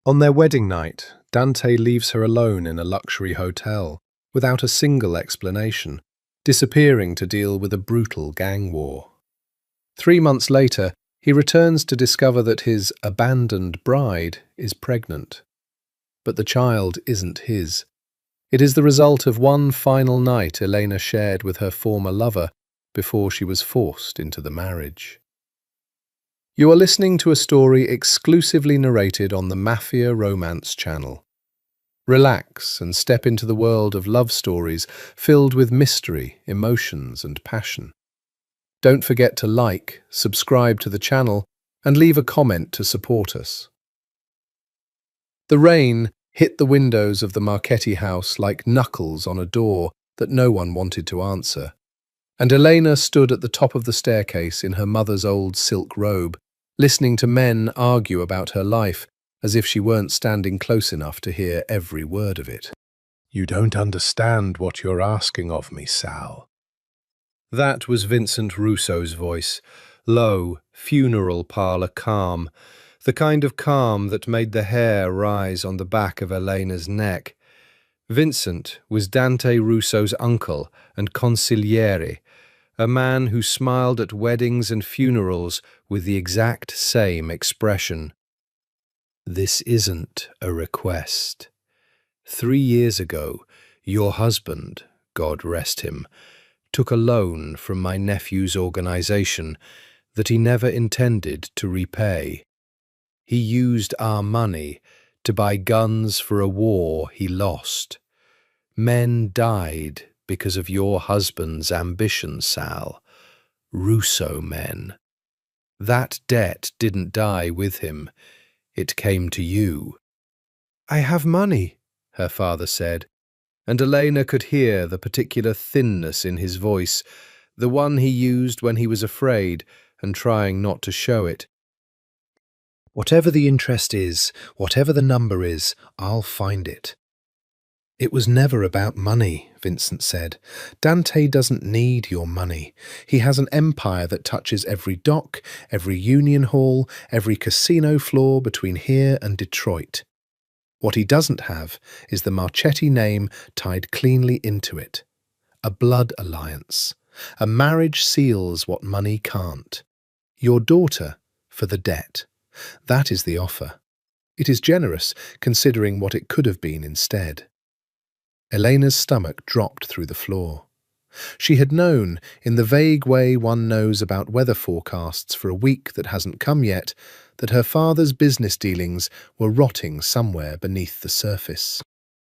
On their wedding night, Dante leaves her alone in a luxury hotel, without a single explanation, disappearing to deal with a brutal gang war. 3 months later, he returns to discover that his abandoned bride is pregnant. But the child isn't his. It is the result of one final night Elena shared with her former lover before she was forced into the marriage. You are listening to a story exclusively narrated on the Mafia Romance channel. Relax and step into the world of love stories filled with mystery, emotions, and passion. Don't forget to like, subscribe to the channel, and leave a comment to support us. The rain hit the windows of the Marchetti house like knuckles on a door that no one wanted to answer, and Elena stood at the top of the staircase in her mother's old silk robe, listening to men argue about her life as if she weren't standing close enough to hear every word of it. "You don't understand what you're asking of me, Sal." That was Vincent Russo's voice, low, funeral parlour calm, the kind of calm that made the hair rise on the back of Elena's neck. Vincent was Dante Russo's uncle and consigliere, a man who smiled at weddings and funerals with the exact same expression. "This isn't a request. 3 years ago, your husband, God rest him, took a loan from my nephew's organization that he never intended to repay. He used our money to buy guns for a war he lost. Men died because of your husband's ambition, Sal. Russo men. That debt didn't die with him. It came to you." "I have money," her father said, and Elena could hear the particular thinness in his voice, the one he used when he was afraid and trying not to show it. "Whatever the interest is, whatever the number is, I'll find it." "It was never about money," Vincent said. "Dante doesn't need your money. He has an empire that touches every dock, every union hall, every casino floor between here and Detroit. What he doesn't have is the Marchetti name tied cleanly into it. A blood alliance. A marriage seals what money can't. Your daughter for the debt. That is the offer. It is generous, considering what it could have been instead." Elena's stomach dropped through the floor. She had known, in the vague way one knows about weather forecasts for a week that hasn't come yet, that her father's business dealings were rotting somewhere beneath the surface.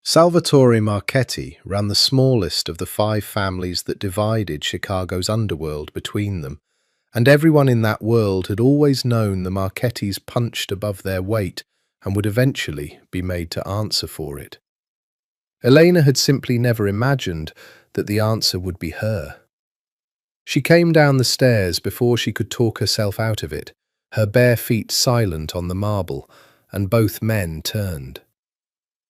Salvatore Marchetti ran the smallest of the 5 families that divided Chicago's underworld between them, and everyone in that world had always known the Marchettis punched above their weight and would eventually be made to answer for it. Elena had simply never imagined that the answer would be her. She came down the stairs before she could talk herself out of it, her bare feet silent on the marble, and both men turned.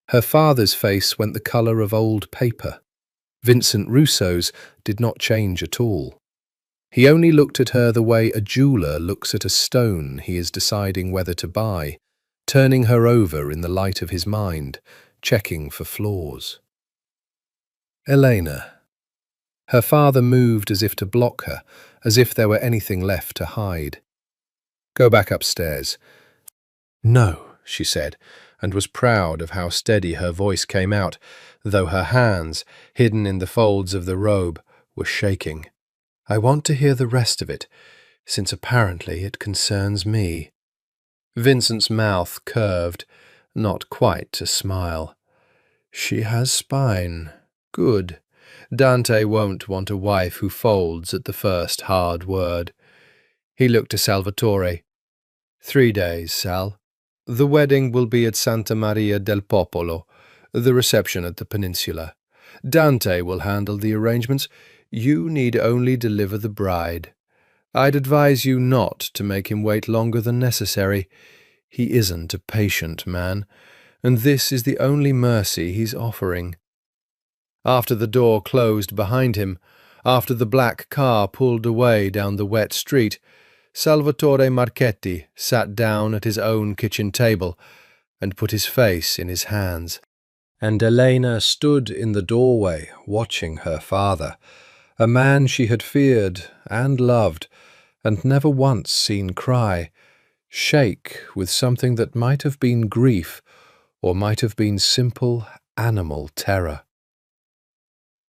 Her father's face went the colour of old paper. Vincent Russo's did not change at all. He only looked at her the way a jeweller looks at a stone he is deciding whether to buy, turning her over in the light of his mind, checking for flaws. "Elena." Her father moved as if to block her, as if there were anything left to hide. "Go back upstairs." "No," she said, and was proud of how steady her voice came out, though her hands, hidden in the folds of the robe, were shaking. "I want to hear the rest of it, since apparently it concerns me." Vincent's mouth curved, not quite to smile. "She has spine. Good. Dante won't want a wife who folds at the first hard word." He looked to Salvatore. 3 days, Sal. The wedding will be at Santa Maria del Popolo, the reception at the peninsula. Dante will handle the arrangements. You need only deliver the bride. I'd advise you not to make him wait longer than necessary. He isn't a patient man, and this is the only mercy he's offering. After the door closed behind him, after the black car pulled away down the wet street, Salvatore Marchetti sat down at his own kitchen table, and put his face in his hands. And Elena stood in the doorway watching her father, a man she had feared and loved, and never once seen cry, shake with something that might have been grief or might have been simple animal terror.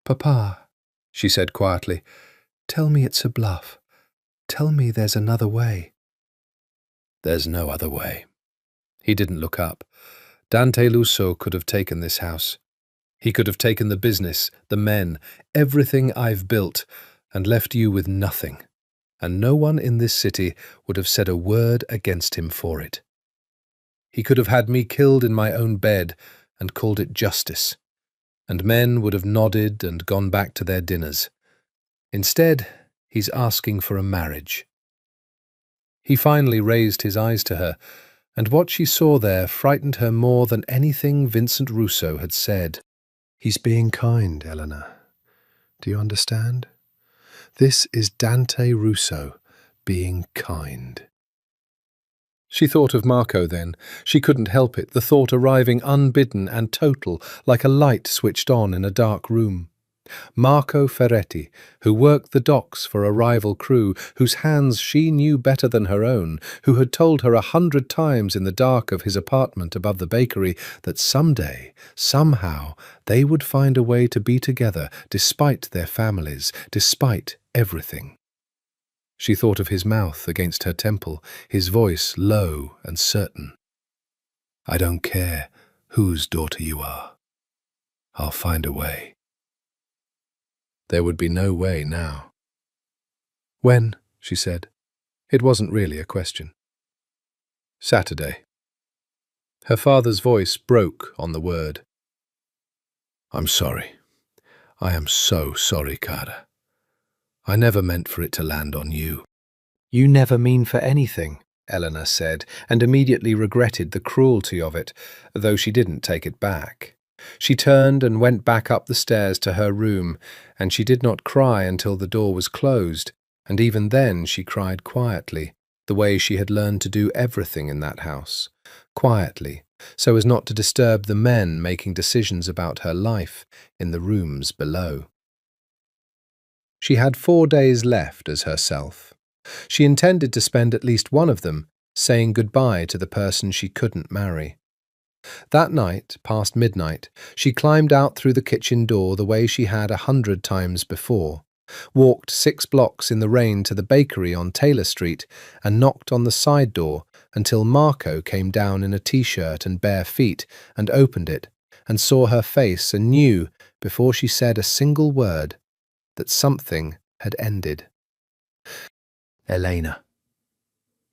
"Papa," she said quietly, "tell me it's a bluff. Tell me there's another way." "There's no other way." He didn't look up. Dante Lusso could have taken this house. He could have taken the business, the men, everything I've built, and left you with nothing. And no one in this city would have said a word against him for it. He could have had me killed in my own bed and called it justice, and men would have nodded and gone back to their dinners. Instead, he's asking for a marriage. He finally raised his eyes to her, and what she saw there frightened her more than anything Vincent Russo had said. "He's being kind, Eleanor. Do you understand? This is Dante Russo being kind." She thought of Marco then. She couldn't help it, the thought arriving unbidden and total, like a light switched on in a dark room. Marco Ferretti, who worked the docks for a rival crew, whose hands she knew better than her own, who had told her 100 times in the dark of his apartment above the bakery that someday, somehow, they would find a way to be together despite their families, despite everything. She thought of his mouth against her temple, his voice low and certain. "I don't care whose daughter you are. I'll find a way." There would be no way now. "When?" she said. It wasn't really a question. "Saturday." Her father's voice broke on the word. "I'm sorry. I am so sorry, Cara. I never meant for it to land on you." "You never mean for anything," Eleanor said, and immediately regretted the cruelty of it, though she didn't take it back. She turned and went back up the stairs to her room, and she did not cry until the door was closed, and even then she cried quietly, the way she had learned to do everything in that house, quietly, so as not to disturb the men making decisions about her life in the rooms below. She had 4 days left as herself. She intended to spend at least one of them saying goodbye to the person she couldn't marry. That night, past midnight, she climbed out through the kitchen door the way she had 100 times before, walked 6 blocks in the rain to the bakery on Taylor Street, and knocked on the side door until Marco came down in a t-shirt and bare feet and opened it, and saw her face and knew, before she said a single word, that something had ended. "Elena."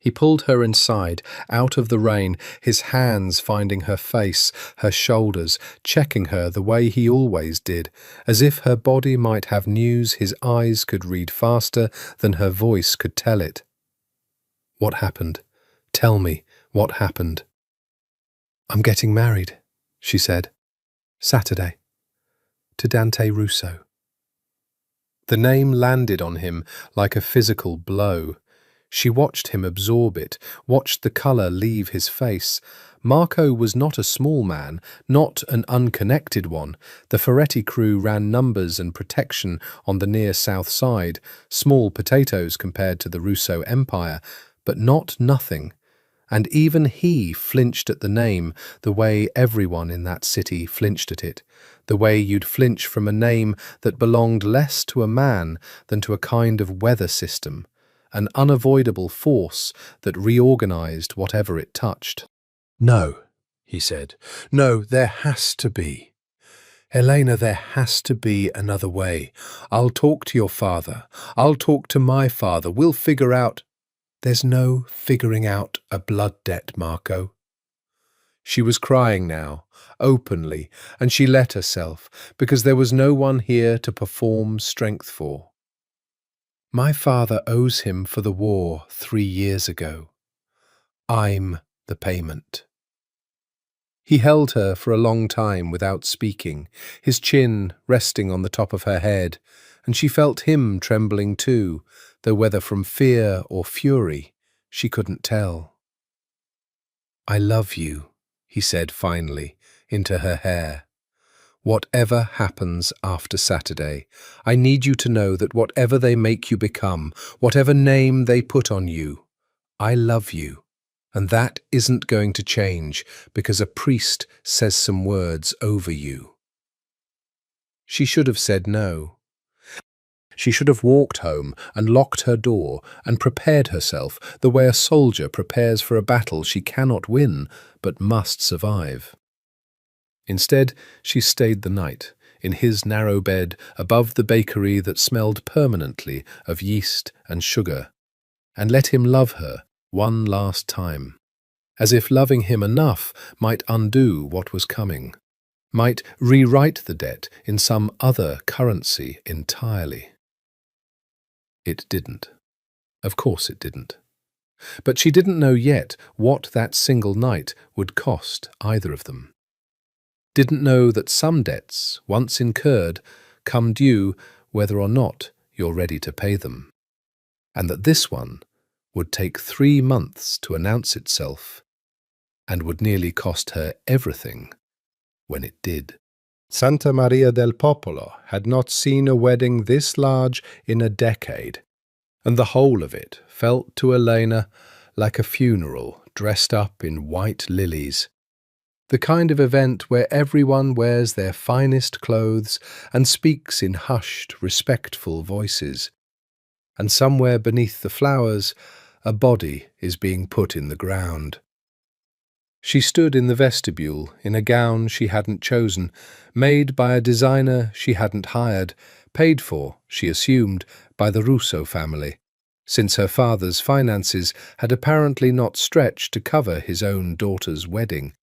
He pulled her inside, out of the rain, his hands finding her face, her shoulders, checking her the way he always did, as if her body might have news his eyes could read faster than her voice could tell it. "What happened? Tell me what happened." "I'm getting married," she said. "Saturday. To Dante Russo." The name landed on him like a physical blow. She watched him absorb it, watched the colour leave his face. Marco was not a small man, not an unconnected one. The Ferretti crew ran numbers and protection on the near south side, small potatoes compared to the Russo empire, but not nothing. And even he flinched at the name the way everyone in that city flinched at it, the way you'd flinch from a name that belonged less to a man than to a kind of weather system, an unavoidable force that reorganized whatever it touched. "No," he said. "No, there has to be. Elena, there has to be another way. I'll talk to your father. I'll talk to my father. We'll figure out—" "There's no figuring out a blood debt, Marco." She was crying now, openly, and she let herself, because there was no one here to perform strength for. "My father owes him for the war 3 years ago. I'm the payment." He held her for a long time without speaking, his chin resting on the top of her head, and she felt him trembling too, though whether from fear or fury, she couldn't tell. "I love you," he said finally, into her hair. Whatever happens after Saturday, I need you to know that whatever they make you become, whatever name they put on you, I love you. And that isn't going to change because a priest says some words over you. She should have said no. She should have walked home and locked her door and prepared herself the way a soldier prepares for a battle she cannot win but must survive. Instead, she stayed the night in his narrow bed above the bakery that smelled permanently of yeast and sugar, and let him love her one last time, as if loving him enough might undo what was coming, might rewrite the debt in some other currency entirely. It didn't. Of course it didn't. But she didn't know yet what that single night would cost either of them. Didn't know that some debts, once incurred, come due whether or not you're ready to pay them, and that this one would take 3 months to announce itself, and would nearly cost her everything when it did. Santa Maria del Popolo had not seen a wedding this large in a decade, and the whole of it felt to Elena like a funeral dressed up in white lilies, the kind of event where everyone wears their finest clothes and speaks in hushed, respectful voices, and somewhere beneath the flowers a body is being put in the ground. She stood in the vestibule in a gown she hadn't chosen, made by a designer she hadn't hired, paid for, she assumed, by the Russo family, since her father's finances had apparently not stretched to cover his own daughter's wedding.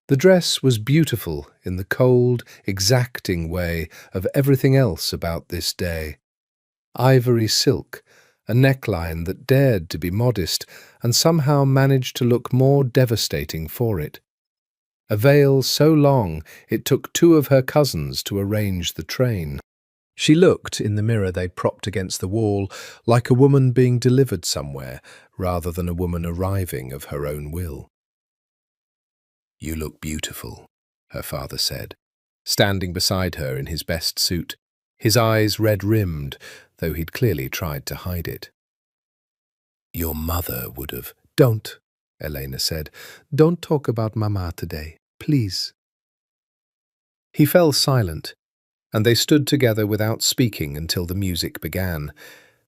The dress was beautiful in the cold, exacting way of everything else about this day. Ivory silk, a neckline that dared to be modest and somehow managed to look more devastating for it. A veil so long it took 2 of her cousins to arrange the train. She looked in the mirror they propped against the wall like a woman being delivered somewhere rather than a woman arriving of her own will. "You look beautiful," her father said, standing beside her in his best suit, his eyes red-rimmed, though he'd clearly tried to hide it. "Your mother would have—" "Don't," Elena said. "Don't talk about Mama today, please." He fell silent, and they stood together without speaking until the music began.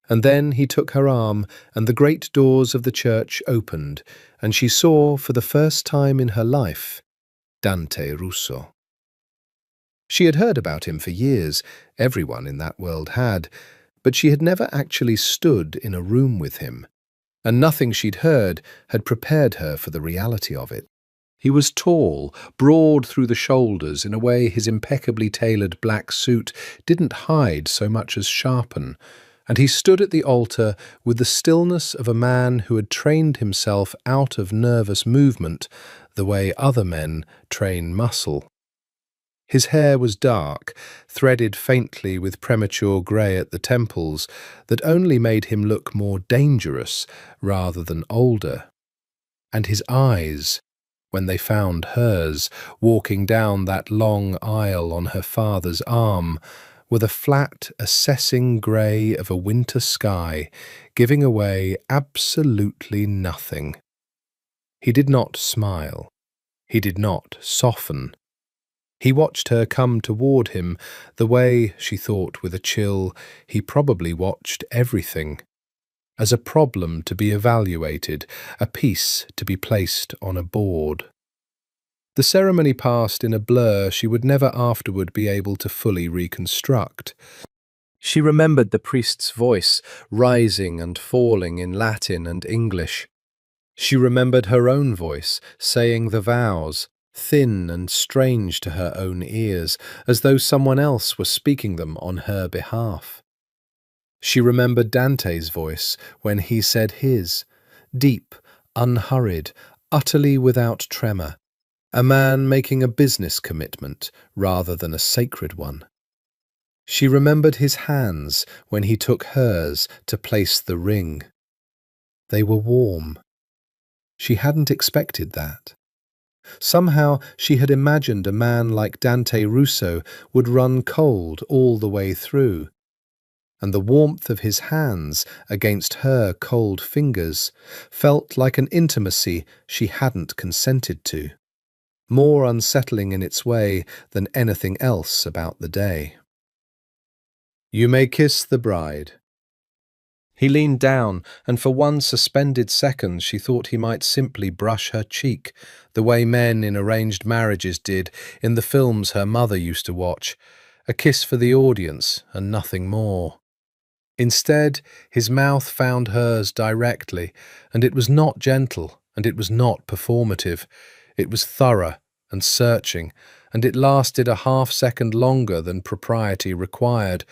And then he took her arm, and the great doors of the church opened, and she saw, for the first time in her life, Dante Russo. She had heard about him for years, everyone in that world had, but she had never actually stood in a room with him, and nothing she'd heard had prepared her for the reality of it. He was tall, broad through the shoulders in a way his impeccably tailored black suit didn't hide so much as sharpen, and he stood at the altar with the stillness of a man who had trained himself out of nervous movement the way other men train muscle. His hair was dark, threaded faintly with premature grey at the temples, that only made him look more dangerous rather than older. And his eyes, when they found hers, walking down that long aisle on her father's arm, were the flat, assessing grey of a winter sky, giving away absolutely nothing. He did not smile. He did not soften. He watched her come toward him the way, she thought with a chill, he probably watched everything, as a problem to be evaluated, a piece to be placed on a board. The ceremony passed in a blur she would never afterward be able to fully reconstruct. She remembered the priest's voice, rising and falling in Latin and English. She remembered her own voice, saying the vows, thin and strange to her own ears, as though someone else were speaking them on her behalf. She remembered Dante's voice when he said his, deep, unhurried, utterly without tremor, a man making a business commitment rather than a sacred one. She remembered his hands when he took hers to place the ring. They were warm. She hadn't expected that. Somehow she had imagined a man like Dante Russo would run cold all the way through, and the warmth of his hands against her cold fingers felt like an intimacy she hadn't consented to, more unsettling in its way than anything else about the day. "You may kiss the bride." He leaned down, and for one suspended second she thought he might simply brush her cheek, the way men in arranged marriages did in the films her mother used to watch, a kiss for the audience and nothing more. Instead, his mouth found hers directly, and it was not gentle, and it was not performative. It was thorough and searching, and it lasted a half-second longer than propriety required,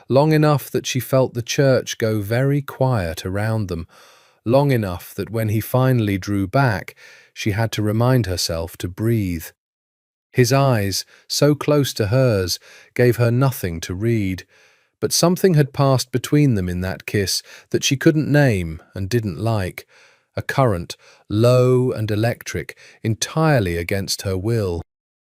long enough that she felt the church go very quiet around them, long enough that when he finally drew back, she had to remind herself to breathe. His eyes, so close to hers, gave her nothing to read, but something had passed between them in that kiss that she couldn't name and didn't like, a current, low and electric, entirely against her will.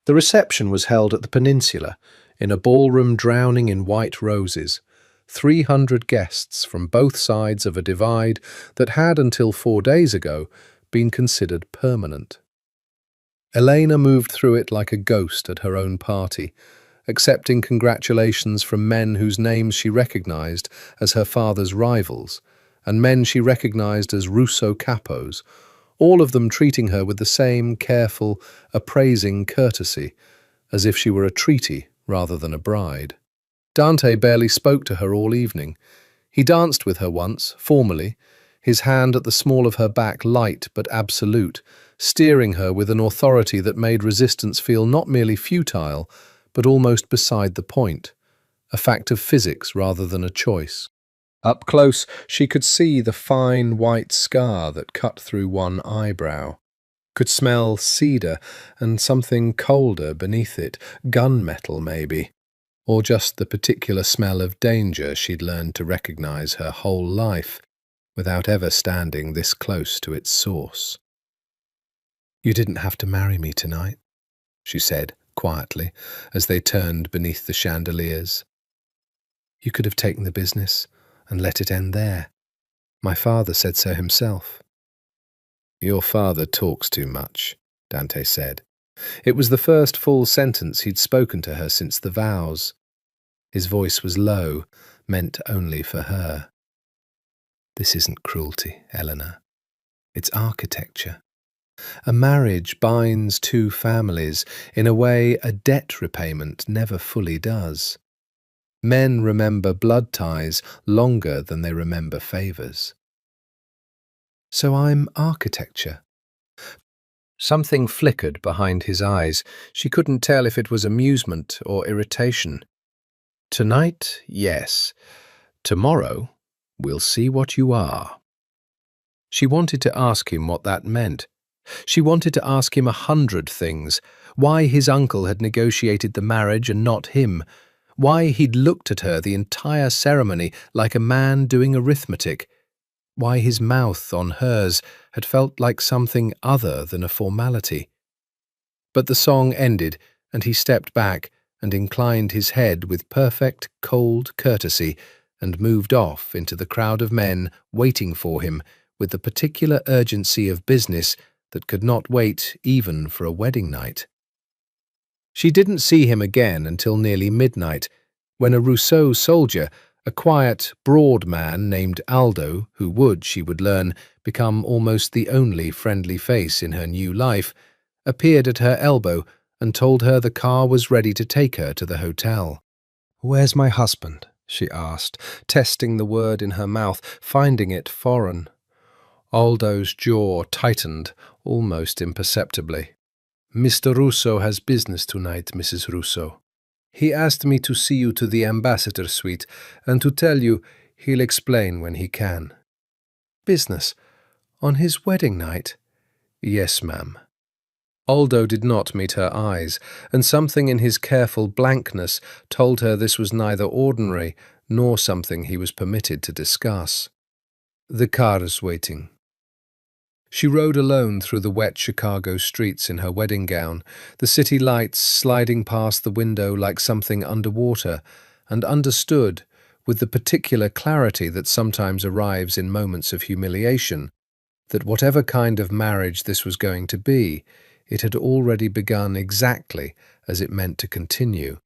The reception was held at the Peninsula, in a ballroom drowning in white roses. 300 guests from both sides of a divide that had, until 4 days ago, been considered permanent. Elena moved through it like a ghost at her own party, accepting congratulations from men whose names she recognized as her father's rivals, and men she recognized as Russo capos, all of them treating her with the same careful, appraising courtesy, as if she were a treaty rather than a bride. Dante barely spoke to her all evening. He danced with her once, formally, his hand at the small of her back light but absolute, steering her with an authority that made resistance feel not merely futile, but almost beside the point, a fact of physics rather than a choice. Up close, she could see the fine white scar that cut through one eyebrow, could smell cedar and something colder beneath it, gunmetal maybe, or just the particular smell of danger she'd learned to recognize her whole life without ever standing this close to its source. "You didn't have to marry me tonight," she said quietly as they turned beneath the chandeliers. "You could have taken the business and let it end there. My father said so himself." "Your father talks too much," Dante said. It was the first full sentence he'd spoken to her since the vows. His voice was low, meant only for her. "This isn't cruelty, Eleanor. It's architecture. A marriage binds two families in a way a debt repayment never fully does. Men remember blood ties longer than they remember favours. So I'm architecture." Something flickered behind his eyes. She couldn't tell if it was amusement or irritation. "Tonight, yes. Tomorrow, we'll see what you are." She wanted to ask him what that meant. She wanted to ask him 100 things. Why his uncle had negotiated the marriage and not him. Why he'd looked at her the entire ceremony like a man doing arithmetic. Why his mouth on hers had felt like something other than a formality. But the song ended, and he stepped back and inclined his head with perfect, cold courtesy and moved off into the crowd of men waiting for him with the particular urgency of business that could not wait even for a wedding night. She didn't see him again until nearly midnight, when a Rousseau soldier, a quiet, broad man named Aldo, who would, she would learn, become almost the only friendly face in her new life, appeared at her elbow and told her the car was ready to take her to the hotel. "Where's my husband?" she asked, testing the word in her mouth, finding it foreign. Aldo's jaw tightened, almost imperceptibly. "Mr. Russo has business tonight, Mrs. Russo. He asked me to see you to the ambassador suite and to tell you he'll explain when he can." "Business? On his wedding night?" "Yes, ma'am." Aldo did not meet her eyes, and something in his careful blankness told her this was neither ordinary nor something he was permitted to discuss. "The car is waiting." She rode alone through the wet Chicago streets in her wedding gown, the city lights sliding past the window like something underwater, and understood, with the particular clarity that sometimes arrives in moments of humiliation, that whatever kind of marriage this was going to be, it had already begun exactly as it meant to continue,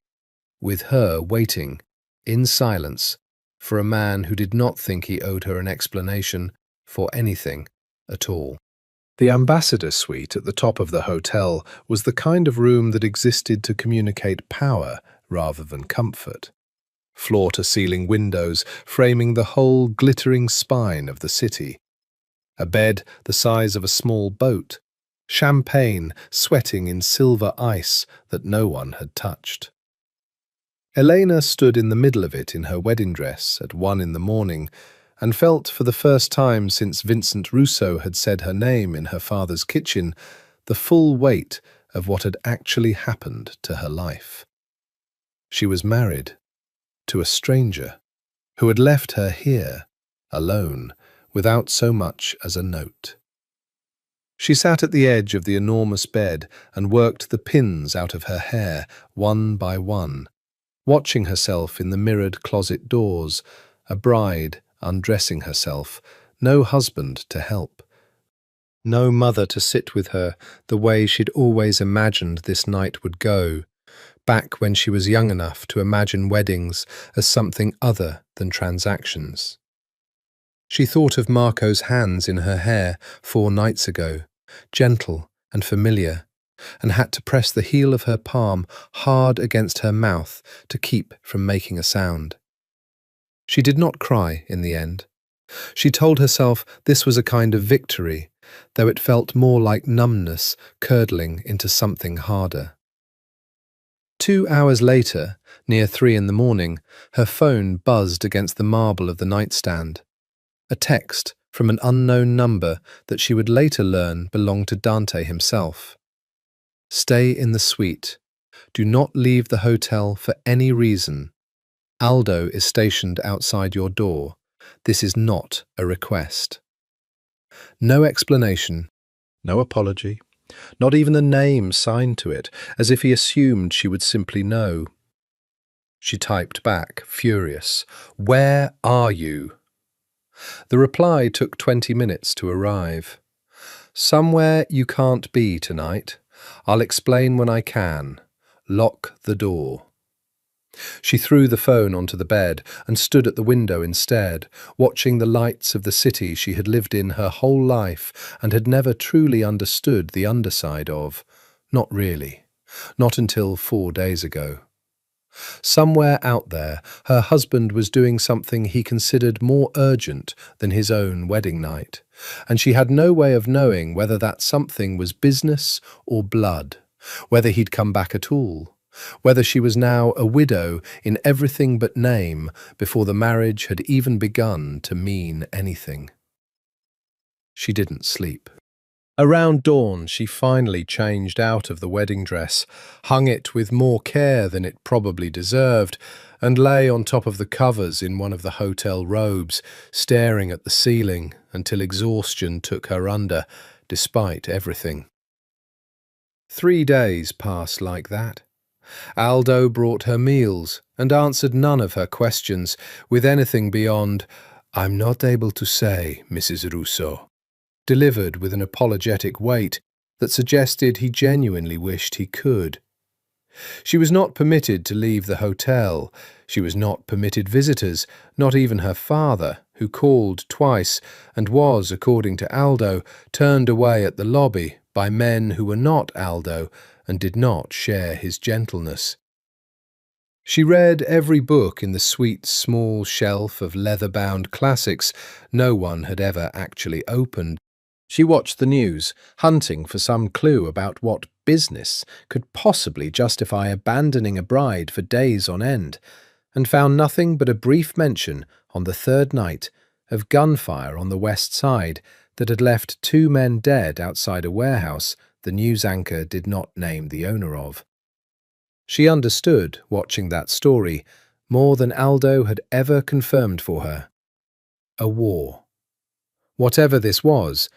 with her waiting, in silence, for a man who did not think he owed her an explanation for anything at all. The ambassador suite at the top of the hotel was the kind of room that existed to communicate power rather than comfort. Floor-to-ceiling windows framing the whole glittering spine of the city. A bed the size of a small boat. Champagne sweating in silver ice that no one had touched. Elena stood in the middle of it in her wedding dress at 1 in the morning and felt for the first time since Vincent Russo had said her name in her father's kitchen the full weight of what had actually happened to her life. She was married to a stranger who had left her here, alone, without so much as a note. She sat at the edge of the enormous bed and worked the pins out of her hair one by one, watching herself in the mirrored closet doors, a bride undressing herself, no husband to help. No mother to sit with her the way she'd always imagined this night would go, back when she was young enough to imagine weddings as something other than transactions. She thought of Marco's hands in her hair 4 nights ago, gentle and familiar, and had to press the heel of her palm hard against her mouth to keep from making a sound. She did not cry in the end. She told herself this was a kind of victory, though it felt more like numbness curdling into something harder. 2 hours later, near 3 in the morning, her phone buzzed against the marble of the nightstand. A text from an unknown number that she would later learn belonged to Dante himself. Stay in the suite. Do not leave the hotel for any reason. Aldo is stationed outside your door. This is not a request. No explanation, no apology, not even a name signed to it, as if he assumed she would simply know. She typed back, furious, "Where are you?" The reply took 20 minutes to arrive. "Somewhere you can't be tonight. I'll explain when I can. Lock the door." She threw the phone onto the bed and stood at the window instead, watching the lights of the city she had lived in her whole life and had never truly understood the underside of. Not really. Not until 4 days ago. Somewhere out there, her husband was doing something he considered more urgent than his own wedding night, and she had no way of knowing whether that something was business or blood, whether he'd come back at all, whether she was now a widow in everything but name before the marriage had even begun to mean anything. She didn't sleep. Around dawn, she finally changed out of the wedding dress, hung it with more care than it probably deserved, and lay on top of the covers in one of the hotel robes, staring at the ceiling until exhaustion took her under, despite everything. 3 days passed like that. Aldo brought her meals and answered none of her questions with anything beyond, "I'm not able to say, Mrs. Russo," delivered with an apologetic weight that suggested he genuinely wished he could. She was not permitted to leave the hotel. She was not permitted visitors, not even her father, who called twice and was, according to Aldo, turned away at the lobby by men who were not Aldo and did not share his gentleness. She read every book in the sweet small shelf of leather-bound classics no one had ever actually opened. She watched the news, hunting for some clue about what business could possibly justify abandoning a bride for days on end, and found nothing but a brief mention on the 3rd night of gunfire on the west side that had left 2 men dead outside a warehouse the news anchor did not name the owner of. She understood, watching that story, more than Aldo had ever confirmed for her. A war. Whatever this was,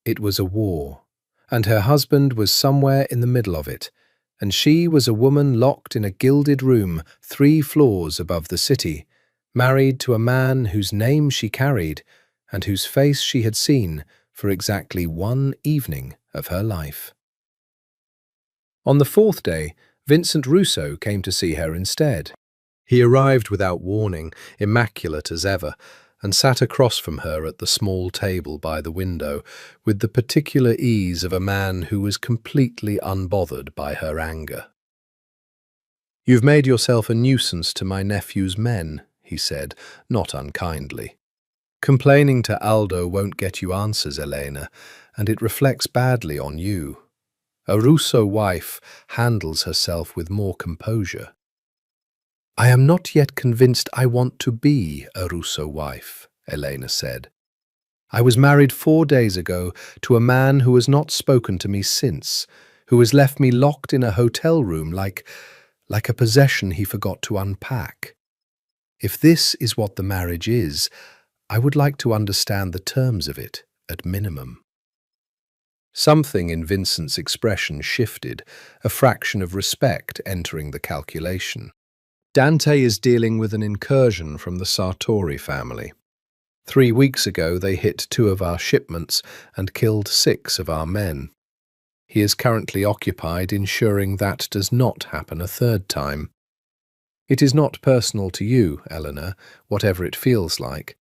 It was a war, and her husband was somewhere in the middle of it, and she was a woman locked in a gilded room 3 floors above the city, married to a man whose name she carried and whose face she had seen for exactly 1 evening of her life. On the 4th day, Vincent Russo came to see her instead. He arrived without warning, immaculate as ever, and sat across from her at the small table by the window, with the particular ease of a man who was completely unbothered by her anger. "You've made yourself a nuisance to my nephew's men," he said, not unkindly. "Complaining to Aldo won't get you answers, Elena, and it reflects badly on you. A Russo wife handles herself with more composure." "I am not yet convinced I want to be a Russo wife," Elena said. "I was married 4 days ago to a man who has not spoken to me since, who has left me locked in a hotel room like a possession he forgot to unpack. If this is what the marriage is, I would like to understand the terms of it, at minimum." Something in Vincent's expression shifted, a fraction of respect entering the calculation. "Dante is dealing with an incursion from the Sartori family. 3 weeks ago they hit 2 of our shipments and killed 6 of our men. He is currently occupied ensuring that does not happen a 3rd time. It is not personal to you, Eleanor, whatever it feels like.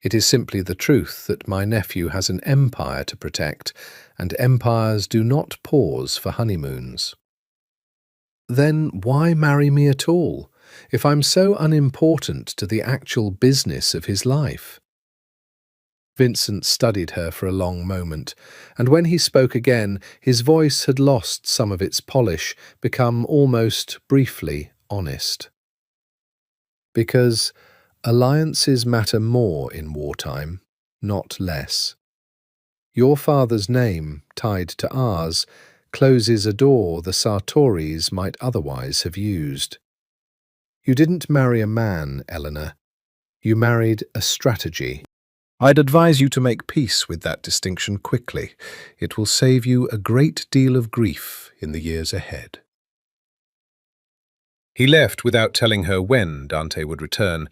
It is simply the truth that my nephew has an empire to protect, and empires do not pause for honeymoons." "Then why marry me at all, if I'm so unimportant to the actual business of his life?" Vincent studied her for a long moment, and when he spoke again, his voice had lost some of its polish, become almost briefly honest. "Because alliances matter more in wartime, not less. Your father's name, tied to ours, closes a door the Sartoris might otherwise have used. You didn't marry a man, Eleanor. You married a strategy. I'd advise you to make peace with that distinction quickly. It will save you a great deal of grief in the years ahead." He left without telling her when Dante would return,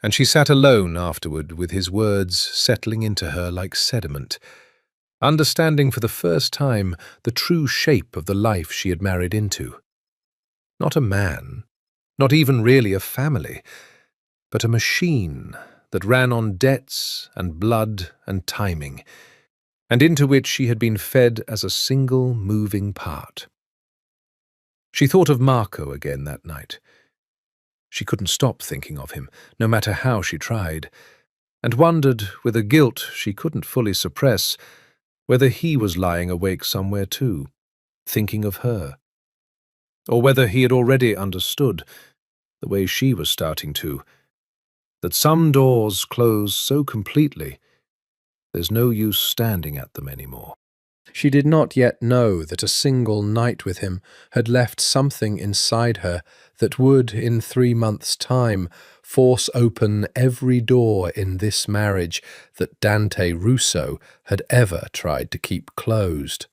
and she sat alone afterward with his words settling into her like sediment, understanding for the first time the true shape of the life she had married into. Not a man, not even really a family, but a machine that ran on debts and blood and timing, and into which she had been fed as a single moving part. She thought of Marco again that night. She couldn't stop thinking of him, no matter how she tried, and wondered, with a guilt she couldn't fully suppress, whether he was lying awake somewhere too, thinking of her, or whether he had already understood, the way she was starting to, that some doors close so completely there's no use standing at them anymore. She did not yet know that a single night with him had left something inside her that would, in 3 months' time, force open every door in this marriage that Dante Russo had ever tried to keep closed.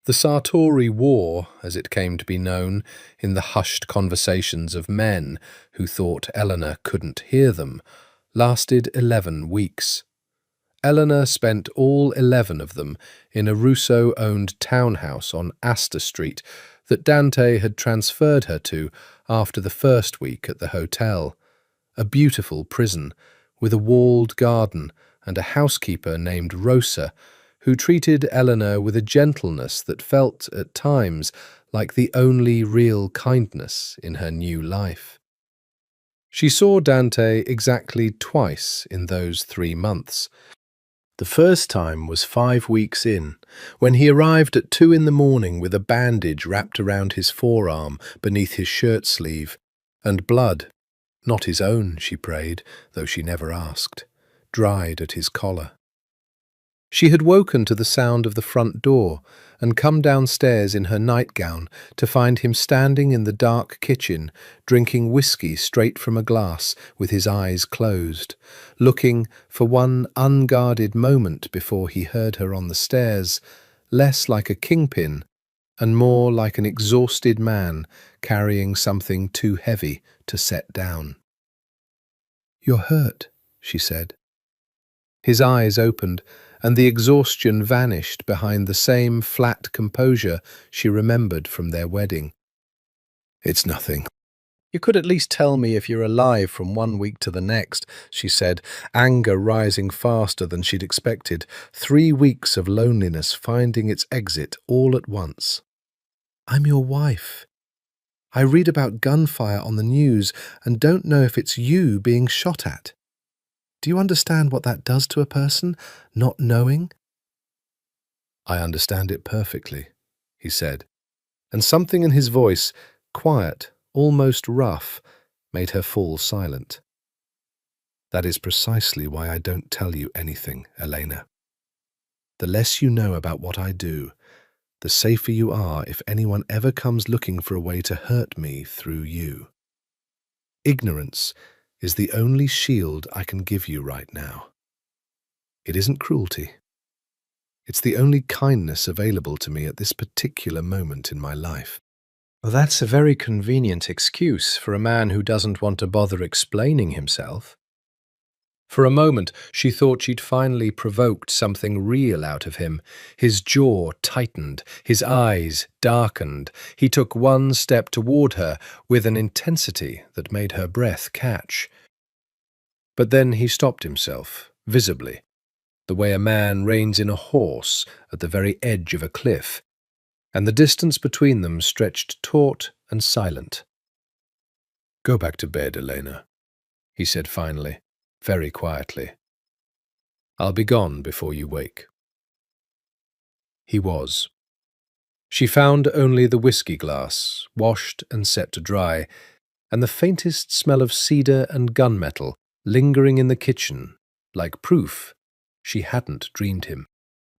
The Sartori War, as it came to be known, in the hushed conversations of men who thought Eleanor couldn't hear them, lasted 11 weeks. Eleanor spent all 11 of them in a Russo-owned townhouse on Astor Street that Dante had transferred her to after the first week at the hotel, a beautiful prison with a walled garden and a housekeeper named Rosa, who treated Eleanor with a gentleness that felt, at times, like the only real kindness in her new life. She saw Dante exactly twice in those 3 months. The first time was 5 weeks in, when he arrived at 2 in the morning with a bandage wrapped around his forearm beneath his shirt sleeve, and blood, not his own, she prayed, though she never asked, dried at his collar. She had woken to the sound of the front door and come downstairs in her nightgown to find him standing in the dark kitchen, drinking whiskey straight from a glass with his eyes closed, looking for one unguarded moment before he heard her on the stairs, less like a kingpin and more like an exhausted man carrying something too heavy to set down. "You're hurt," she said. His eyes opened, and the exhaustion vanished behind the same flat composure she remembered from their wedding. "It's nothing." "You could at least tell me if you're alive from one week to the next," she said, anger rising faster than she'd expected, 3 weeks of loneliness finding its exit all at once. "I'm your wife. I read about gunfire on the news and don't know if it's you being shot at. Do you understand what that does to a person, not knowing?" "I understand it perfectly," he said, and something in his voice, quiet, almost rough, made her fall silent. "That is precisely why I don't tell you anything, Elena. The less you know about what I do, the safer you are if anyone ever comes looking for a way to hurt me through you. Ignorance is the only shield I can give you right now. It isn't cruelty. It's the only kindness available to me at this particular moment in my life." Well, that's a very convenient excuse for a man who doesn't want to bother explaining himself. For a moment, she thought she'd finally provoked something real out of him. His jaw tightened, his eyes darkened. He took one step toward her with an intensity that made her breath catch. But then he stopped himself, visibly, the way a man reins in a horse at the very edge of a cliff, and the distance between them stretched taut and silent. "Go back to bed, Elena," he said finally, very quietly. "I'll be gone before you wake." He was. She found only the whiskey glass, washed and set to dry, and the faintest smell of cedar and gunmetal lingering in the kitchen, like proof she hadn't dreamed him.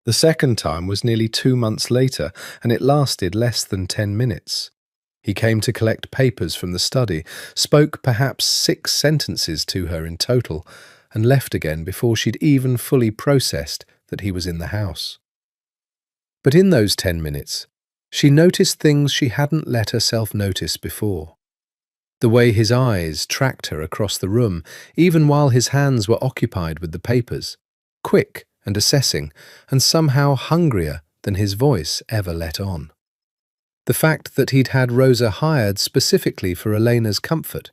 The second time was nearly 2 months later, and it lasted less than 10 minutes. He came to collect papers from the study, spoke perhaps 6 sentences to her in total, and left again before she'd even fully processed that he was in the house. But in those 10 minutes, she noticed things she hadn't let herself notice before. The way his eyes tracked her across the room, even while his hands were occupied with the papers, quick and assessing, and somehow hungrier than his voice ever let on. The fact that he'd had Rosa hired specifically for Elena's comfort,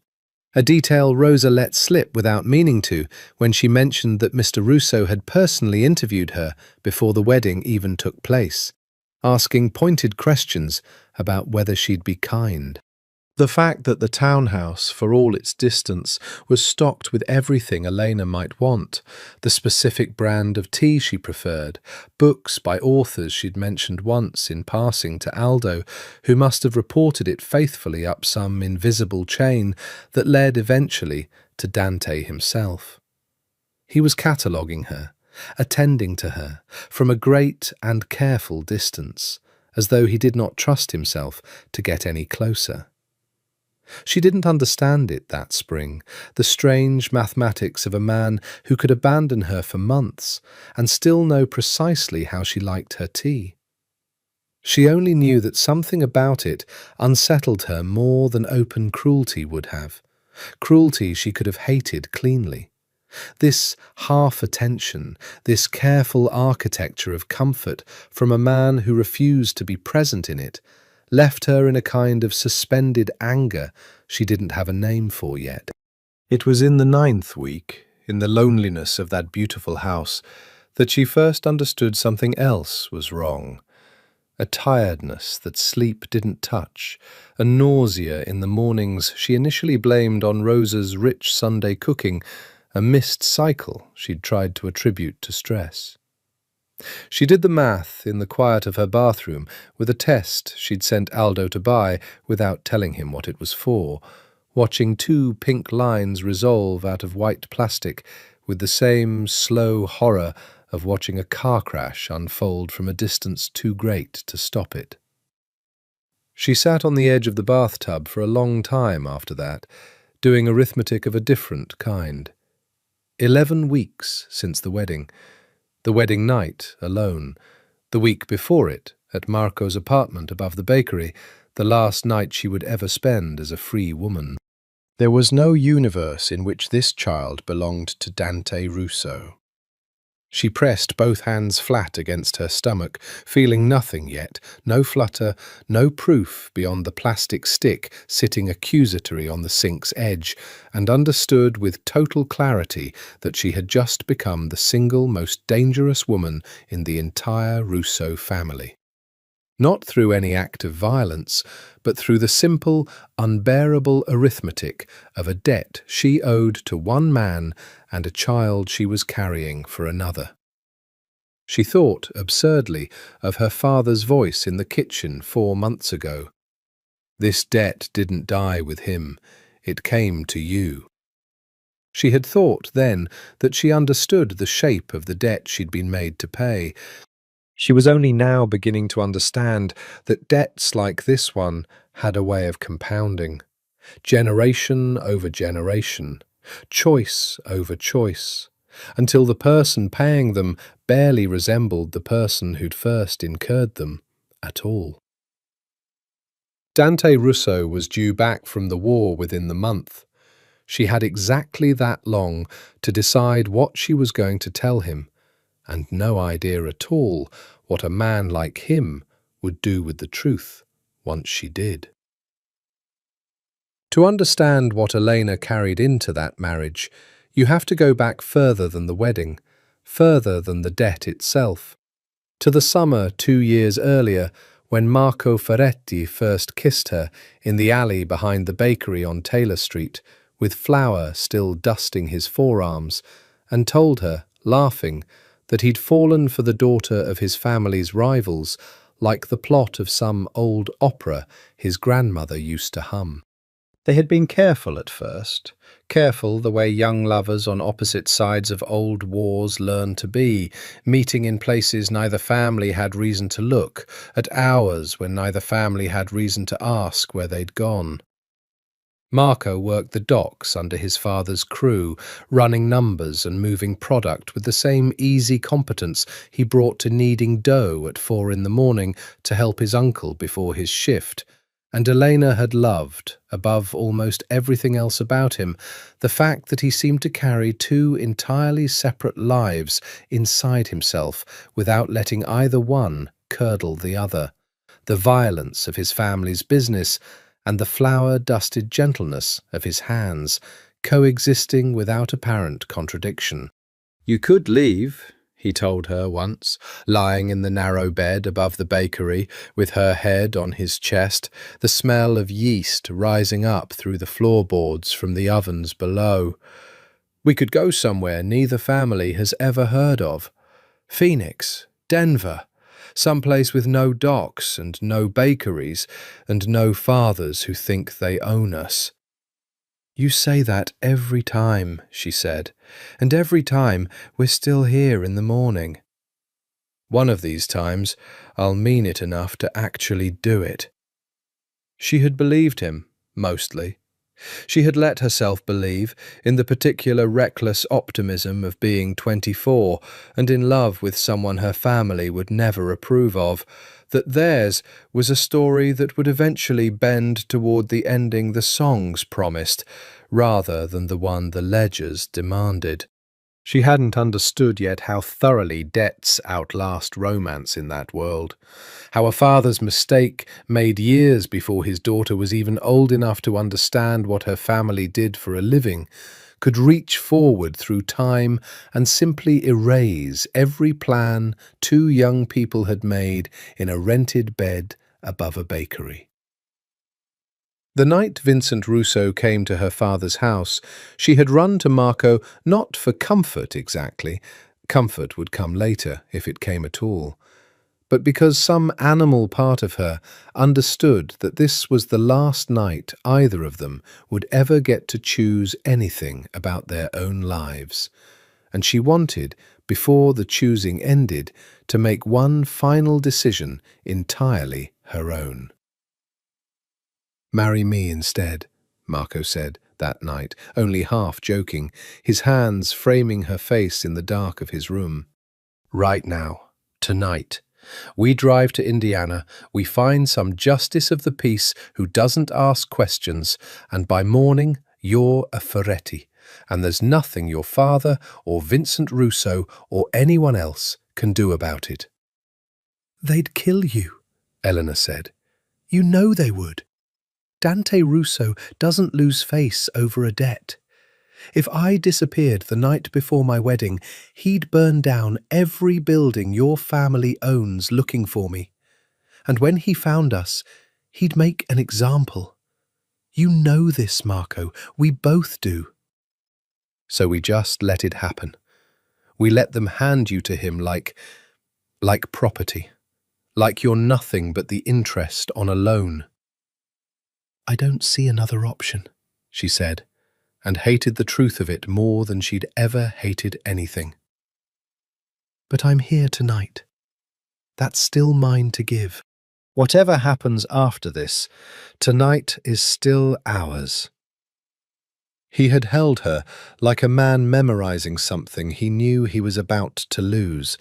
a detail Rosa let slip without meaning to when she mentioned that Mr. Russo had personally interviewed her before the wedding even took place, asking pointed questions about whether she'd be kind. The fact that the townhouse, for all its distance, was stocked with everything Elena might want, the specific brand of tea she preferred, books by authors she'd mentioned once in passing to Aldo, who must have reported it faithfully up some invisible chain that led eventually to Dante himself. He was cataloguing her, attending to her, from a great and careful distance, as though he did not trust himself to get any closer. She didn't understand it that spring, the strange mathematics of a man who could abandon her for months and still know precisely how she liked her tea. She only knew that something about it unsettled her more than open cruelty would have, cruelty she could have hated cleanly. This half-attention, this careful architecture of comfort from a man who refused to be present in it, left her in a kind of suspended anger she didn't have a name for yet. It was in the 9th week, in the loneliness of that beautiful house, that she first understood something else was wrong. A tiredness that sleep didn't touch, a nausea in the mornings she initially blamed on Rosa's rich Sunday cooking, a missed cycle she'd tried to attribute to stress. She did the math in the quiet of her bathroom with a test she'd sent Aldo to buy without telling him what it was for, watching 2 pink lines resolve out of white plastic with the same slow horror of watching a car crash unfold from a distance too great to stop it. She sat on the edge of the bathtub for a long time after that, doing arithmetic of a different kind. 11 weeks since the wedding night alone, the week before it at Marco's apartment above the bakery, the last night she would ever spend as a free woman. There was no universe in which this child belonged to Dante Russo. She pressed both hands flat against her stomach, feeling nothing yet, no flutter, no proof beyond the plastic stick sitting accusatory on the sink's edge, and understood with total clarity that she had just become the single most dangerous woman in the entire Russo family. Not through any act of violence, but through the simple, unbearable arithmetic of a debt she owed to one man and a child she was carrying for another. She thought, absurdly, of her father's voice in the kitchen 4 months ago. This debt didn't die with him, it came to you. She had thought then that she understood the shape of the debt she'd been made to pay. She was only now beginning to understand that debts like this one had a way of compounding. Generation over generation, choice over choice, until the person paying them barely resembled the person who'd first incurred them at all. Dante Russo was due back from the war within the month. She had exactly that long to decide what she was going to tell him, and no idea at all what a man like him would do with the truth once she did. To understand what Elena carried into that marriage, you have to go back further than the wedding, further than the debt itself, to the summer 2 years earlier when Marco Ferretti first kissed her in the alley behind the bakery on Taylor Street, with flour still dusting his forearms, and told her, laughing, that he'd fallen for the daughter of his family's rivals, like the plot of some old opera his grandmother used to hum. They had been careful at first, careful the way young lovers on opposite sides of old wars learn to be, meeting in places neither family had reason to look, at hours when neither family had reason to ask where they'd gone. Marco worked the docks under his father's crew, running numbers and moving product with the same easy competence he brought to kneading dough at 4 in the morning to help his uncle before his shift. And Elena had loved, above almost everything else about him, the fact that he seemed to carry 2 entirely separate lives inside himself without letting either one curdle the other. The violence of his family's business and the flour-dusted gentleness of his hands, coexisting without apparent contradiction. "You could leave," he told her once, lying in the narrow bed above the bakery, with her head on his chest, the smell of yeast rising up through the floorboards from the ovens below. "We could go somewhere neither family has ever heard of. Phoenix, Denver, someplace with no docks and no bakeries and no fathers who think they own us." "You say that every time," she said, "and every time we're still here in the morning." "One of these times I'll mean it enough to actually do it." She had believed him, mostly. She had let herself believe in the particular reckless optimism of being 24 and in love with someone her family would never approve of, that theirs was a story that would eventually bend toward the ending the songs promised, rather than the one the ledgers demanded. She hadn't understood yet how thoroughly debts outlast romance in that world, how a father's mistake, made years before his daughter was even old enough to understand what her family did for a living, could reach forward through time and simply erase every plan 2 young people had made in a rented bed above a bakery. The night Vincent Russo came to her father's house, she had run to Marco not for comfort exactly, comfort would come later if it came at all, but because some animal part of her understood that this was the last night either of them would ever get to choose anything about their own lives, and she wanted, before the choosing ended, to make one final decision entirely her own. "Marry me instead," Marco said that night, only half joking, his hands framing her face in the dark of his room. "Right now, tonight. We drive to Indiana, we find some justice of the peace who doesn't ask questions, and by morning you're a Ferretti, and there's nothing your father or Vincent Russo or anyone else can do about it." "They'd kill you," Eleanor said. "You know they would. Dante Russo doesn't lose face over a debt. If I disappeared the night before my wedding, he'd burn down every building your family owns looking for me. And when he found us, he'd make an example. You know this, Marco. We both do." "So we just let it happen. We let them hand you to him like property. Like you're nothing but the interest on a loan." "I don't see another option," she said, and hated the truth of it more than she'd ever hated anything. "But I'm here tonight. That's still mine to give. Whatever happens after this, tonight is still ours." He had held her like a man memorizing something he knew he was about to lose,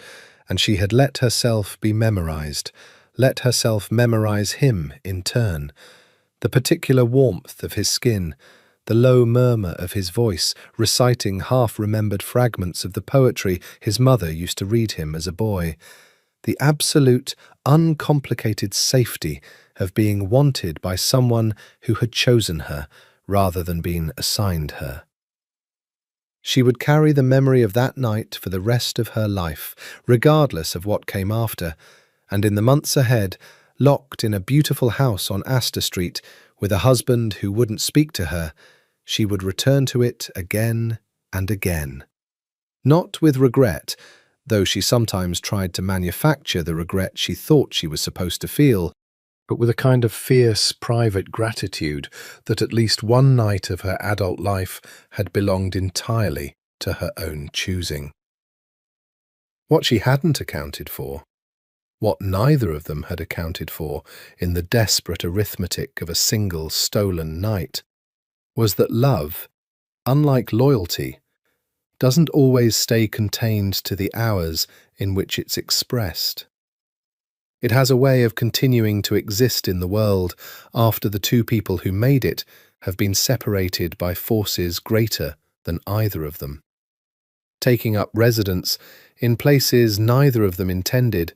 and she had let herself be memorized, let herself memorize him in turn. The particular warmth of his skin, the low murmur of his voice, reciting half-remembered fragments of the poetry his mother used to read him as a boy. The absolute, uncomplicated safety of being wanted by someone who had chosen her rather than been assigned her. She would carry the memory of that night for the rest of her life, regardless of what came after, and in the months ahead, locked in a beautiful house on Astor Street with a husband who wouldn't speak to her, she would return to it again and again. Not with regret, though she sometimes tried to manufacture the regret she thought she was supposed to feel, but with a kind of fierce private gratitude that at least one night of her adult life had belonged entirely to her own choosing. What she hadn't accounted for, what neither of them had accounted for in the desperate arithmetic of a single stolen night, was that love, unlike loyalty, doesn't always stay contained to the hours in which it's expressed. It has a way of continuing to exist in the world after the two people who made it have been separated by forces greater than either of them, taking up residence in places neither of them intended,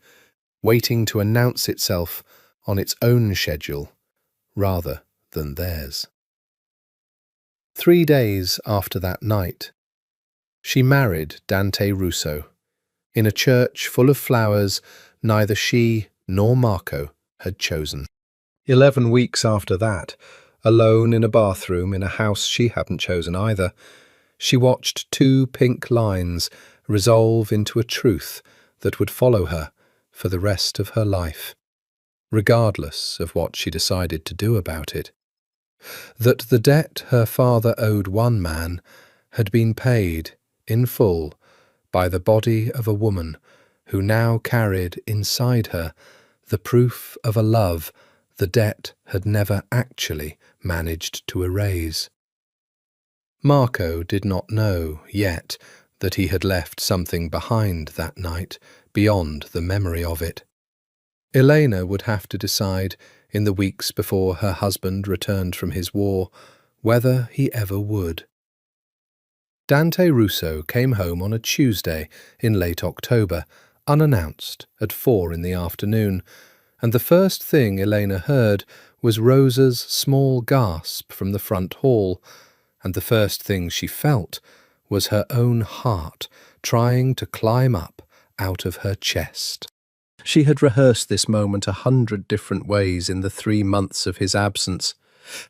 waiting to announce itself on its own schedule rather than theirs. 3 days after that night, she married Dante Russo, in a church full of flowers neither she nor Marco had chosen. 11 weeks after that, alone in a bathroom in a house she hadn't chosen either, she watched 2 pink lines resolve into a truth that would follow her for the rest of her life, regardless of what she decided to do about it. That the debt her father owed one man had been paid in full by the body of a woman who now carried inside her the proof of a love the debt had never actually managed to erase. Marco did not know yet that he had left something behind that night beyond the memory of it. Elena would have to decide in the weeks before her husband returned from his war whether he ever would. Dante Russo came home on a Tuesday in late October, unannounced, at 4 in the afternoon, and the first thing Elena heard was Rosa's small gasp from the front hall, and the first thing she felt was her own heart trying to climb up out of her chest. She had rehearsed this moment 100 different ways in the 3 months of his absence,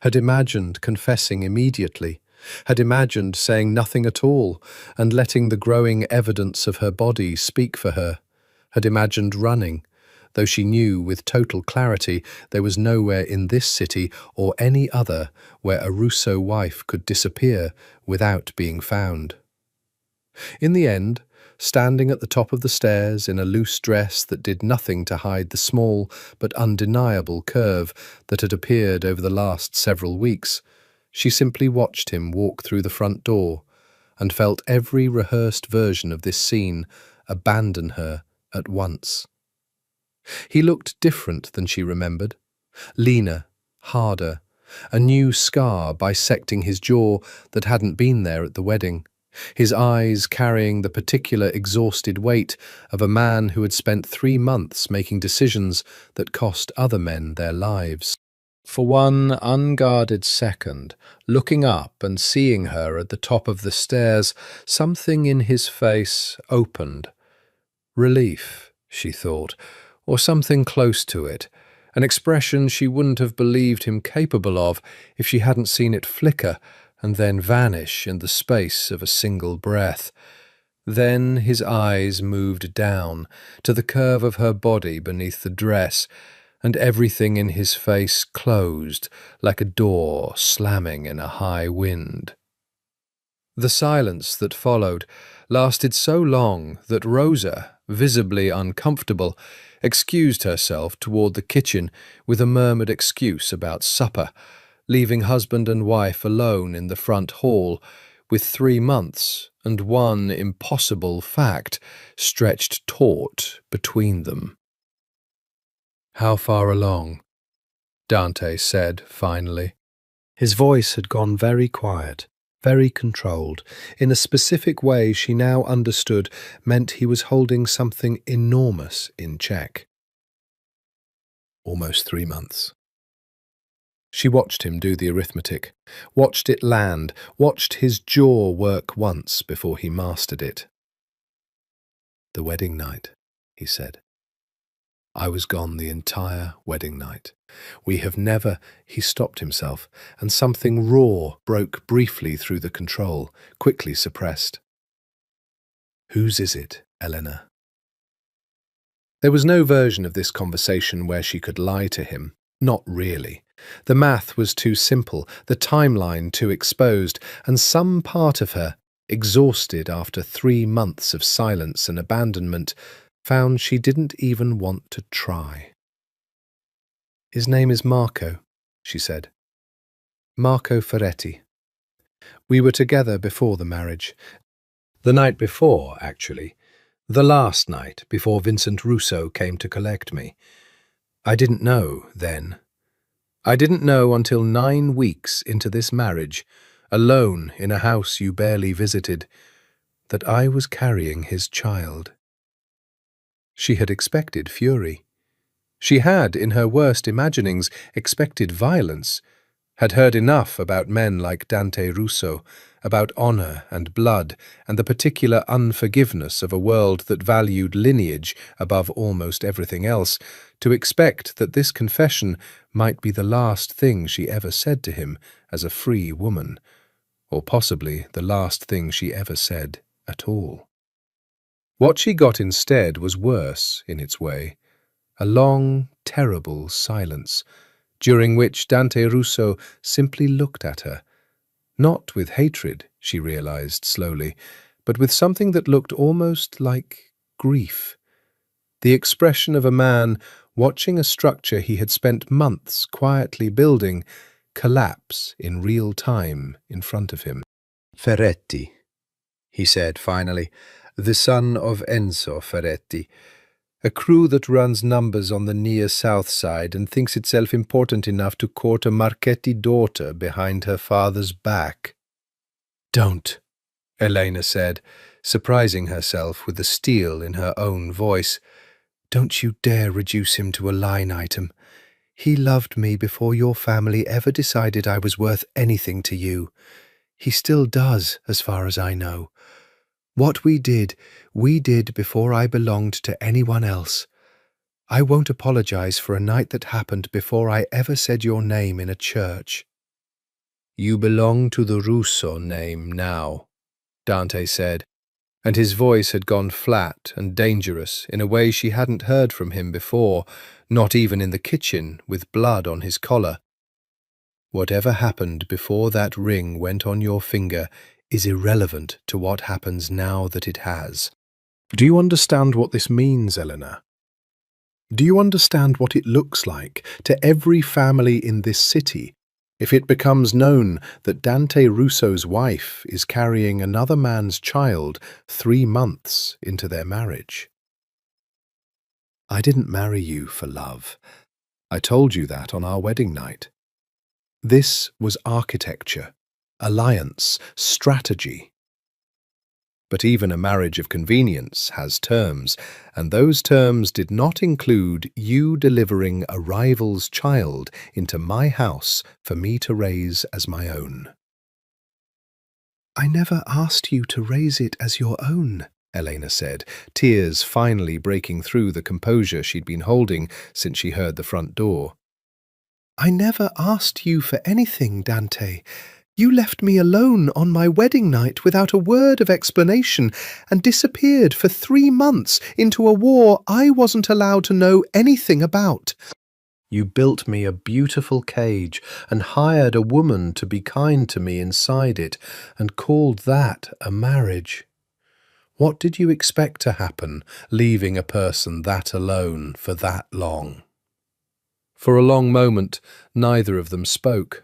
had imagined confessing immediately, had imagined saying nothing at all and letting the growing evidence of her body speak for her, had imagined running, though she knew with total clarity there was nowhere in this city or any other where a Russo wife could disappear without being found. In the end, standing at the top of the stairs in a loose dress that did nothing to hide the small but undeniable curve that had appeared over the last several weeks, she simply watched him walk through the front door and felt every rehearsed version of this scene abandon her at once. He looked different than she remembered, leaner, harder, a new scar bisecting his jaw that hadn't been there at the wedding, his eyes carrying the particular exhausted weight of a man who had spent 3 months making decisions that cost other men their lives. For one unguarded second, looking up and seeing her at the top of the stairs, something in his face opened. Relief, she thought, or something close to it, an expression she wouldn't have believed him capable of if she hadn't seen it flicker and then vanish in the space of a single breath. Then his eyes moved down to the curve of her body beneath the dress, and everything in his face closed like a door slamming in a high wind. The silence that followed lasted so long that Rosa, visibly uncomfortable, excused herself toward the kitchen with a murmured excuse about supper, leaving husband and wife alone in the front hall, with 3 months and one impossible fact stretched taut between them. "How far along?" Dante said finally. His voice had gone very quiet, very controlled, in a specific way she now understood meant he was holding something enormous in check. "Almost 3 months." She watched him do the arithmetic, watched it land, watched his jaw work once before he mastered it. "The wedding night," he said. "I was gone the entire wedding night. We have never—" He stopped himself, and something raw broke briefly through the control, quickly suppressed. "Whose is it, Elena?" There was no version of this conversation where she could lie to him. Not really. The math was too simple, the timeline too exposed, and some part of her, exhausted after 3 months of silence and abandonment, found she didn't even want to try. "His name is Marco," she said. "Marco Ferretti. We were together before the marriage. The night before, actually. The last night before Vincent Russo came to collect me. I didn't know then. I didn't know until 9 weeks into this marriage, alone in a house you barely visited, that I was carrying his child." She had expected fury. She had, in her worst imaginings, expected violence, had heard enough about men like Dante Russo, about honor and blood, and the particular unforgiveness of a world that valued lineage above almost everything else, to expect that this confession might be the last thing she ever said to him as a free woman, or possibly the last thing she ever said at all. What she got instead was worse in its way, a long, terrible silence, during which Dante Russo simply looked at her, not with hatred, she realized slowly, but with something that looked almost like grief, the expression of a man watching a structure he had spent months quietly building collapse in real time in front of him. "Ferretti," he said finally, "the son of Enzo Ferretti. A crew that runs numbers on the near south side and thinks itself important enough to court a Marchetti daughter behind her father's back." "Don't," Elena said, surprising herself with the steel in her own voice. "Don't you dare reduce him to a line item. He loved me before your family ever decided I was worth anything to you. He still does, as far as I know. What we did before I belonged to anyone else. I won't apologize for a night that happened before I ever said your name in a church." "You belong to the Russo name now," Dante said, and his voice had gone flat and dangerous in a way she hadn't heard from him before, not even in the kitchen with blood on his collar. "Whatever happened before that ring went on your finger is irrelevant to what happens now that it has. Do you understand what this means, Eleanor? Do you understand what it looks like to every family in this city if it becomes known that Dante Russo's wife is carrying another man's child 3 months into their marriage? I didn't marry you for love. I told you that on our wedding night. This was architecture, alliance, strategy. But even a marriage of convenience has terms, and those terms did not include you delivering a rival's child into my house for me to raise as my own. I never asked you to raise it as your own, Elena said, tears finally breaking through the composure she'd been holding since she heard the front door. I never asked you for anything, Dante. You left me alone on my wedding night without a word of explanation and disappeared for 3 months into a war I wasn't allowed to know anything about. You built me a beautiful cage and hired a woman to be kind to me inside it and called that a marriage. What did you expect to happen, leaving a person that alone for that long? For a long moment, neither of them spoke.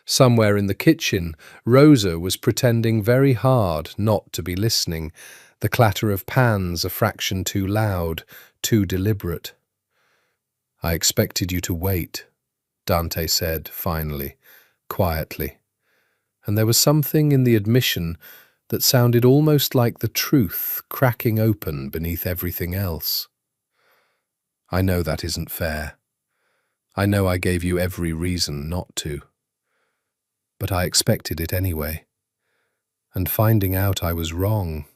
Somewhere in the kitchen, Rosa was pretending very hard not to be listening, the clatter of pans a fraction too loud, too deliberate. I expected you to wait, Dante said finally, quietly, and there was something in the admission that sounded almost like the truth cracking open beneath everything else. I know that isn't fair. I know I gave you every reason not to. But I expected it anyway, and finding out I was wrong.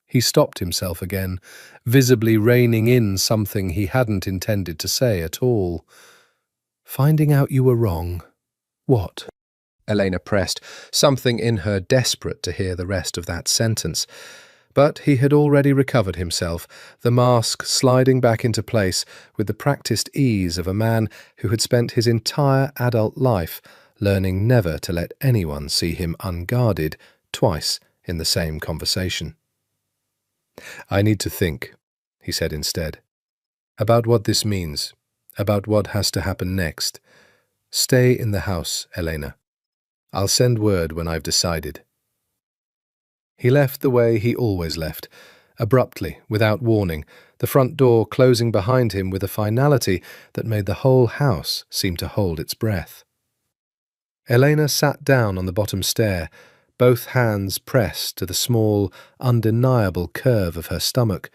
He stopped himself again, visibly reining in something he hadn't intended to say at all. Finding out you were wrong? What? Elena pressed, something in her desperate to hear the rest of that sentence. But he had already recovered himself, the mask sliding back into place with the practiced ease of a man who had spent his entire adult life learning never to let anyone see him unguarded twice in the same conversation. I need to think, he said instead, about what this means, about what has to happen next. Stay in the house, Elena. I'll send word when I've decided. He left the way he always left, abruptly, without warning, the front door closing behind him with a finality that made the whole house seem to hold its breath. Elena sat down on the bottom stair, both hands pressed to the small, undeniable curve of her stomach,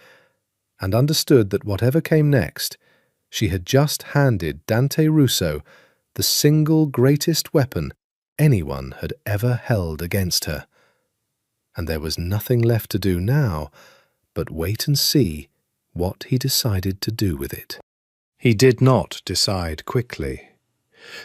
and understood that whatever came next, she had just handed Dante Russo the single greatest weapon anyone had ever held against her. And there was nothing left to do now but wait and see what he decided to do with it. He did not decide quickly.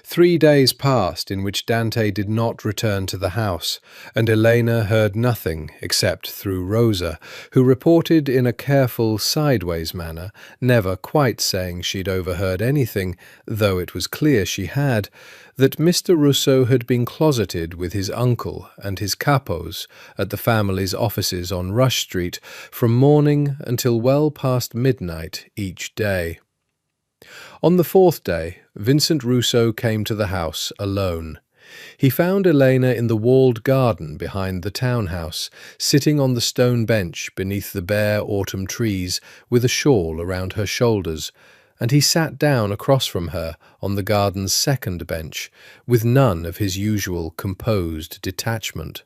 3 days passed in which Dante did not return to the house, and Elena heard nothing except through Rosa, who reported in a careful, sideways manner, never quite saying she'd overheard anything, though it was clear she had, that Mr. Russo had been closeted with his uncle and his capos at the family's offices on Rush Street from morning until well past midnight each day. On the 4th day, Vincent Russo came to the house alone. He found Elena in the walled garden behind the townhouse, sitting on the stone bench beneath the bare autumn trees with a shawl around her shoulders, and he sat down across from her on the garden's second bench, with none of his usual composed detachment.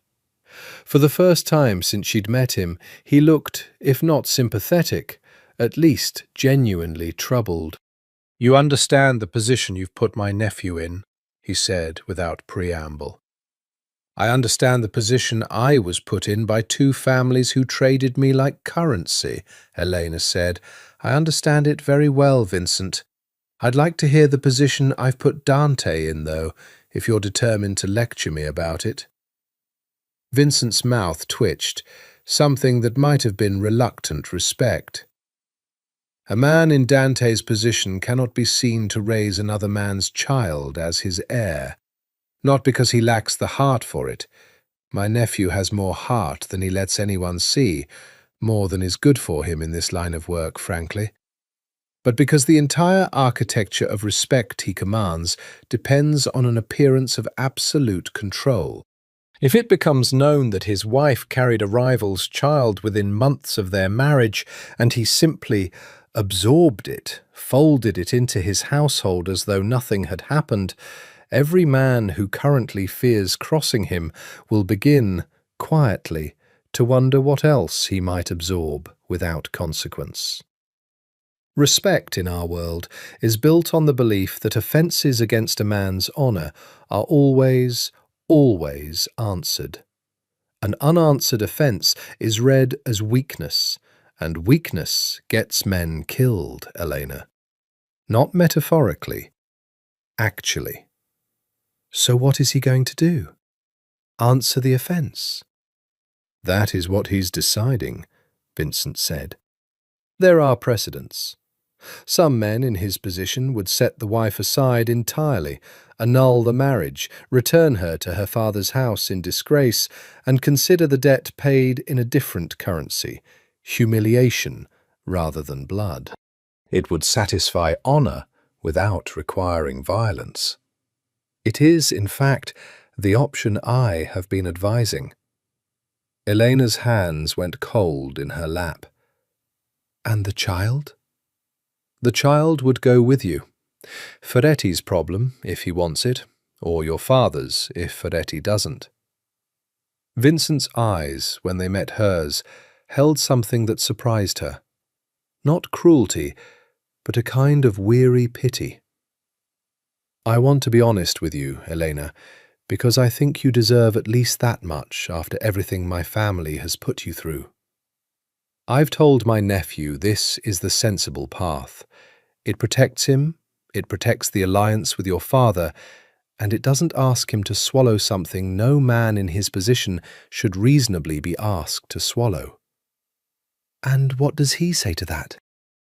For the first time since she'd met him, he looked, if not sympathetic, at least genuinely troubled. "You understand the position you've put my nephew in," he said without preamble. "I understand the position I was put in by 2 families who traded me like currency," Elena said. "I understand it very well, Vincent. I'd like to hear the position I've put Dante in, though, if you're determined to lecture me about it." Vincent's mouth twitched, something that might have been reluctant respect. A man in Dante's position cannot be seen to raise another man's child as his heir, not because he lacks the heart for it, My nephew has more heart than he lets anyone see, more than is good for him in this line of work, frankly. But because the entire architecture of respect he commands depends on an appearance of absolute control. If it becomes known that his wife carried a rival's child within months of their marriage, and he simply absorbed it, folded it into his household as though nothing had happened, every man who currently fears crossing him will begin, quietly, to wonder what else he might absorb without consequence. Respect in our world is built on the belief that offences against a man's honour are always answered. An unanswered offence is read as weakness, and weakness gets men killed, Elena. Not metaphorically, actually. So what is he going to do? Answer the offence? That is what he's deciding, Vincent said. There are precedents. Some men in his position would set the wife aside entirely, annul the marriage, return her to her father's house in disgrace, and consider the debt paid in a different currency, humiliation rather than blood. It would satisfy honour without requiring violence. It is, in fact, the option I have been advising. Elena's hands went cold in her lap. And the child? The child would go with you. Ferretti's problem, if he wants it, or your father's, if Ferretti doesn't. Vincent's eyes, when they met hers, held something that surprised her. Not cruelty, but a kind of weary pity. I want to be honest with you, Elena, because I think you deserve at least that much after everything my family has put you through. I've told my nephew this is the sensible path. It protects him, it protects the alliance with your father, and it doesn't ask him to swallow something no man in his position should reasonably be asked to swallow. And what does he say to that?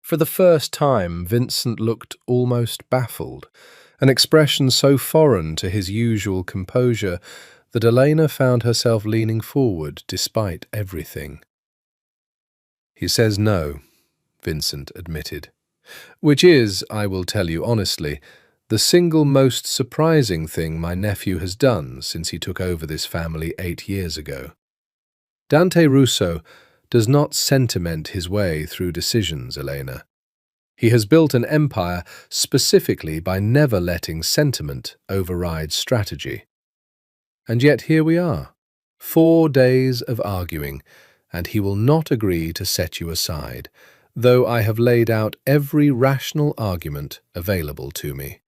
For the first time, Vincent looked almost baffled, an expression so foreign to his usual composure that Elena found herself leaning forward despite everything. He says no, Vincent admitted, which is, I will tell you honestly, the single most surprising thing my nephew has done since he took over this family 8 years ago. Dante Russo does not sentiment his way through decisions, Elena. He has built an empire specifically by never letting sentiment override strategy. And yet here we are, 4 days of arguing, and he will not agree to set you aside, though I have laid out every rational argument available to me.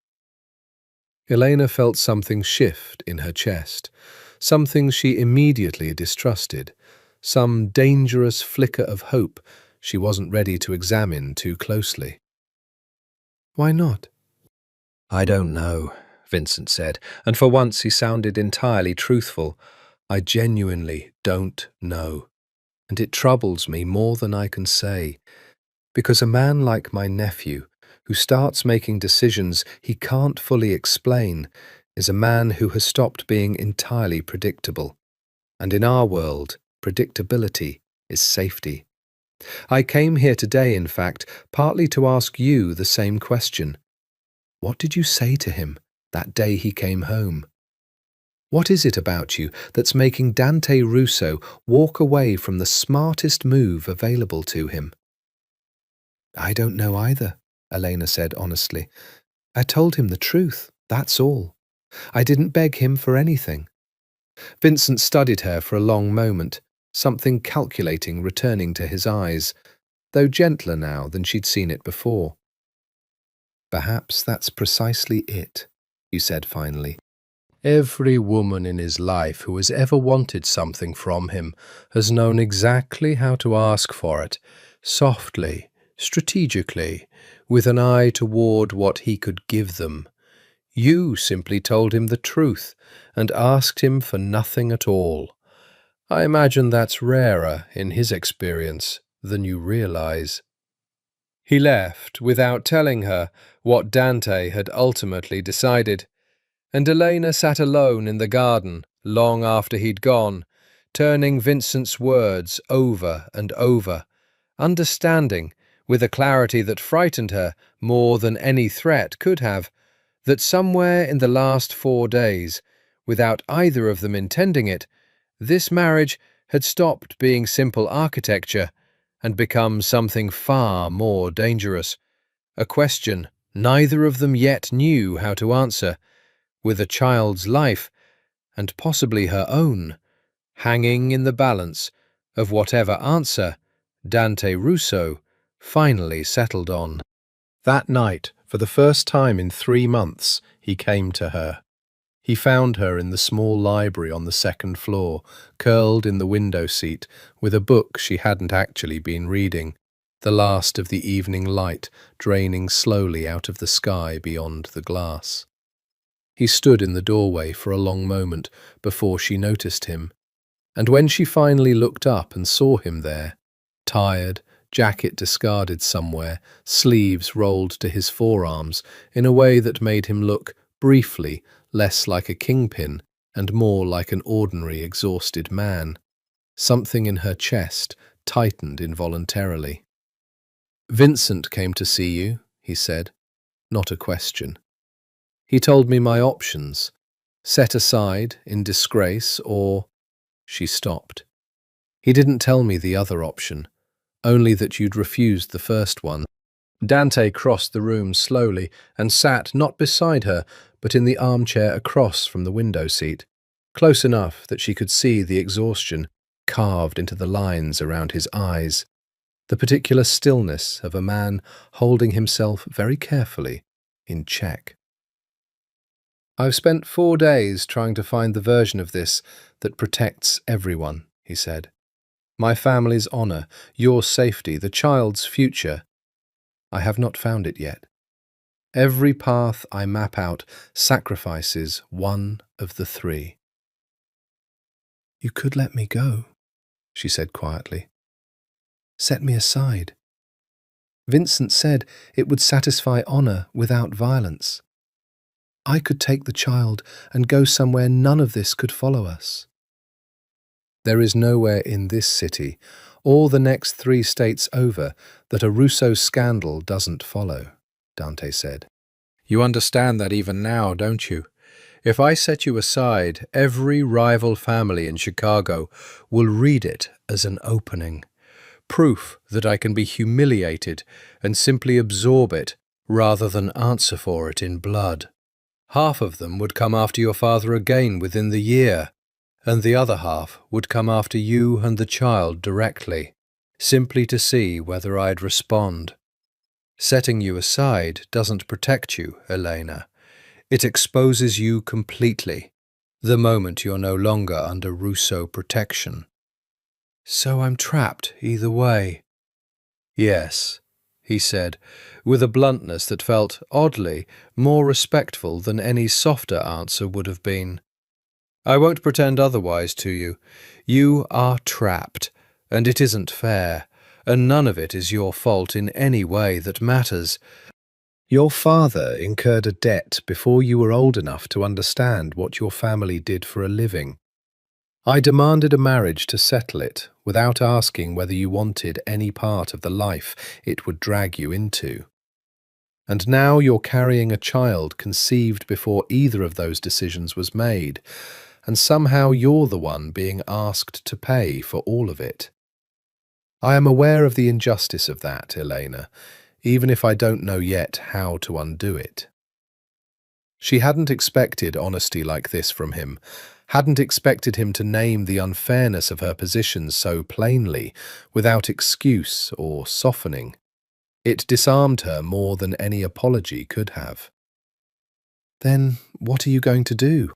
Elena felt something shift in her chest, something she immediately distrusted, some dangerous flicker of hope she wasn't ready to examine too closely. Why not? I don't know, Vincent said, and for once he sounded entirely truthful. I genuinely don't know. And it troubles me more than I can say, because a man like my nephew, who starts making decisions he can't fully explain, is a man who has stopped being entirely predictable. And in our world, predictability is safety. I came here today, in fact, partly to ask you the same question. What did you say to him that day he came home? What is it about you that's making Dante Russo walk away from the smartest move available to him? I don't know either, Elena said honestly. I told him the truth, that's all. I didn't beg him for anything. Vincent studied her for a long moment, something calculating returning to his eyes, though gentler now than she'd seen it before. Perhaps that's precisely it, he said finally. Every woman in his life who has ever wanted something from him has known exactly how to ask for it, softly, strategically, with an eye toward what he could give them. You simply told him the truth and asked him for nothing at all. I imagine that's rarer, in his experience, than you realize. He left without telling her what Dante had ultimately decided. And Elena sat alone in the garden long after he'd gone, turning Vincent's words over and over, understanding, with a clarity that frightened her more than any threat could have, that somewhere in the last 4 days, without either of them intending it, this marriage had stopped being simple architecture and become something far more dangerous, a question neither of them yet knew how to answer, with a child's life, and possibly her own, hanging in the balance of whatever answer Dante Russo finally settled on. That night, for the first time in 3 months, he came to her. He found her in the small library on the 2nd floor, curled in the window seat, with a book she hadn't actually been reading, the last of the evening light draining slowly out of the sky beyond the glass. He stood in the doorway for a long moment before she noticed him, and when she finally looked up and saw him there, tired, jacket discarded somewhere, sleeves rolled to his forearms in a way that made him look, briefly, less like a kingpin and more like an ordinary exhausted man, something in her chest tightened involuntarily. "Vincent came to see you," he said, not a question. "He told me my options, set aside, in disgrace, or—" She stopped. "He didn't tell me the other option, only that you'd refused the first one." Dante crossed the room slowly and sat not beside her, but in the armchair across from the window seat, close enough that she could see the exhaustion carved into the lines around his eyes, the particular stillness of a man holding himself very carefully in check. "I've spent 4 days trying to find the version of this that protects everyone," he said. "My family's honour, your safety, the child's future. I have not found it yet. Every path I map out sacrifices one of the 3. "You could let me go," she said quietly. "Set me aside. Vincent said it would satisfy honour without violence. I could take the child and go somewhere none of this could follow us." "There is nowhere in this city, or the next 3 states over, that a Russo scandal doesn't follow," Dante said. "You understand that even now, don't you? If I set you aside, every rival family in Chicago will read it as an opening, proof that I can be humiliated and simply absorb it rather than answer for it in blood. Half of them would come after your father again within the year, and the other half would come after you and the child directly, simply to see whether I'd respond. Setting you aside doesn't protect you, Elena. It exposes you completely, the moment you're no longer under Russo protection." "So I'm trapped either way?" "Yes," he said, with a bluntness that felt, oddly, more respectful than any softer answer would have been. "I won't pretend otherwise to you. You are trapped, and it isn't fair, and none of it is your fault in any way that matters. Your father incurred a debt before you were old enough to understand what your family did for a living. I demanded a marriage to settle it, without asking whether you wanted any part of the life it would drag you into. And now you're carrying a child conceived before either of those decisions was made, and somehow you're the one being asked to pay for all of it. I am aware of the injustice of that, Elena, even if I don't know yet how to undo it." She hadn't expected honesty like this from him, hadn't expected him to name the unfairness of her position so plainly, without excuse or softening. It disarmed her more than any apology could have. "Then what are you going to do?"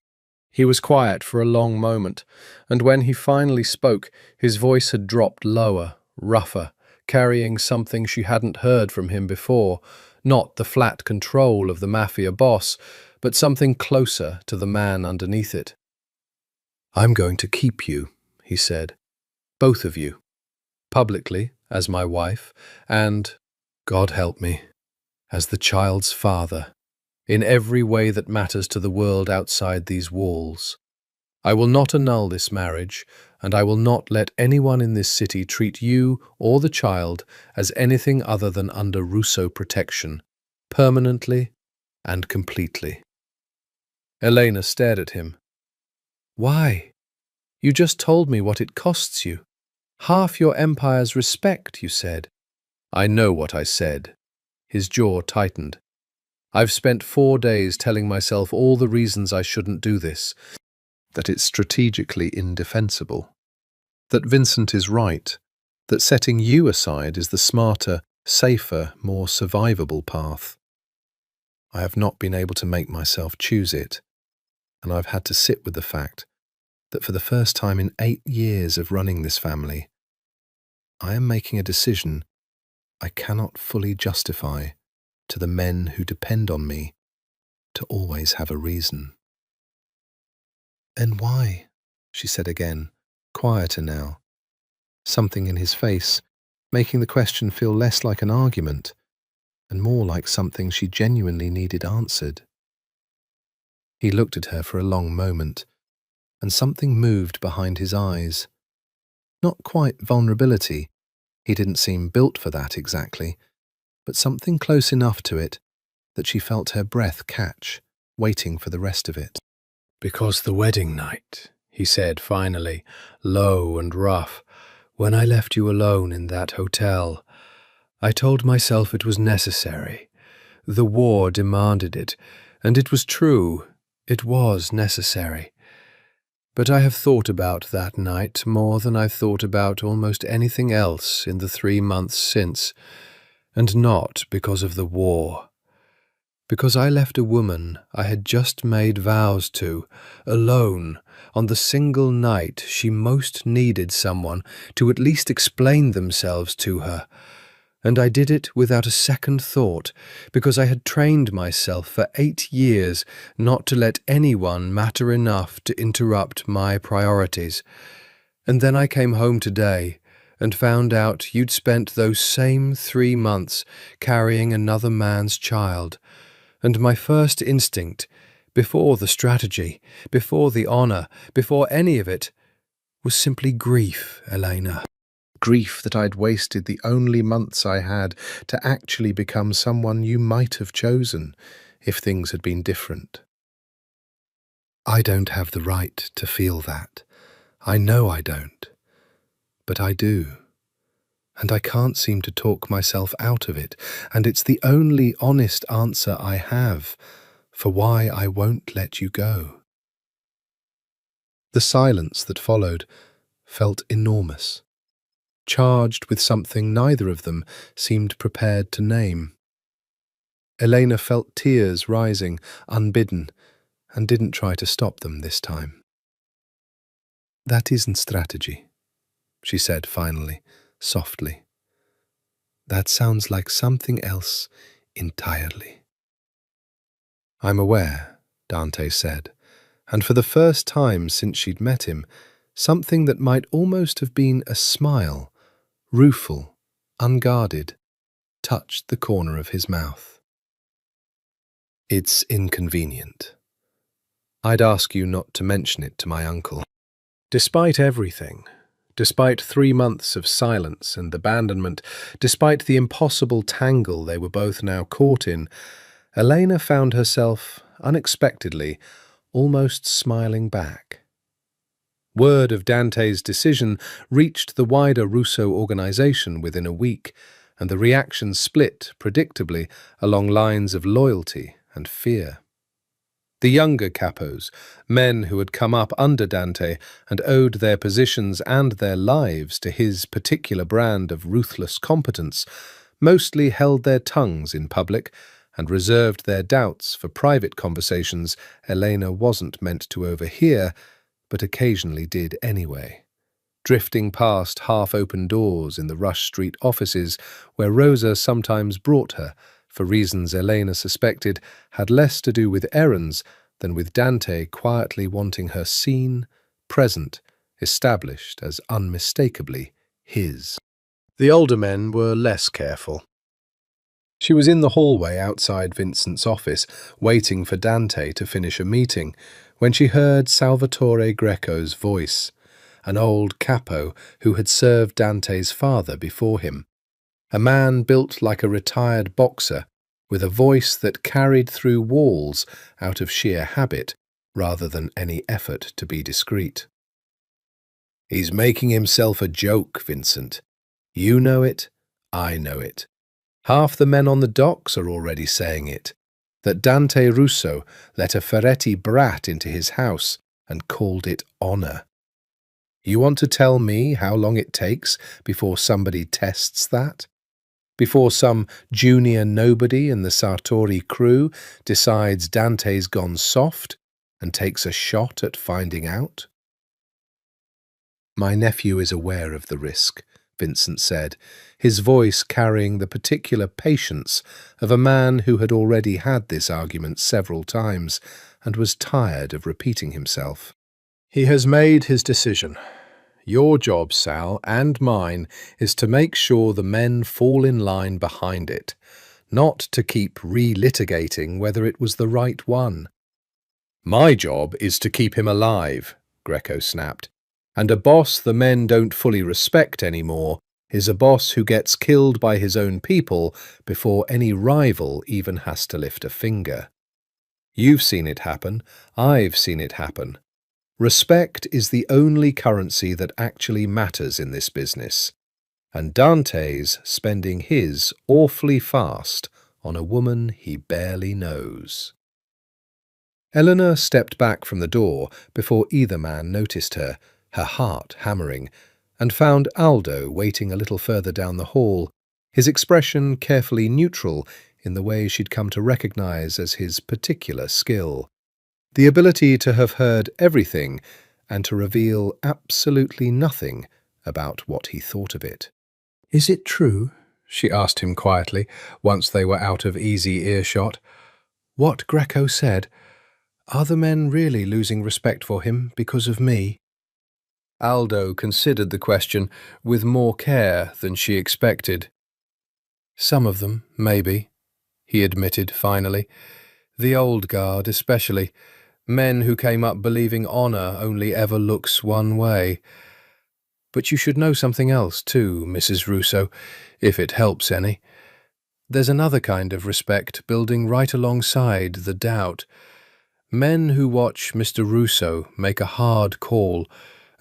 He was quiet for a long moment, and when he finally spoke, his voice had dropped lower, rougher, carrying something she hadn't heard from him before, not the flat control of the Mafia boss, but something closer to the man underneath it. "I'm going to keep you," he said. "Both of you. Publicly, as my wife, and, God help me, as the child's father." in every way that matters to the world outside these walls. I will not annul this marriage, and I will not let anyone in this city treat you or the child as anything other than under Rousseau protection, permanently and completely." Elena stared at him. "Why? You just told me what it costs you. Half your empire's respect, you said." "I know what I said." His jaw tightened. "I've spent 4 days telling myself all the reasons I shouldn't do this, that it's strategically indefensible, that Vincent is right, that setting you aside is the smarter, safer, more survivable path. I have not been able to make myself choose it, and I've had to sit with the fact that for the first time in 8 years of running this family, I am making a decision I cannot fully justify to the men who depend on me to always have a reason." "And why?" she said again, quieter now, something in his face making the question feel less like an argument and more like something she genuinely needed answered. He looked at her for a long moment, and something moved behind his eyes. Not quite vulnerability, he didn't seem built for that exactly, but something close enough to it that she felt her breath catch, waiting for the rest of it. "Because the wedding night," he said finally, low and rough, "when I left you alone in that hotel, I told myself it was necessary. The war demanded it, and it was true, it was necessary. But I have thought about that night more than I've thought about almost anything else in the 3 months since, and not because of the war. Because I left a woman I had just made vows to, alone, on the single night she most needed someone to at least explain themselves to her. And I did it without a second thought, because I had trained myself for 8 years not to let anyone matter enough to interrupt my priorities. And then I came home today and found out you'd spent those same 3 months carrying another man's child. And my first instinct, before the strategy, before the honor, before any of it, was simply grief, Elena. Grief that I'd wasted the only months I had to actually become someone you might have chosen if things had been different. I don't have the right to feel that. I know I don't. But I do. And I can't seem to talk myself out of it, and it's the only honest answer I have for why I won't let you go." The silence that followed felt enormous, charged with something neither of them seemed prepared to name. Elena felt tears rising, unbidden, and didn't try to stop them this time. "That isn't strategy," she said finally, softly. "That sounds like something else entirely." "I'm aware," Dante said, and for the first time since she'd met him, something that might almost have been a smile, rueful, unguarded, touched the corner of his mouth. "It's inconvenient. I'd ask you not to mention it to my uncle." Despite everything, despite 3 months of silence and abandonment, despite the impossible tangle they were both now caught in, Elena found herself, unexpectedly, almost smiling back. Word of Dante's decision reached the wider Rousseau organization within a week, and the reactions split, predictably, along lines of loyalty and fear. The younger capos, men who had come up under Dante and owed their positions and their lives to his particular brand of ruthless competence, mostly held their tongues in public and reserved their doubts for private conversations Elena wasn't meant to overhear, but occasionally did anyway, drifting past half-open doors in the Rush Street offices where Rosa sometimes brought her, for reasons Elena suspected had less to do with errands than with Dante quietly wanting her seen, present, established as unmistakably his. The older men were less careful. She was in the hallway outside Vincent's office, waiting for Dante to finish a meeting, when she heard Salvatore Greco's voice, an old capo who had served Dante's father before him, a man built like a retired boxer, with a voice that carried through walls out of sheer habit rather than any effort to be discreet. "He's making himself a joke, Vincent. You know it, I know it. Half the men on the docks are already saying it, that Dante Russo let a Ferretti brat into his house and called it honour. You want to tell me how long it takes before somebody tests that? Before some junior nobody in the Sartori crew decides Dante's gone soft and takes a shot at finding out?" "My nephew is aware of the risk," Vincent said, his voice carrying the particular patience of a man who had already had this argument several times and was tired of repeating himself. "He has made his decision. Your job, Sal, and mine, is to make sure the men fall in line behind it, not to keep relitigating whether it was the right one." "My job is to keep him alive," Greco snapped. "And a boss the men don't fully respect anymore is a boss who gets killed by his own people before any rival even has to lift a finger. You've seen it happen. I've seen it happen. Respect is the only currency that actually matters in this business. And Dante's spending his awfully fast on a woman he barely knows." Eleanor stepped back from the door before either man noticed her, her heart hammering, and found Aldo waiting a little further down the hall, his expression carefully neutral in the way she'd come to recognize as his particular skill. The ability to have heard everything and to reveal absolutely nothing about what he thought of it. "Is it true?" she asked him quietly, once they were out of easy earshot. "What Greco said? Are the men really losing respect for him because of me?" Aldo considered the question with more care than she expected. "Some of them, maybe," he admitted finally. "The old guard especially. Men who came up believing honour only ever looks one way. But you should know something else too, Mrs. Russo, if it helps any. There's another kind of respect building right alongside the doubt. Men who watch Mr. Russo make a hard call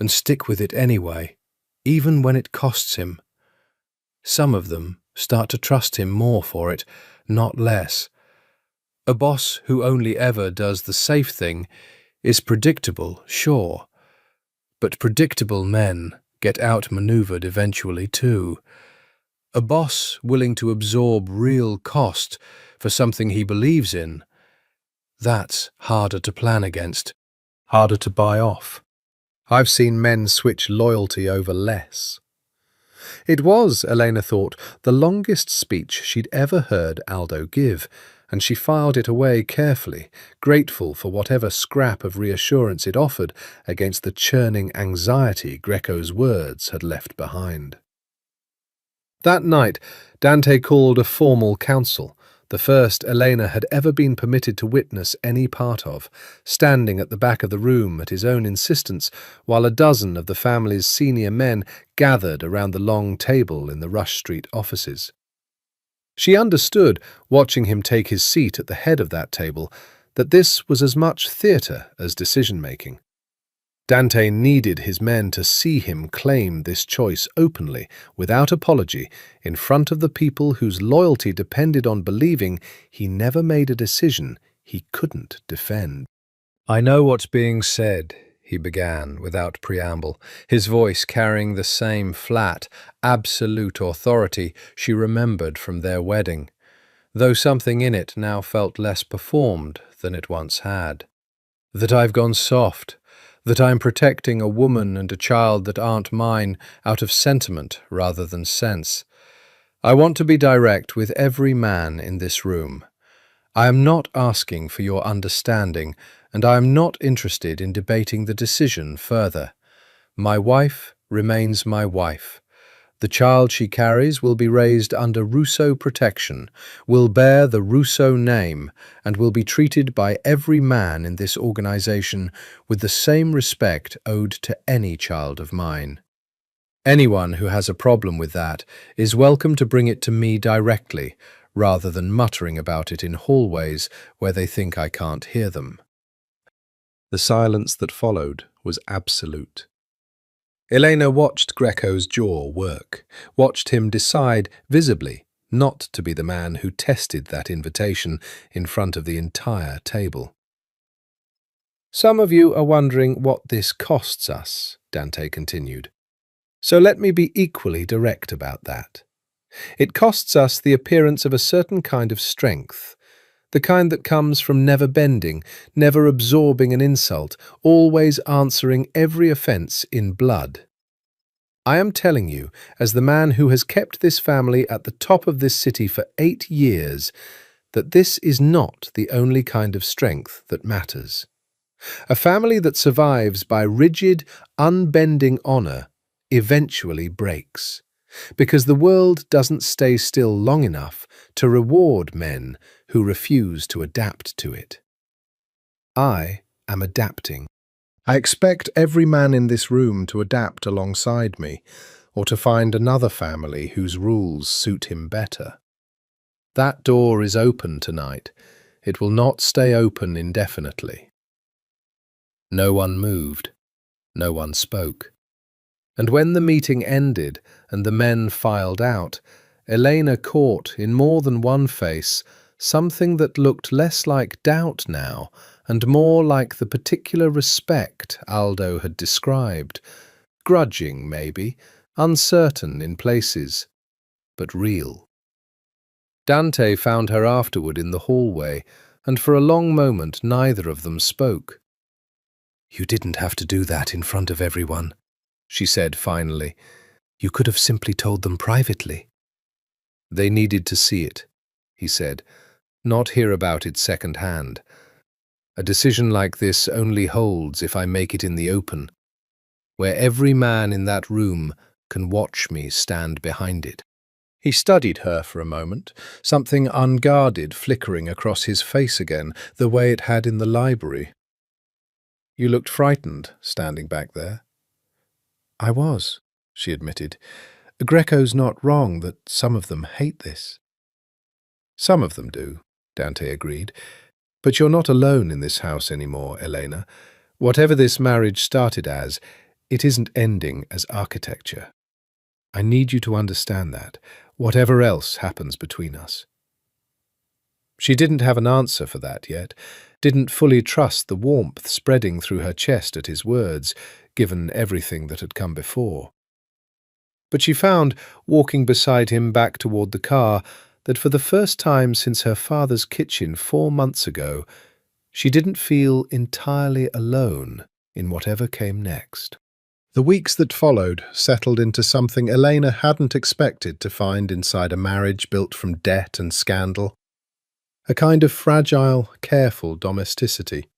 and stick with it anyway, even when it costs him. Some of them start to trust him more for it, not less. A boss who only ever does the safe thing is predictable, sure, but predictable men get outmaneuvered eventually too. A boss willing to absorb real cost for something he believes in, that's harder to plan against, harder to buy off. I've seen men switch loyalty over less." It was, Elena thought, the longest speech she'd ever heard Aldo give, and she filed it away carefully, grateful for whatever scrap of reassurance it offered against the churning anxiety Greco's words had left behind. That night, Dante called a formal council, the first Elena had ever been permitted to witness any part of, standing at the back of the room at his own insistence, while a dozen of the family's senior men gathered around the long table in the Rush Street offices. She understood, watching him take his seat at the head of that table, that this was as much theatre as decision-making. Dante needed his men to see him claim this choice openly, without apology, in front of the people whose loyalty depended on believing he never made a decision he couldn't defend. "I know what's being said," he began, without preamble, his voice carrying the same flat, absolute authority she remembered from their wedding, though something in it now felt less performed than it once had. "That I've gone soft, that I'm protecting a woman and a child that aren't mine out of sentiment rather than sense. I want to be direct with every man in this room. I am not asking for your understanding, and I am not interested in debating the decision further. My wife remains my wife. The child she carries will be raised under Rousseau protection, will bear the Rousseau name, and will be treated by every man in this organization with the same respect owed to any child of mine. Anyone who has a problem with that is welcome to bring it to me directly, rather than muttering about it in hallways where they think I can't hear them. The silence that followed was absolute. Elena watched Greco's jaw work, watched him decide, visibly, not to be the man who tested that invitation in front of the entire table. "Some of you are wondering what this costs us," Dante continued. "So let me be equally direct about that. It costs us the appearance of a certain kind of strength, the kind that comes from never bending, never absorbing an insult, always answering every offence in blood. I am telling you, as the man who has kept this family at the top of this city for 8 years, that this is not the only kind of strength that matters. A family that survives by rigid, unbending honour eventually breaks, because the world doesn't stay still long enough to reward men who refuse to adapt to it. I am adapting. I expect every man in this room to adapt alongside me, or to find another family whose rules suit him better. That door is open tonight. It will not stay open indefinitely." No one moved. No one spoke. And when the meeting ended and the men filed out, Elena caught in more than one face something that looked less like doubt now and more like the particular respect Aldo had described, grudging maybe, uncertain in places, but real. Dante found her afterward in the hallway, and for a long moment neither of them spoke. "You didn't have to do that in front of everyone," she said finally. "You could have simply told them privately." "They needed to see it," he said, "not hear about it second-hand. A decision like this only holds if I make it in the open, where every man in that room can watch me stand behind it." He studied her for a moment, something unguarded flickering across his face again, the way it had in the library. "You looked frightened, standing back there." "I was," she admitted. "Greco's not wrong that some of them hate this." "Some of them do," Dante agreed. "But you're not alone in this house anymore, Elena. Whatever this marriage started as, it isn't ending as architecture. I need you to understand that, whatever else happens between us." She didn't have an answer for that yet, didn't fully trust the warmth spreading through her chest at his words, given everything that had come before. But she found, walking beside him back toward the car, that for the first time since her father's kitchen 4 months ago, she didn't feel entirely alone in whatever came next. The weeks that followed settled into something Elena hadn't expected to find inside a marriage built from debt and scandal. A kind of fragile, careful domesticity.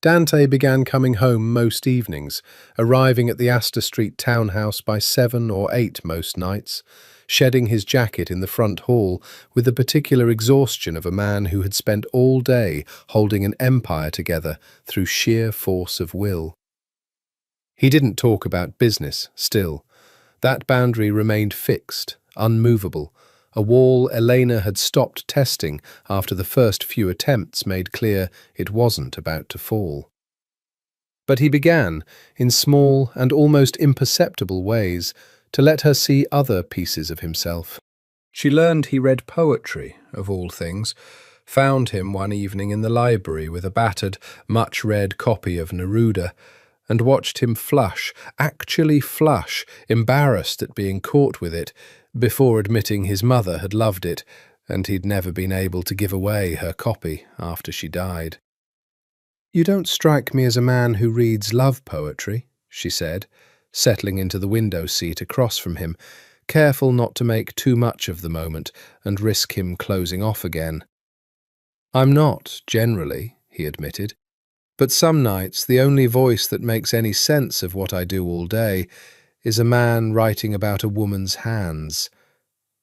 Dante began coming home most evenings, arriving at the Astor Street townhouse by 7 or 8 most nights, shedding his jacket in the front hall with the particular exhaustion of a man who had spent all day holding an empire together through sheer force of will. He didn't talk about business, still. That boundary remained fixed, unmovable, a wall Elena had stopped testing after the first few attempts made clear it wasn't about to fall. But he began, in small and almost imperceptible ways, to let her see other pieces of himself. She learned he read poetry, of all things, found him one evening in the library with a battered, much-read copy of Neruda, and watched him flush, actually flush, embarrassed at being caught with it, before admitting his mother had loved it, and he'd never been able to give away her copy after she died. "You don't strike me as a man who reads love poetry," she said, settling into the window seat across from him, careful not to make too much of the moment and risk him closing off again. "I'm not, generally," he admitted. "But some nights the only voice that makes any sense of what I do all day is a man writing about a woman's hands.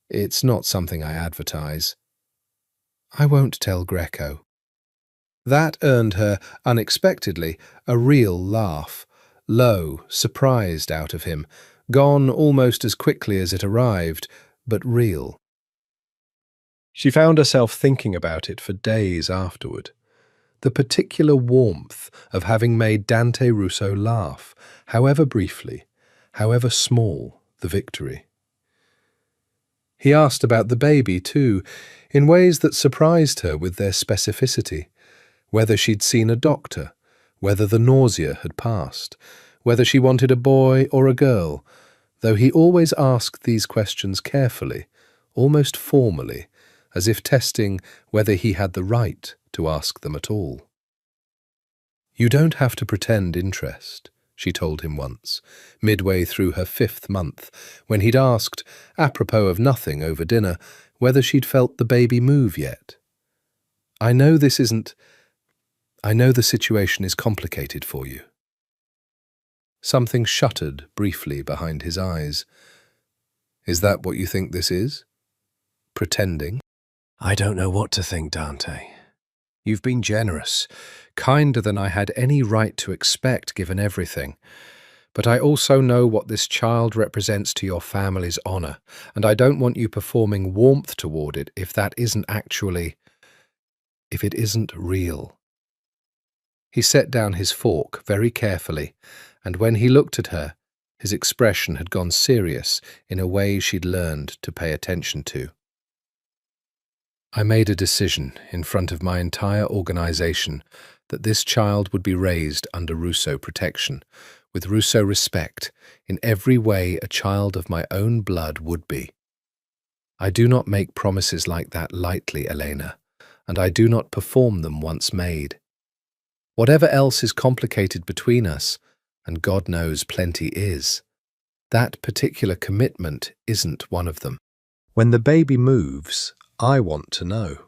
It's not something I advertise. I won't tell Greco." That earned her, unexpectedly, a real laugh, low, surprised out of him, gone almost as quickly as it arrived, but real. She found herself thinking about it for days afterward. The particular warmth of having made Dante Russo laugh, however briefly, however small the victory. He asked about the baby, too, in ways that surprised her with their specificity. Whether she'd seen a doctor, whether the nausea had passed, whether she wanted a boy or a girl, though he always asked these questions carefully, almost formally, as if testing whether he had the right to ask them at all. "You don't have to pretend interest," she told him once, midway through her 5th month, when he'd asked, apropos of nothing over dinner, whether she'd felt the baby move yet. I know the situation is complicated for you." Something shuttered briefly behind his eyes. "Is that what you think this is? Pretending?" "I don't know what to think, Dante. You've been generous, kinder than I had any right to expect given everything. But I also know what this child represents to your family's honor, and I don't want you performing warmth toward it if it isn't real." He set down his fork very carefully, and when he looked at her, his expression had gone serious in a way she'd learned to pay attention to. "I made a decision in front of my entire organization that this child would be raised under Russo protection, with Russo respect, in every way a child of my own blood would be. I do not make promises like that lightly, Elena, and I do not perform them once made. Whatever else is complicated between us, and God knows plenty is, that particular commitment isn't one of them. When the baby moves, I want to know.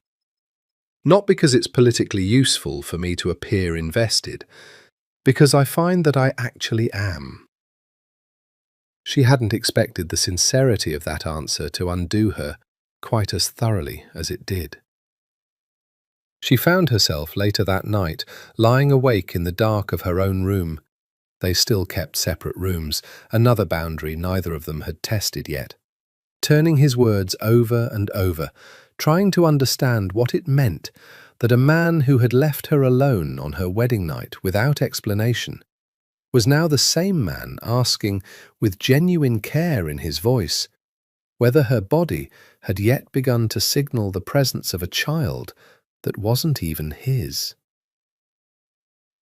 Not because it's politically useful for me to appear invested, because I find that I actually am." She hadn't expected the sincerity of that answer to undo her quite as thoroughly as it did. She found herself later that night lying awake in the dark of her own room. They still kept separate rooms, another boundary neither of them had tested yet. Turning his words over and over, trying to understand what it meant that a man who had left her alone on her wedding night without explanation was now the same man asking, with genuine care in his voice, whether her body had yet begun to signal the presence of a child that wasn't even his.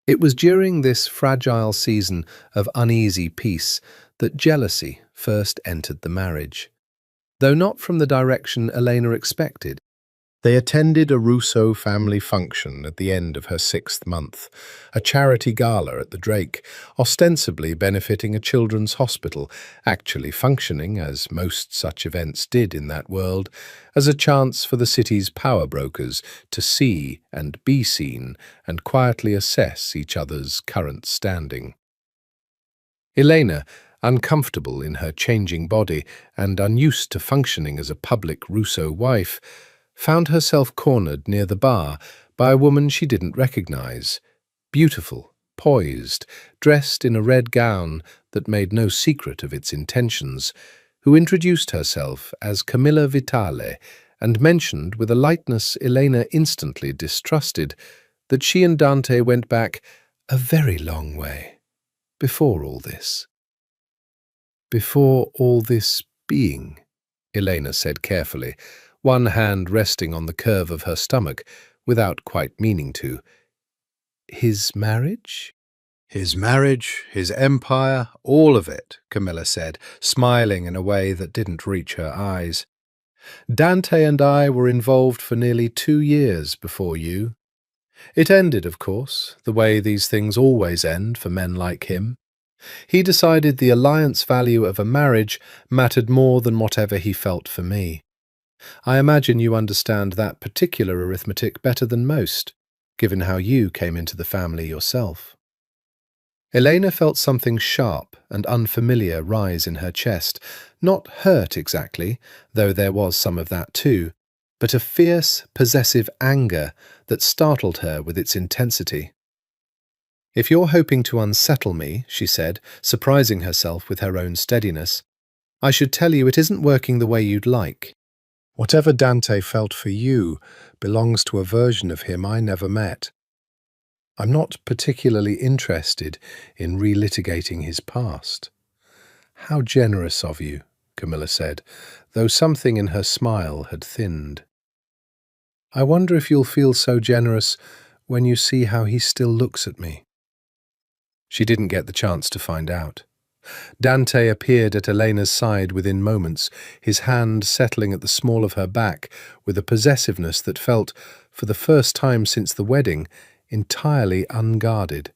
It was during this fragile season of uneasy peace that jealousy first entered the marriage. Though not from the direction Elena expected. They attended a Russo family function at the end of her 6th month, a charity gala at the Drake, ostensibly benefiting a children's hospital, actually functioning, as most such events did in that world, as a chance for the city's power brokers to see and be seen and quietly assess each other's current standing. Elena, uncomfortable in her changing body and unused to functioning as a public Russo wife, found herself cornered near the bar by a woman she didn't recognize, beautiful, poised, dressed in a red gown that made no secret of its intentions, who introduced herself as Camilla Vitale and mentioned with a lightness Elena instantly distrusted that she and Dante went back a very long way before all this. "Before all this being," Elena said carefully, one hand resting on the curve of her stomach, without quite meaning to. "His marriage?" "His marriage, his empire, all of it," Camilla said, smiling in a way that didn't reach her eyes. "Dante and I were involved for nearly 2 years before you. It ended, of course, the way these things always end for men like him. He decided the alliance value of a marriage mattered more than whatever he felt for me. I imagine you understand that particular arithmetic better than most, given how you came into the family yourself." Elena felt something sharp and unfamiliar rise in her chest, not hurt exactly, though there was some of that too, but a fierce, possessive anger that startled her with its intensity. "If you're hoping to unsettle me," she said, surprising herself with her own steadiness, "I should tell you it isn't working the way you'd like. Whatever Dante felt for you belongs to a version of him I never met. I'm not particularly interested in relitigating his past." "How generous of you," Camilla said, though something in her smile had thinned. "I wonder if you'll feel so generous when you see how he still looks at me." She didn't get the chance to find out. Dante appeared at Elena's side within moments, his hand settling at the small of her back with a possessiveness that felt, for the first time since the wedding, entirely unguarded,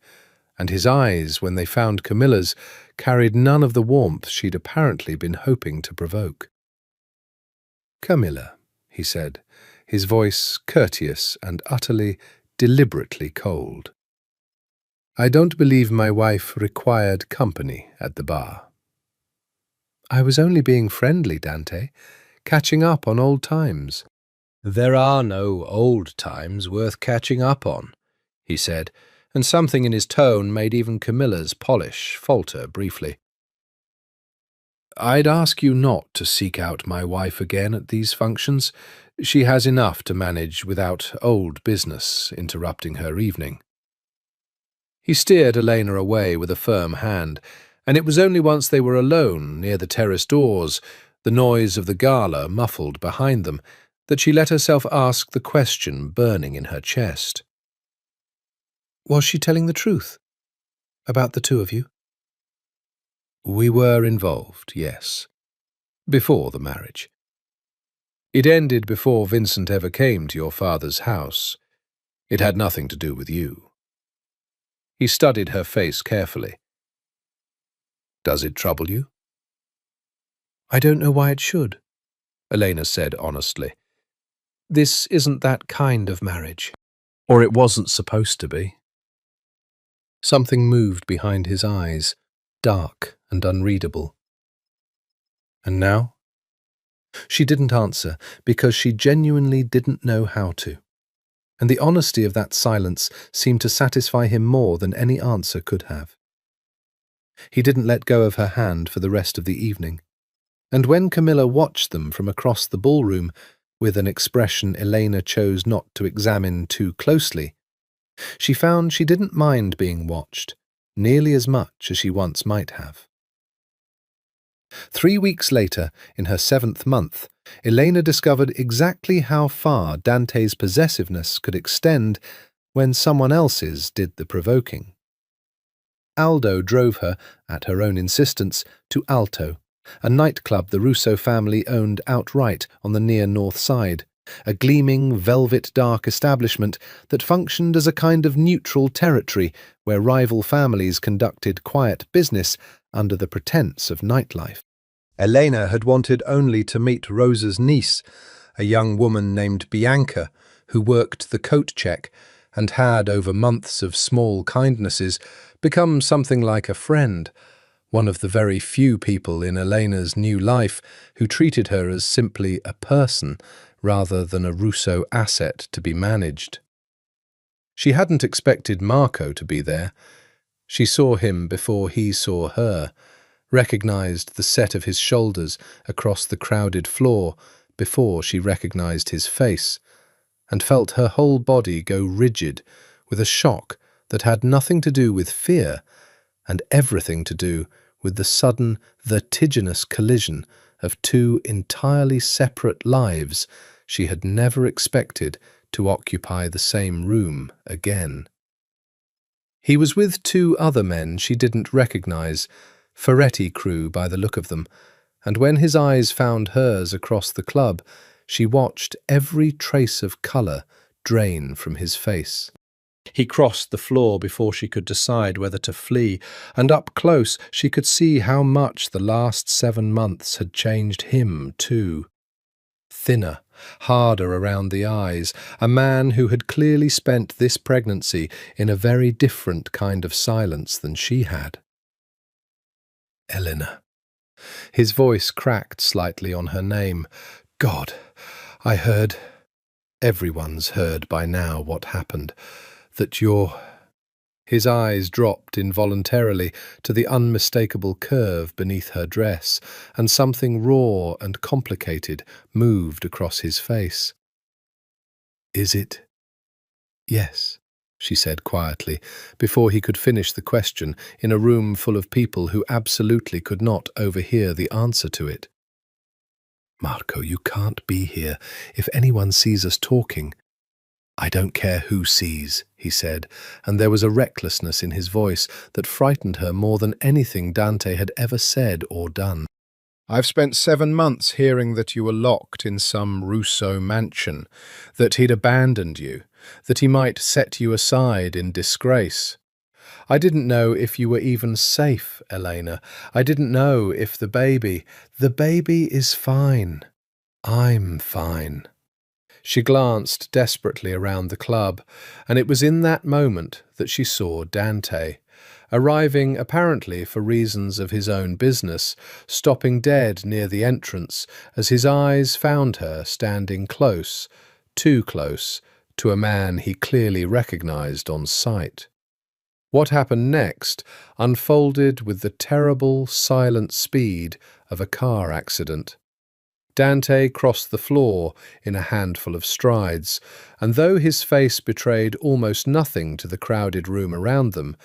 and his eyes, when they found Camilla's, carried none of the warmth she'd apparently been hoping to provoke. "Camilla," he said, his voice courteous and utterly, deliberately cold. "I don't believe my wife required company at the bar." "I was only being friendly, Dante, catching up on old times." "There are no old times worth catching up on," he said, and something in his tone made even Camilla's polish falter briefly. "I'd ask you not to seek out my wife again at these functions. She has enough to manage without old business interrupting her evening." He steered Elena away with a firm hand, and it was only once they were alone near the terrace doors, the noise of the gala muffled behind them, that she let herself ask the question burning in her chest. "Was she telling the truth about the two of you?" "We were involved, yes. Before the marriage. It ended before Vincent ever came to your father's house. It had nothing to do with you." He studied her face carefully. "Does it trouble you?" "I don't know why it should," Elena said honestly. "This isn't that kind of marriage. Or it wasn't supposed to be." Something moved behind his eyes, dark and unreadable. "And now?" She didn't answer because she genuinely didn't know how to, and the honesty of that silence seemed to satisfy him more than any answer could have. He didn't let go of her hand for the rest of the evening, and when Camilla watched them from across the ballroom, with an expression Elena chose not to examine too closely, she found she didn't mind being watched nearly as much as she once might have. 3 weeks later, in her 7th month, Elena discovered exactly how far Dante's possessiveness could extend when someone else's did the provoking. Aldo drove her, at her own insistence, to Alto, a nightclub the Russo family owned outright on the near north side, a gleaming, velvet-dark establishment that functioned as a kind of neutral territory where rival families conducted quiet business under the pretense of nightlife. Elena had wanted only to meet Rosa's niece, a young woman named Bianca, who worked the coat check and had, over months of small kindnesses, become something like a friend, one of the very few people in Elena's new life who treated her as simply a person rather than a Russo asset to be managed. She hadn't expected Marco to be there. She saw him before he saw her, recognized the set of his shoulders across the crowded floor before she recognized his face, and felt her whole body go rigid with a shock that had nothing to do with fear and everything to do with the sudden, vertiginous collision of two entirely separate lives she had never expected to occupy the same room again. He was with 2 other men she didn't recognize, Ferretti crew by the look of them, and when his eyes found hers across the club, she watched every trace of colour drain from his face. He crossed the floor before she could decide whether to flee, and up close she could see how much the last 7 months had changed him too. Thinner, harder around the eyes, a man who had clearly spent this pregnancy in a very different kind of silence than she had. Elena. His voice cracked slightly on her name. God, I heard. Everyone's heard by now what happened. That you're... His eyes dropped involuntarily to the unmistakable curve beneath her dress, and something raw and complicated moved across his face. Is it? Yes, she said quietly, before he could finish the question in a room full of people who absolutely could not overhear the answer to it. Marco, you can't be here. If anyone sees us talking... I don't care who sees, he said, and there was a recklessness in his voice that frightened her more than anything Dante had ever said or done. I've spent 7 months hearing that you were locked in some Rousseau mansion, that he'd abandoned you, that he might set you aside in disgrace. I didn't know if you were even safe, Elena. I didn't know if the baby... The baby is fine. I'm fine. She glanced desperately around the club, and it was in that moment that she saw Dante, arriving apparently for reasons of his own business, stopping dead near the entrance as his eyes found her standing close, too close, to a man he clearly recognized on sight. What happened next unfolded with the terrible, silent speed of a car accident. Dante crossed the floor in a handful of strides, and though his face betrayed almost nothing to the crowded room around them,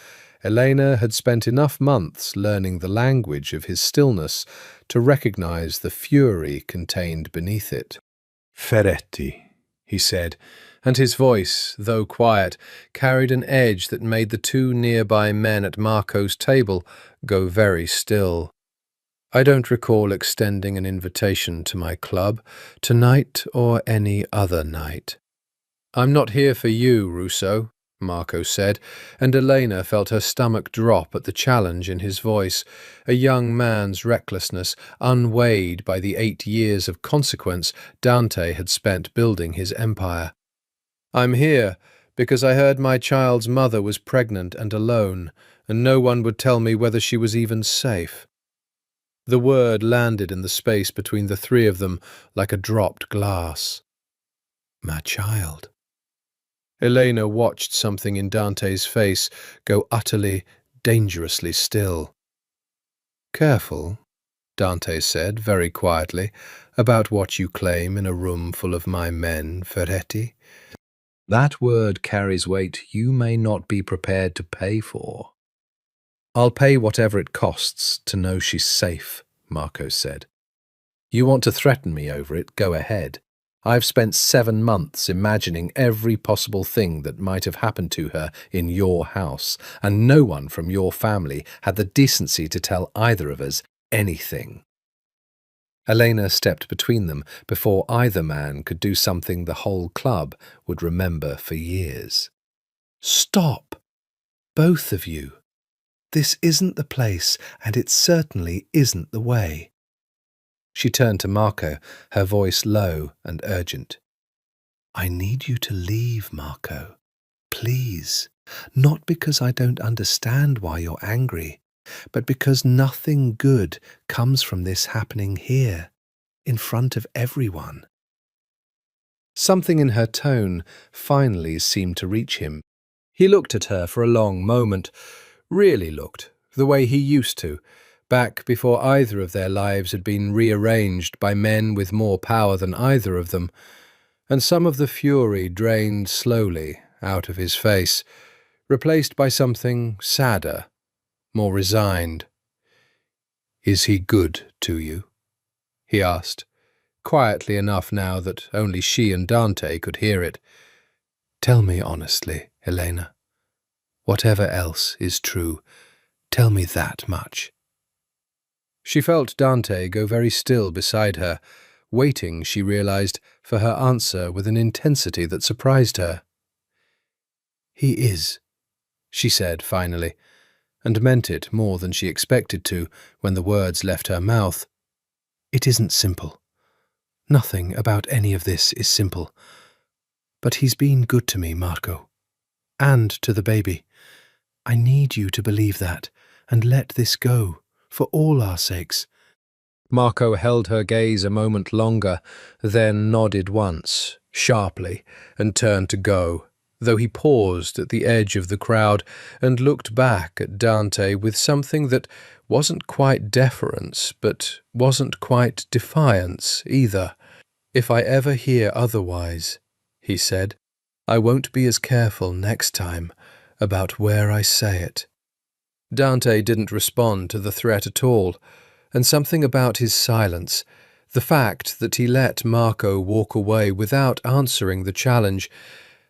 Elena had spent enough months learning the language of his stillness to recognize the fury contained beneath it. Ferretti, he said, and his voice, though quiet, carried an edge that made the 2 nearby men at Marco's table go very still. I don't recall extending an invitation to my club, tonight or any other night. I'm not here for you, Rousseau, Marco said, and Elena felt her stomach drop at the challenge in his voice, a young man's recklessness, unweighed by the 8 years of consequence Dante had spent building his empire. I'm here because I heard my child's mother was pregnant and alone, and no one would tell me whether she was even safe. The word landed in the space between the 3 of them like a dropped glass. My child. Elena watched something in Dante's face go utterly, dangerously still. Careful, Dante said very quietly, about what you claim in a room full of my men, Ferretti. That word carries weight you may not be prepared to pay for. I'll pay whatever it costs to know she's safe, Marco said. You want to threaten me over it, go ahead. I've spent 7 months imagining every possible thing that might have happened to her in your house, and no one from your family had the decency to tell either of us anything. Elena stepped between them before either man could do something the whole club would remember for years. Stop! Both of you. This isn't the place, and it certainly isn't the way. She turned to Marco, her voice low and urgent. I need you to leave, Marco. Please. Not because I don't understand why you're angry, but because nothing good comes from this happening here, in front of everyone. Something in her tone finally seemed to reach him. He looked at her for a long moment, really looked, the way he used to, back before either of their lives had been rearranged by men with more power than either of them, and some of the fury drained slowly out of his face, replaced by something sadder, more resigned. Is he good to you? He asked, quietly enough now that only she and Dante could hear it. Tell me honestly, Elena. Whatever else is true, tell me that much. She felt Dante go very still beside her, waiting, she realized, for her answer with an intensity that surprised her. He is, she said finally, and meant it more than she expected to when the words left her mouth. It isn't simple. Nothing about any of this is simple. But he's been good to me, Marco. And to the baby. I need you to believe that, and let this go, for all our sakes. Marco held her gaze a moment longer, then nodded once, sharply, and turned to go, though he paused at the edge of the crowd and looked back at Dante with something that wasn't quite deference, but wasn't quite defiance either. "If I ever hear otherwise," he said, "I won't be as careful next time about where I say it." Dante didn't respond to the threat at all, and something about his silence, the fact that he let Marco walk away without answering the challenge,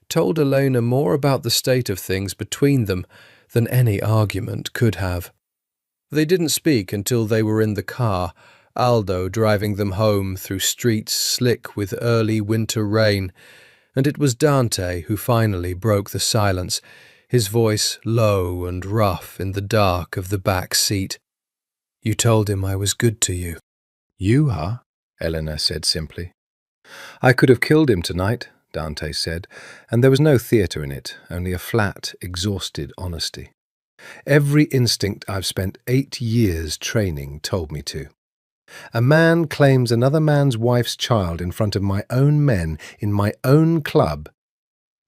told Elena more about the state of things between them than any argument could have. They didn't speak until they were in the car, Aldo driving them home through streets slick with early winter rain, and it was Dante who finally broke the silence, his voice low and rough in the dark of the back seat. "You told him I was good to you." "You are," Elena said simply. "I could have killed him tonight," Dante said, and there was no theatre in it, only a flat, exhausted honesty. "Every instinct I've spent 8 years training told me to. A man claims another man's wife's child in front of my own men in my own club.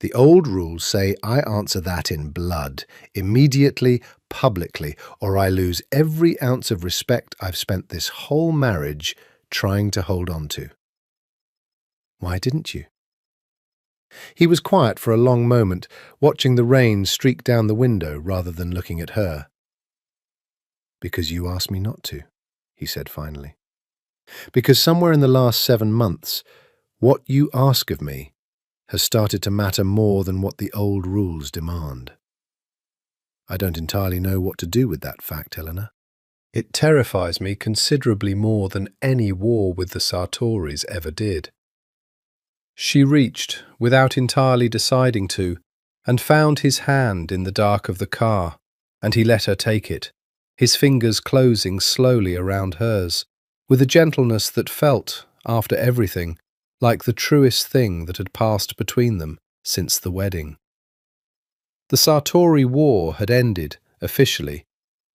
The old rules say I answer that in blood, immediately, publicly, or I lose every ounce of respect I've spent this whole marriage trying to hold on to. Why didn't you?" He was quiet for a long moment, watching the rain streak down the window rather than looking at her. "Because you asked me not to," he said finally. "Because somewhere in the last 7 months, what you ask of me has started to matter more than what the old rules demand. I don't entirely know what to do with that fact, Eleanor. It terrifies me considerably more than any war with the Sartoris ever did." She reached, without entirely deciding to, and found his hand in the dark of the car, and he let her take it, his fingers closing slowly around hers, with a gentleness that felt, after everything, like the truest thing that had passed between them since the wedding. The Sartori War had ended, officially,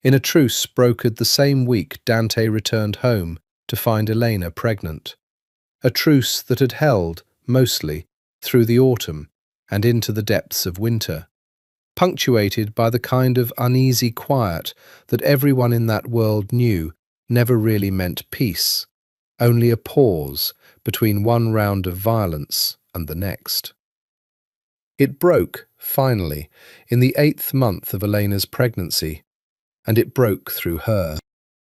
in a truce brokered the same week Dante returned home to find Elena pregnant, a truce that had held, mostly, through the autumn and into the depths of winter, punctuated by the kind of uneasy quiet that everyone in that world knew never really meant peace, only a pause between one round of violence and the next. It broke, finally, in the 8th month of Elena's pregnancy, and it broke through her.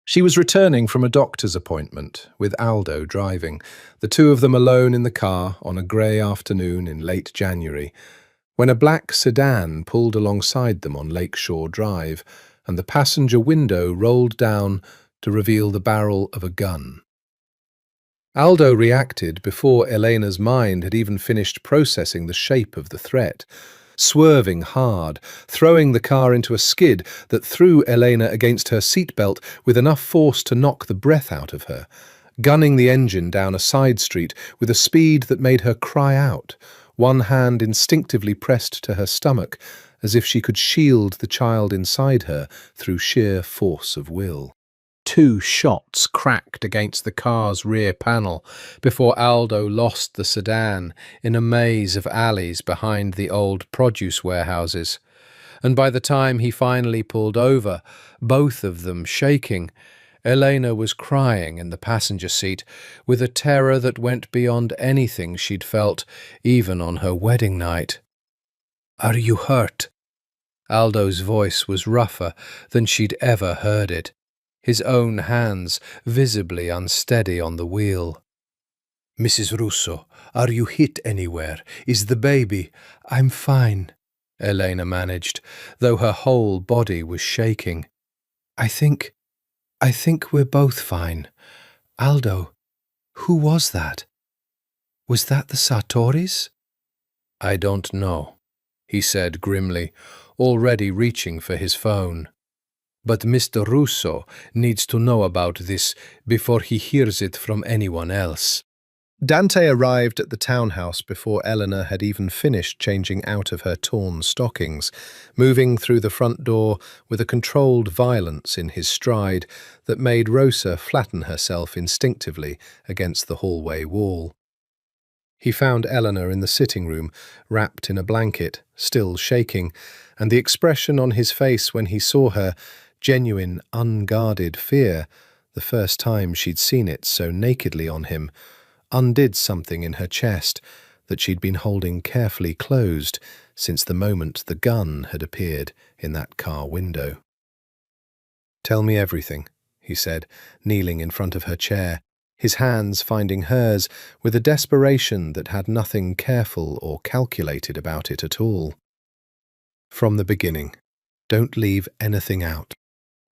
She was returning from a doctor's appointment, with Aldo driving, the two of them alone in the car on a grey afternoon in late January, when a black sedan pulled alongside them on Lakeshore Drive, and the passenger window rolled down to reveal the barrel of a gun. Aldo reacted before Elena's mind had even finished processing the shape of the threat, swerving hard, throwing the car into a skid that threw Elena against her seatbelt with enough force to knock the breath out of her, gunning the engine down a side street with a speed that made her cry out, one hand instinctively pressed to her stomach, as if she could shield the child inside her through sheer force of will. 2 shots cracked against the car's rear panel before Aldo lost the sedan in a maze of alleys behind the old produce warehouses, and by the time he finally pulled over, both of them shaking, Elena was crying in the passenger seat with a terror that went beyond anything she'd felt, even on her wedding night. "Are you hurt?" Aldo's voice was rougher than she'd ever heard it, his own hands visibly unsteady on the wheel. "Mrs. Russo, are you hit anywhere? Is the baby—" "I'm fine," Elena managed, though her whole body was shaking. I think we're both fine. Aldo, who was that? Was that the Sartoris?" "I don't know," he said grimly, already reaching for his phone. "But Mr. Russo needs to know about this before he hears it from anyone else." Dante arrived at the townhouse before Eleanor had even finished changing out of her torn stockings, moving through the front door with a controlled violence in his stride that made Rosa flatten herself instinctively against the hallway wall. He found Eleanor in the sitting room, wrapped in a blanket, still shaking, and the expression on his face when he saw her, genuine, unguarded fear, the first time she'd seen it so nakedly on him, undid something in her chest that she'd been holding carefully closed since the moment the gun had appeared in that car window. "Tell me everything," he said, kneeling in front of her chair, his hands finding hers with a desperation that had nothing careful or calculated about it at all. "From the beginning. Don't leave anything out,"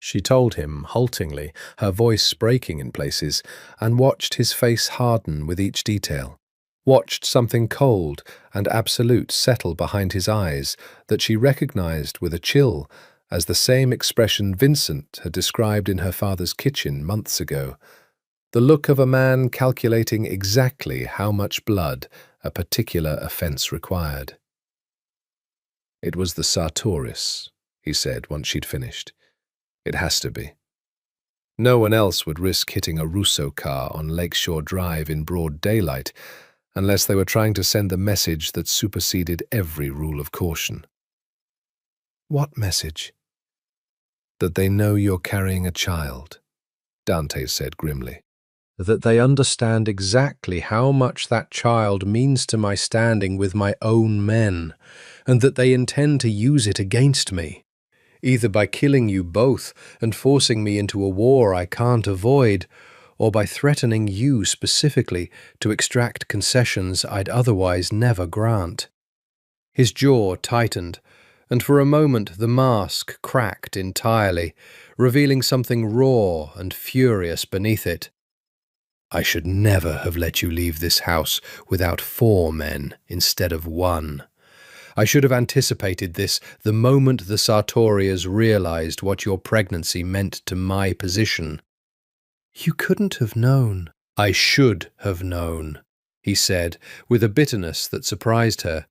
she told him haltingly, her voice breaking in places, and watched his face harden with each detail, watched something cold and absolute settle behind his eyes that she recognized with a chill as the same expression Vincent had described in her father's kitchen months ago, the look of a man calculating exactly how much blood a particular offence required. "It was the Sartoris," he said once she'd finished. "It has to be. No one else would risk hitting a Russo car on Lakeshore Drive in broad daylight unless they were trying to send the message that superseded every rule of caution." "What message?" "That they know you're carrying a child," Dante said grimly. "That they understand exactly how much that child means to my standing with my own men, and that they intend to use it against me, either by killing you both and forcing me into a war I can't avoid, or by threatening you specifically to extract concessions I'd otherwise never grant." His jaw tightened, and for a moment the mask cracked entirely, revealing something raw and furious beneath it. "I should never have let you leave this house without 4 men instead of 1. I should have anticipated this the moment the Sartorias realized what your pregnancy meant to my position." "You couldn't have known." "I should have known," he said, with a bitterness that surprised her.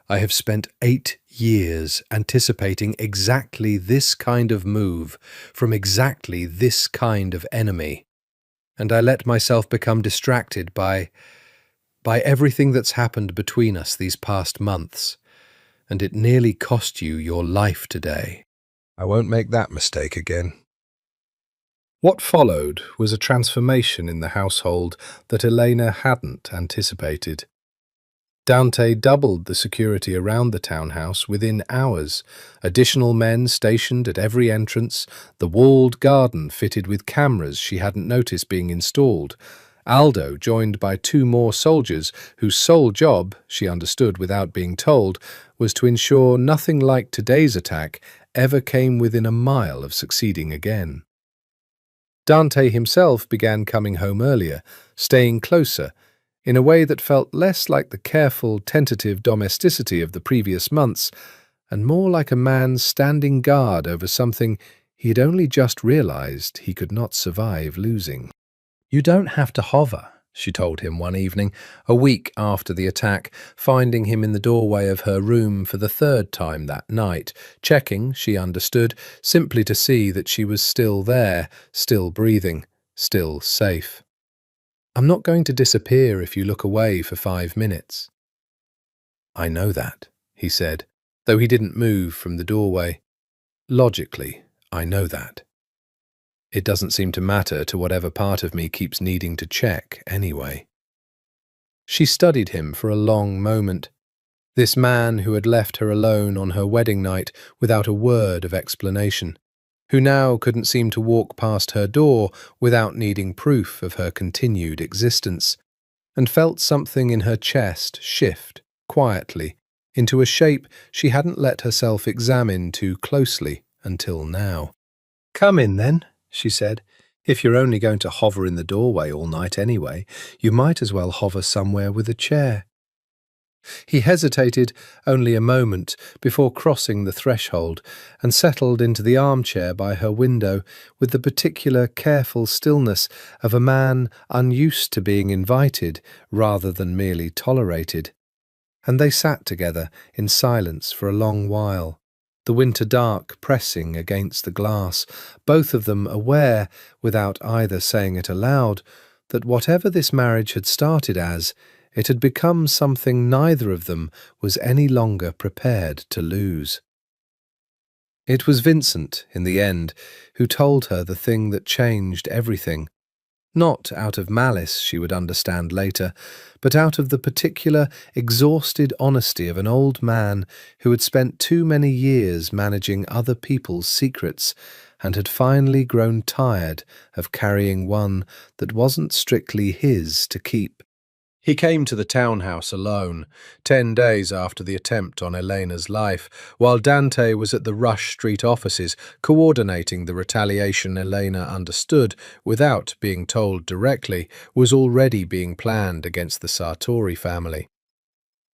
"I have spent 8 years anticipating exactly this kind of move from exactly this kind of enemy, and I let myself become distracted by everything that's happened between us these past months, and it nearly cost you your life today. I won't make that mistake again." What followed was a transformation in the household that Elena hadn't anticipated. Dante doubled the security around the townhouse within hours, additional men stationed at every entrance, the walled garden fitted with cameras she hadn't noticed being installed, Aldo joined by 2 more soldiers whose sole job, she understood without being told, was to ensure nothing like today's attack ever came within a mile of succeeding again. Dante himself began coming home earlier, staying closer, in a way that felt less like the careful, tentative domesticity of the previous months, and more like a man standing guard over something he had only just realized he could not survive losing. "You don't have to hover," she told him one evening, a week after the attack, finding him in the doorway of her room for the 3rd time that night, checking, she understood, simply to see that she was still there, still breathing, still safe. "I'm not going to disappear if you look away for 5 minutes." "I know that," he said, though he didn't move from the doorway. "Logically, I know that. It doesn't seem to matter to whatever part of me keeps needing to check, anyway." She studied him for a long moment. This man who had left her alone on her wedding night without a word of explanation, who now couldn't seem to walk past her door without needing proof of her continued existence, and felt something in her chest shift, quietly, into a shape she hadn't let herself examine too closely until now. "Come in, then," she said. "If you're only going to hover in the doorway all night anyway, you might as well hover somewhere with a chair." He hesitated only a moment before crossing the threshold and settled into the armchair by her window with the particular careful stillness of a man unused to being invited rather than merely tolerated. And they sat together in silence for a long while, the winter dark pressing against the glass, both of them aware, without either saying it aloud, that whatever this marriage had started as, it had become something neither of them was any longer prepared to lose. It was Vincent, in the end, who told her the thing that changed everything. Not out of malice, she would understand later, but out of the particular, exhausted honesty of an old man who had spent too many years managing other people's secrets and had finally grown tired of carrying one that wasn't strictly his to keep. He came to the townhouse alone, 10 days after the attempt on Elena's life, while Dante was at the Rush Street offices coordinating the retaliation Elena understood, without being told directly, was already being planned against the Sartori family.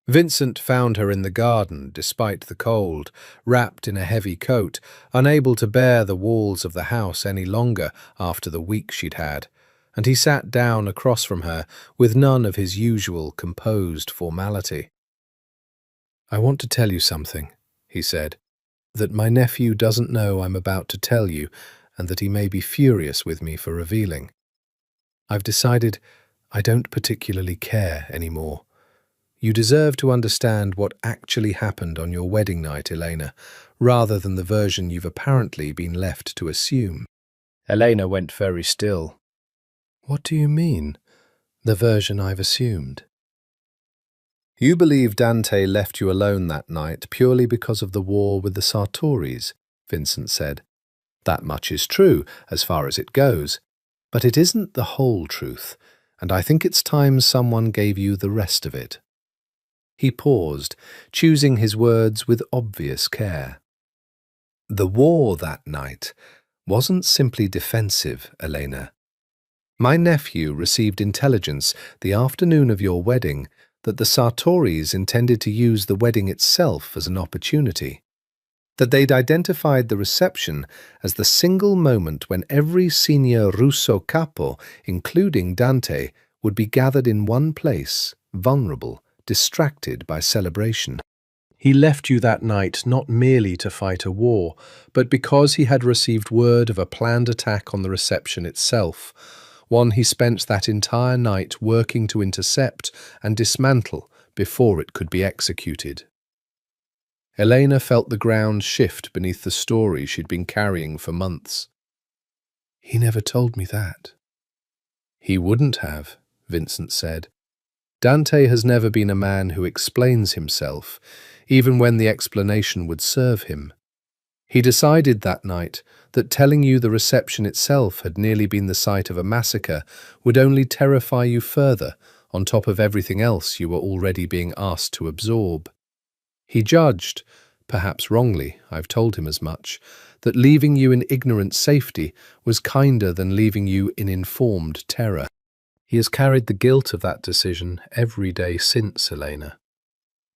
Vincent found her in the garden, despite the cold, wrapped in a heavy coat, unable to bear the walls of the house any longer after the week she'd had, and he sat down across from her with none of his usual composed formality. "I want to tell you something," he said, "that my nephew doesn't know I'm about to tell you, and that he may be furious with me for revealing. I've decided I don't particularly care anymore. You deserve to understand what actually happened on your wedding night, Elena, rather than the version you've apparently been left to assume." Elena went very still. "What do you mean, the version I've assumed?" "You believe Dante left you alone that night purely because of the war with the Sartoris," Vincent said. "That much is true, as far as it goes. But it isn't the whole truth, and I think it's time someone gave you the rest of it." He paused, choosing his words with obvious care. "The war that night wasn't simply defensive, Elena. My nephew received intelligence the afternoon of your wedding that the Sartoris intended to use the wedding itself as an opportunity, that they'd identified the reception as the single moment when every senior Russo capo, including Dante, would be gathered in one place, vulnerable, distracted by celebration. He left you that night not merely to fight a war, but because he had received word of a planned attack on the reception itself, one he spent that entire night working to intercept and dismantle before it could be executed." Elena felt the ground shift beneath the story she'd been carrying for months. "He never told me that." "He wouldn't have," Vincent said. "Dante has never been a man who explains himself, even when the explanation would serve him. He decided that night that telling you the reception itself had nearly been the site of a massacre would only terrify you further, on top of everything else you were already being asked to absorb. He judged, perhaps wrongly, I've told him as much, that leaving you in ignorant safety was kinder than leaving you in informed terror. He has carried the guilt of that decision every day since, Elena.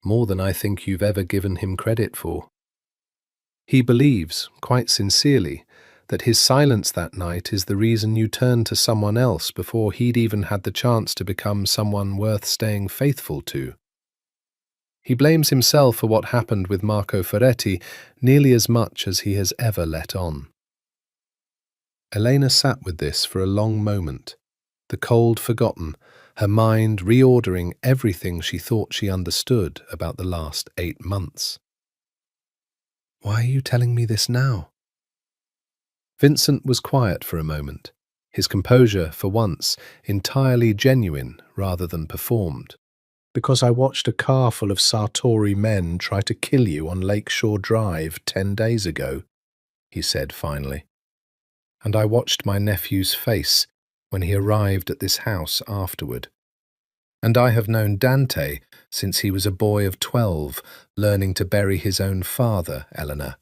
More than I think you've ever given him credit for. He believes, quite sincerely, that his silence that night is the reason you turned to someone else before he'd even had the chance to become someone worth staying faithful to. He blames himself for what happened with Marco Ferretti nearly as much as he has ever let on." Elena sat with this for a long moment, the cold forgotten, her mind reordering everything she thought she understood about the last 8 months. "Why are you telling me this now?" Vincent was quiet for a moment, his composure, for once, entirely genuine rather than performed. "Because I watched a car full of Sartori men try to kill you on Lakeshore Drive 10 days ago," he said finally. "And I watched my nephew's face when he arrived at this house afterward. And I have known Dante since he was a boy of 12, learning to bury his own father, Eleanor.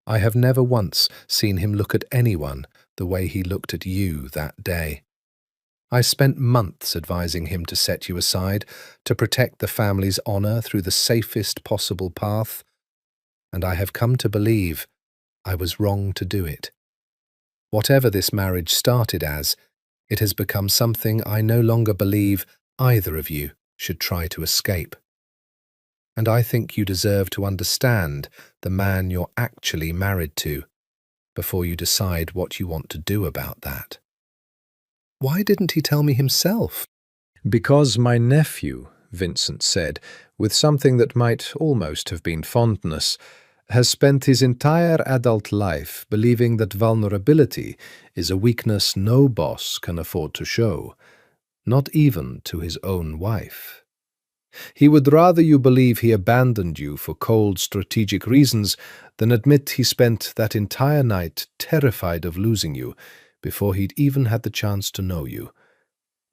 I have never once seen him look at anyone the way he looked at you that day. I spent months advising him to set you aside, to protect the family's honor through the safest possible path, and I have come to believe I was wrong to do it. Whatever this marriage started as, it has become something I no longer believe either of you should try to escape. And I think you deserve to understand the man you're actually married to before you decide what you want to do about that. Why didn't he tell me himself? Because my nephew, Vincent said, with something that might almost have been fondness, has spent his entire adult life believing that vulnerability is a weakness no boss can afford to show, not even to his own wife. He would rather you believe he abandoned you for cold strategic reasons than admit he spent that entire night terrified of losing you before he'd even had the chance to know you.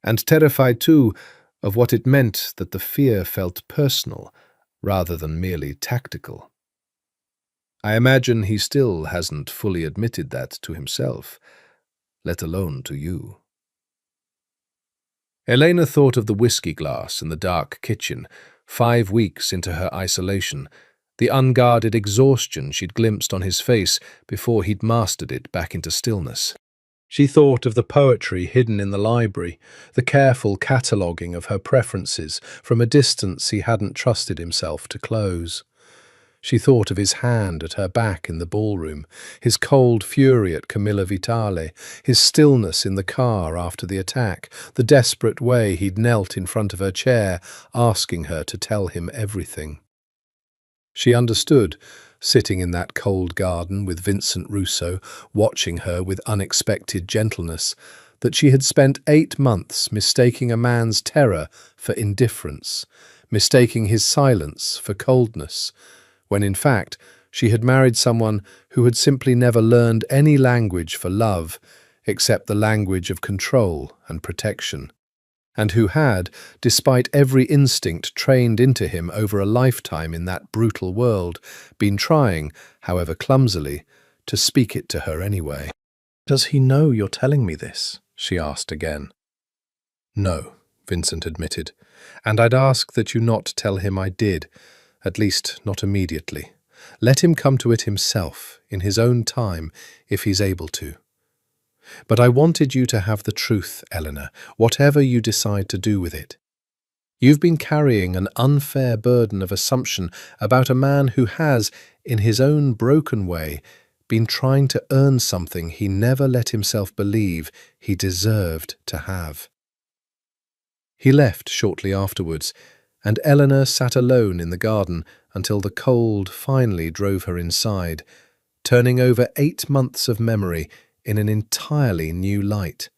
And terrified, too, of what it meant that the fear felt personal rather than merely tactical. I imagine he still hasn't fully admitted that to himself, let alone to you. Elena thought of the whiskey glass in the dark kitchen, 5 weeks into her isolation, the unguarded exhaustion she'd glimpsed on his face before he'd mastered it back into stillness. She thought of the poetry hidden in the library, the careful cataloguing of her preferences from a distance he hadn't trusted himself to close. She thought of his hand at her back in the ballroom, his cold fury at Camilla Vitale, his stillness in the car after the attack, the desperate way he'd knelt in front of her chair, asking her to tell him everything. She understood, sitting in that cold garden with Vincent Russo, watching her with unexpected gentleness, that she had spent 8 months mistaking a man's terror for indifference, mistaking his silence for coldness, when in fact she had married someone who had simply never learned any language for love except the language of control and protection, and who had, despite every instinct trained into him over a lifetime in that brutal world, been trying, however clumsily, to speak it to her anyway. "Does he know you're telling me this?" she asked again. "No," Vincent admitted, "and I'd ask that you not tell him I did, at least not immediately. Let him come to it himself, in his own time, if he's able to. But I wanted you to have the truth, Eleanor, whatever you decide to do with it. You've been carrying an unfair burden of assumption about a man who has, in his own broken way, been trying to earn something he never let himself believe he deserved to have." He left shortly afterwards, and Eleanor sat alone in the garden until the cold finally drove her inside, turning over 8 months of memory in an entirely new light,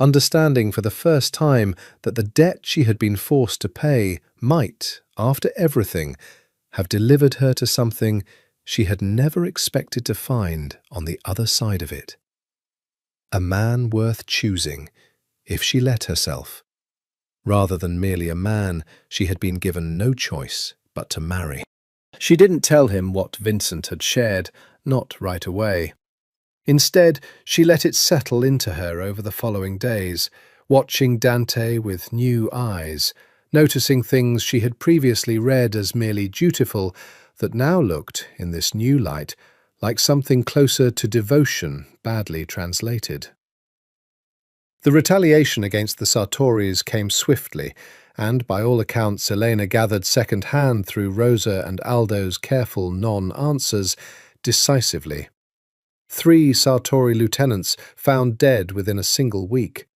understanding for the first time that the debt she had been forced to pay might, after everything, have delivered her to something she had never expected to find on the other side of it. A man worth choosing, if she let herself, rather than merely a man she had been given no choice but to marry. She didn't tell him what Vincent had shared, not right away. Instead, she let it settle into her over the following days, watching Dante with new eyes, noticing things she had previously read as merely dutiful that now looked, in this new light, like something closer to devotion badly translated. The retaliation against the Sartoris came swiftly, and by all accounts Elena gathered second-hand through Rosa and Aldo's careful non-answers, decisively. 3 Sartori lieutenants found dead within a single week.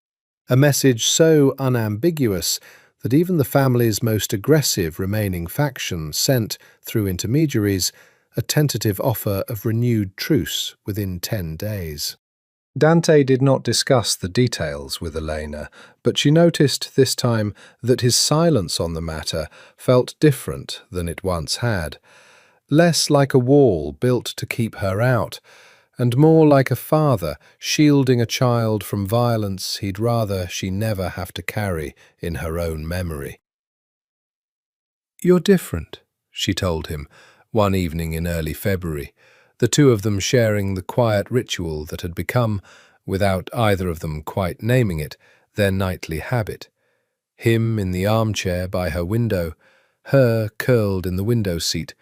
A message so unambiguous that even the family's most aggressive remaining faction sent, through intermediaries, a tentative offer of renewed truce within 10 days. Dante did not discuss the details with Elena, but she noticed this time that his silence on the matter felt different than it once had, less like a wall built to keep her out, and more like a father shielding a child from violence he'd rather she never have to carry in her own memory. "You're different," she told him, one evening in early February, the two of them sharing the quiet ritual that had become, without either of them quite naming it, their nightly habit. Him in the armchair by her window, her curled in the window seat,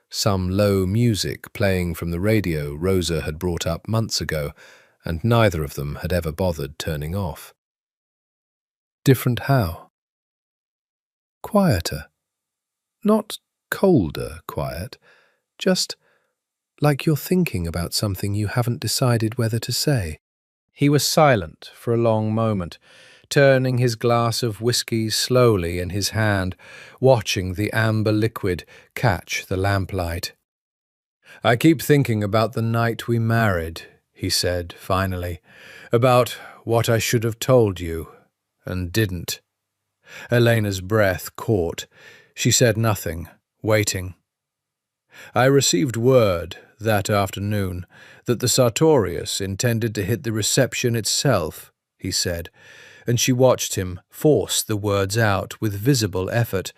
some low music playing from the radio Rosa had brought up months ago, and neither of them had ever bothered turning off. Different how? Quieter. Not colder quiet, just like you're thinking about something you haven't decided whether to say. He was silent for a long moment, turning his glass of whiskey slowly in his hand, watching the amber liquid catch the lamplight. "I keep thinking about the night we married," he said finally, "about what I should have told you, and didn't." Elena's breath caught. She said nothing, waiting. "I received word that afternoon that the Sartorius intended to hit the reception itself," he said, and she watched him force the words out with visible effort,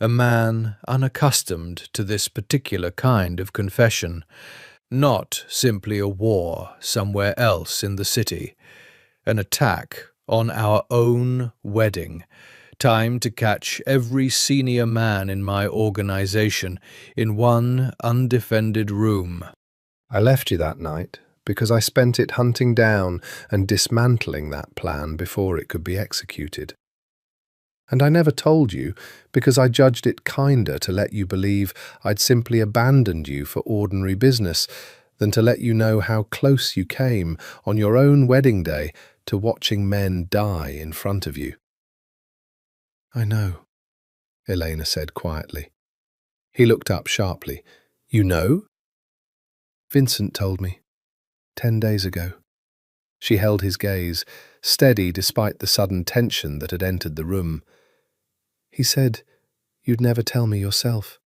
a man unaccustomed to this particular kind of confession, not simply a war somewhere else in the city, an attack on our own wedding, time to catch every senior man in my organization in one undefended room. "I left you that night because I spent it hunting down and dismantling that plan before it could be executed. And I never told you because I judged it kinder to let you believe I'd simply abandoned you for ordinary business than to let you know how close you came on your own wedding day to watching men die in front of you." "I know," Elena said quietly. He looked up sharply. "You know?" "Vincent told me. 10 days ago." She held his gaze, steady despite the sudden tension that had entered the room. "He said you'd never tell me yourself,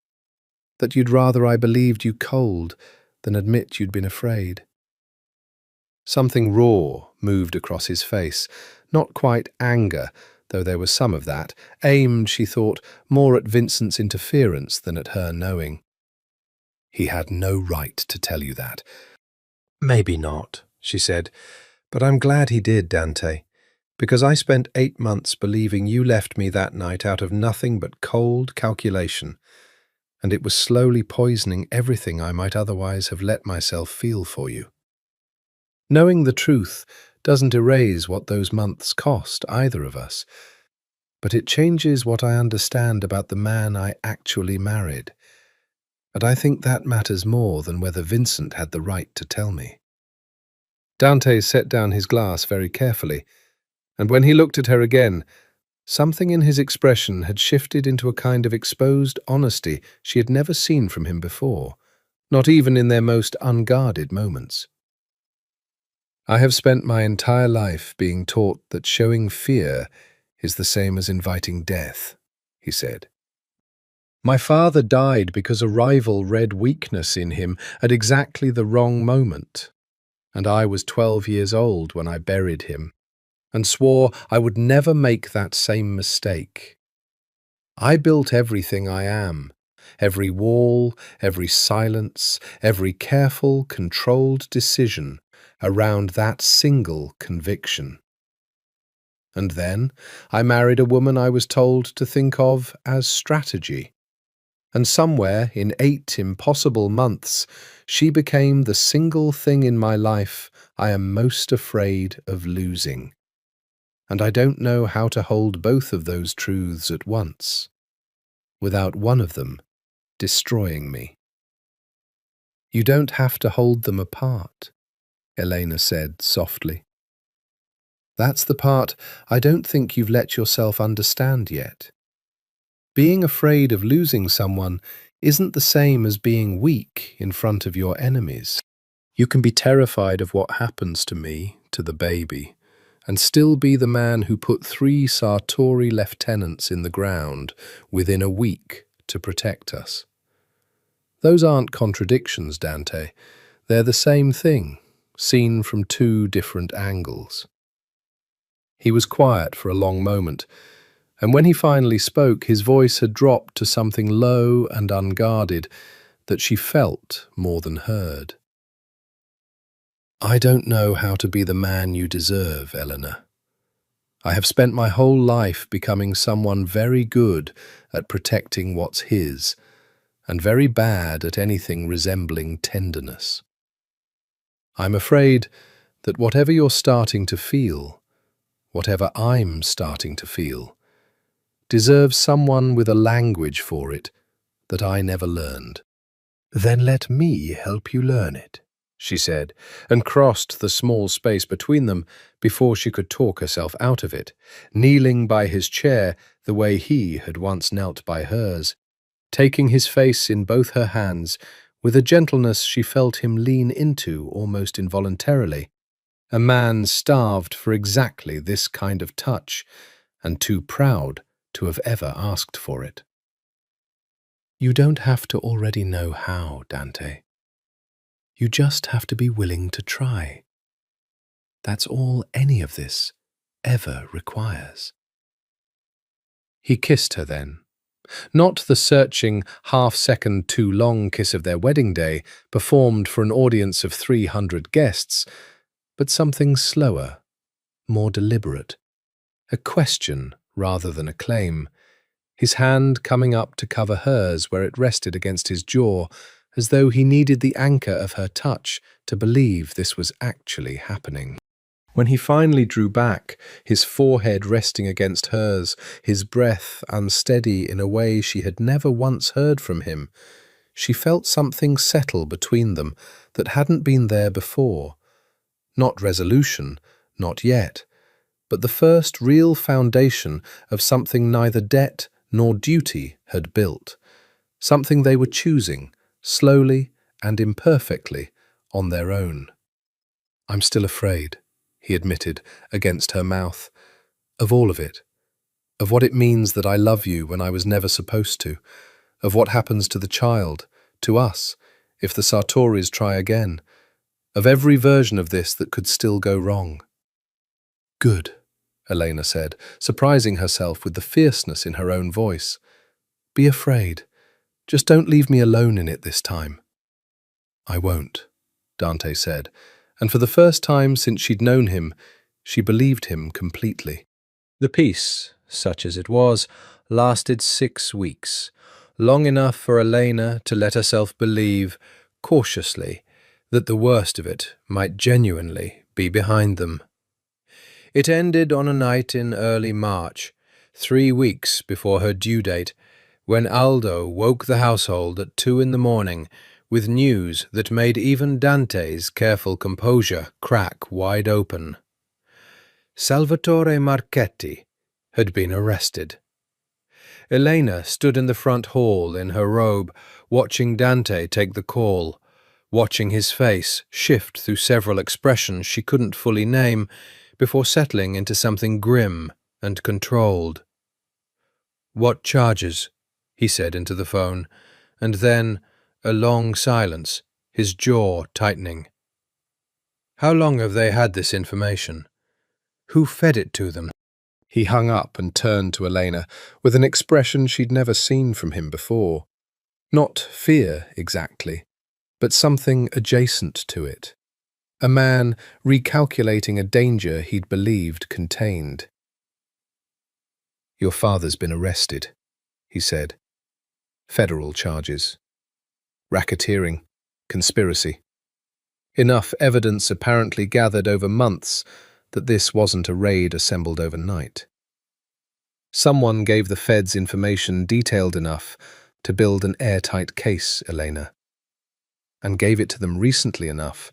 that you'd rather I believed you cold than admit you'd been afraid." Something raw moved across his face, not quite anger, though there was some of that, aimed, she thought, more at Vincent's interference than at her knowing. "He had no right to tell you that." "Maybe not," she said, "but I'm glad he did, Dante, because I spent 8 months believing you left me that night out of nothing but cold calculation, and it was slowly poisoning everything I might otherwise have let myself feel for you. Knowing the truth doesn't erase what those months cost either of us, but it changes what I understand about the man I actually married. And I think that matters more than whether Vincent had the right to tell me." Dante set down his glass very carefully, and when he looked at her again, something in his expression had shifted into a kind of exposed honesty she had never seen from him before, not even in their most unguarded moments. "I have spent my entire life being taught that showing fear is the same as inviting death," he said. "My father died because a rival read weakness in him at exactly the wrong moment, and I was 12 years old when I buried him, and swore I would never make that same mistake. I built everything I am, every wall, every silence, every careful, controlled decision around that single conviction. And then I married a woman I was told to think of as strategy. And somewhere in 8 impossible months, she became the single thing in my life I am most afraid of losing. And I don't know how to hold both of those truths at once, without one of them destroying me." "You don't have to hold them apart," Elena said softly. "That's the part I don't think you've let yourself understand yet. Being afraid of losing someone isn't the same as being weak in front of your enemies. You can be terrified of what happens to me, to the baby, and still be the man who put 3 Sartori lieutenants in the ground within a week to protect us. Those aren't contradictions, Dante. They're the same thing, seen from 2 different angles." He was quiet for a long moment, and when he finally spoke, his voice had dropped to something low and unguarded that she felt more than heard. "I don't know how to be the man you deserve, Eleanor. I have spent my whole life becoming someone very good at protecting what's his, and very bad at anything resembling tenderness. I'm afraid that whatever you're starting to feel, whatever I'm starting to feel, deserves someone with a language for it that I never learned. "Then let me help you learn it," she said, and crossed the small space between them before she could talk herself out of it, kneeling by his chair the way he had once knelt by hers, taking his face in both her hands with a gentleness she felt him lean into almost involuntarily, a man starved for exactly this kind of touch and too proud to have ever asked for it. You don't have to already know how, Dante. You just have to be willing to try. That's all any of this ever requires. He kissed her then. Not the searching, half-second too long kiss of their wedding day, performed for an audience of 300 guests, but something slower, more deliberate. A question rather than a claim, his hand coming up to cover hers where it rested against his jaw, as though he needed the anchor of her touch to believe this was actually happening. When he finally drew back, his forehead resting against hers, his breath unsteady in a way she had never once heard from him, she felt something settle between them that hadn't been there before. Not resolution, not yet, but the first real foundation of something neither debt nor duty had built, something they were choosing, slowly and imperfectly, on their own. I'm still afraid, he admitted, against her mouth, of all of it, of what it means that I love you when I was never supposed to, of what happens to the child, to us, if the Sartoris try again, of every version of this that could still go wrong. Good, Elena said, surprising herself with the fierceness in her own voice. Be afraid. Just don't leave me alone in it this time. I won't, Dante said, and for the first time since she'd known him, she believed him completely. The peace, such as it was, lasted 6 weeks, long enough for Elena to let herself believe, cautiously, that the worst of it might genuinely be behind them. It ended on a night in early March, 3 weeks before her due date, when Aldo woke the household at 2 a.m. with news that made even Dante's careful composure crack wide open. Salvatore Marchetti had been arrested. Elena stood in the front hall in her robe, watching Dante take the call, watching his face shift through several expressions she couldn't fully name, before settling into something grim and controlled. "What charges?" he said into the phone, and then a long silence, his jaw tightening. "How long have they had this information? Who fed it to them?" He hung up and turned to Elena with an expression she'd never seen from him before. Not fear, exactly, but something adjacent to it. A man recalculating a danger he'd believed contained. "Your father's been arrested," he said. "Federal charges. Racketeering. Conspiracy. Enough evidence apparently gathered over months that this wasn't a raid assembled overnight. Someone gave the feds information detailed enough to build an airtight case, Elena, and gave it to them recently enough